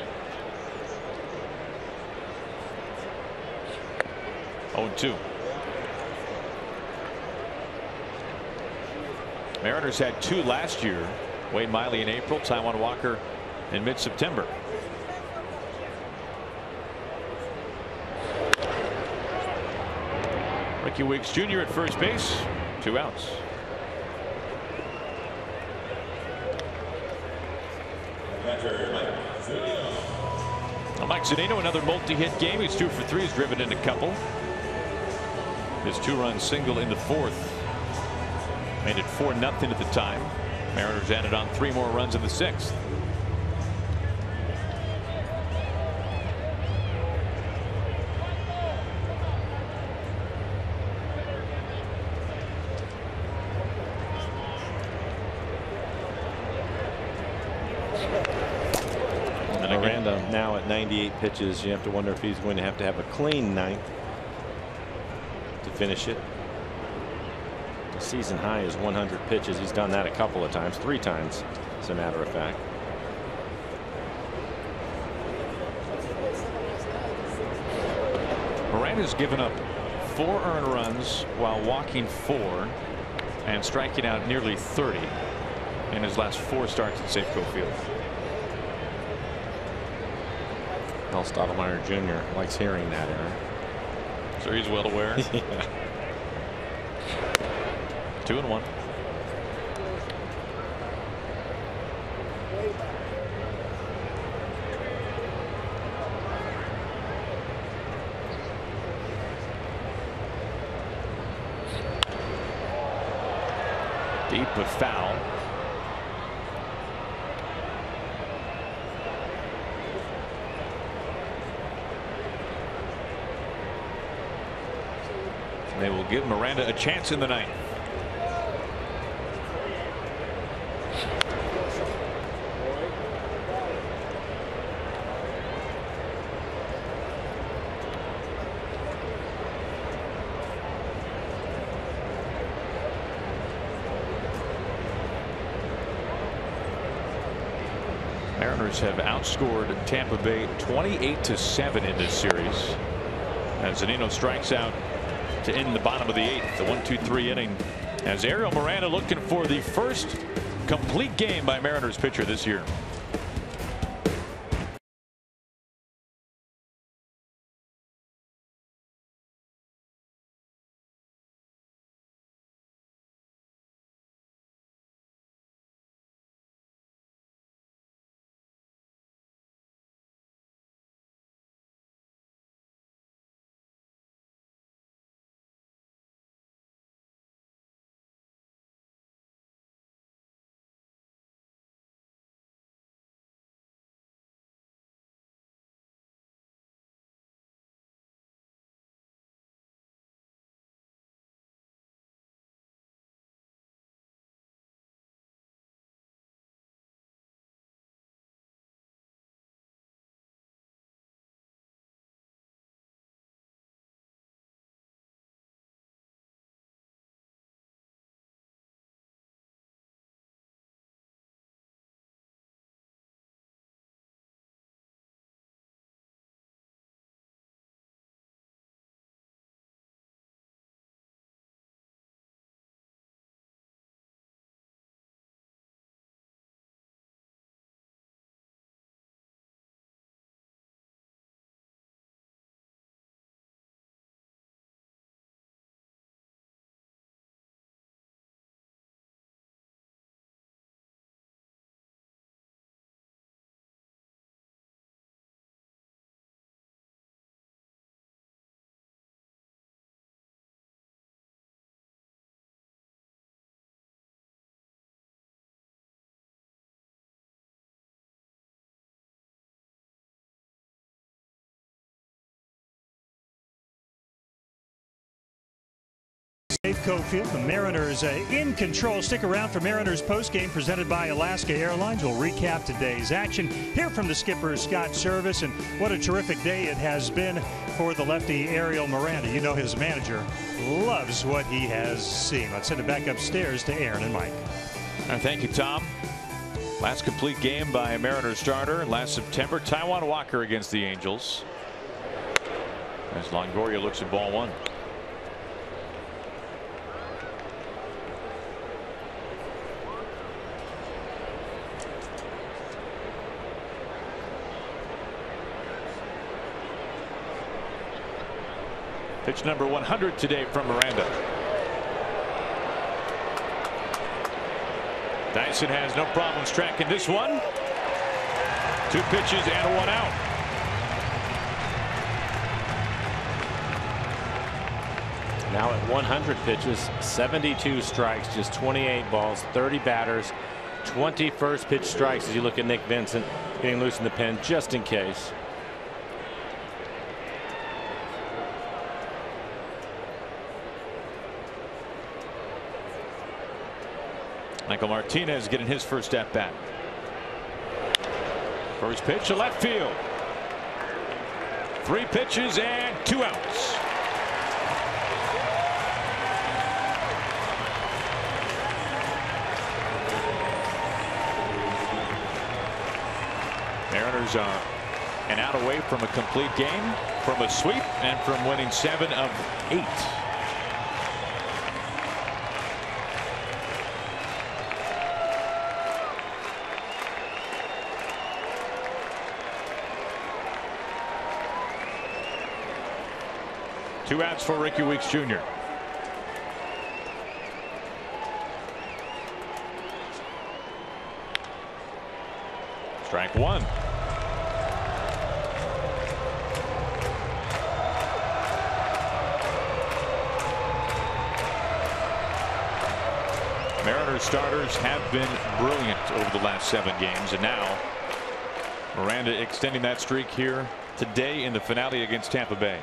S1: 0-2. Mariners had 2 last year. Wade Miley in April, Taijuan Walker in mid-September. Ricky Weeks Jr. at first base. 2 outs. Mike Zunino, another multi-hit game. He's 2 for 3. He's driven in a couple. His 2-run single in the 4th made it 4-0 at the time. Mariners added on 3 more runs in the 6th.
S3: Miranda now at 98 pitches. You have to wonder if he's going to have a clean 9th to finish it. The season high is 100 pitches. He's done that a couple of times, 3 times as a matter of fact.
S1: Miranda's given up 4 earned runs while walking 4 and striking out nearly 30 in his last 4 starts at Safeco Field.
S3: Al Stottlemyre Jr. likes hearing that, Aaron.
S1: So he's well aware.
S3: Yeah.
S1: 2-1. Deep but foul. They will give Miranda a chance in the 9th. Mariners have outscored Tampa Bay 28-7 in this series. As Zunino strikes out to end the bottom of the 8th, the 1-2-3 inning, as Ariel Miranda looking for the first complete game by Mariners pitcher this year.
S7: Dave Cofield, the Mariners in control. Stick around for Mariners postgame presented by Alaska Airlines. We'll recap today's action. Hear from the skipper, Scott Service, and what a terrific day it has been for the lefty Ariel Miranda. You know his manager loves what he has seen. Let's send it back upstairs to Aaron and Mike.
S1: Thank you, Tom. Last complete game by a Mariners starter last September. Taijuan Walker against the Angels. As Longoria looks at ball one. Pitch number 100 today from Miranda. Dyson has no problems tracking this one. 2 pitches and 1 out.
S3: Now at 100 pitches, 72 strikes, just 28 balls, 30 batters, 20 first pitch strikes as you look at Nick Vincent getting loose in the pen just in case.
S1: Michael Martinez getting his first at bat. First pitch to left field. 3 pitches and 2 outs. Mariners are an out away from a complete game, from a sweep, and from winning 7 of 8. Two outs for Ricky Weeks Jr. Strike 1. Mariners starters have been brilliant over the last 7 games, and now Miranda extending that streak here today in the finale against Tampa Bay.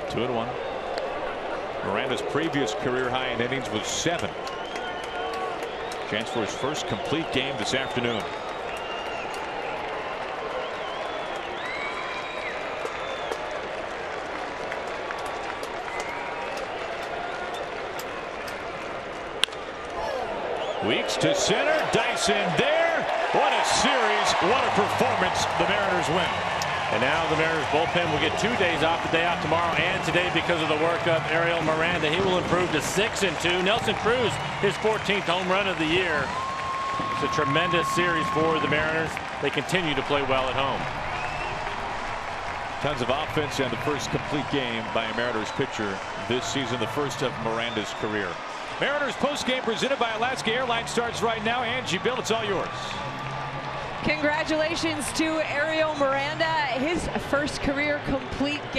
S1: Two and 1. Miranda's previous career high in innings was 7. Chance for his first complete game this afternoon. Weeks to center. Dyson there. What a series. What a performance. The Mariners win.
S3: And now the Mariners bullpen will get 2 days off, the day off tomorrow and today because of the work of Ariel Miranda. He will improve to 6-2. Nelson Cruz, his 14th home run of the year. It's a tremendous series for the Mariners. They continue to play well at home.
S1: Tons of offense and the first complete game by a Mariners pitcher this season, the first of Miranda's career. Mariners postgame presented by Alaska Airlines starts right now. Angie, Bill, it's all yours.
S10: Congratulations to Ariel Miranda, his first career complete game.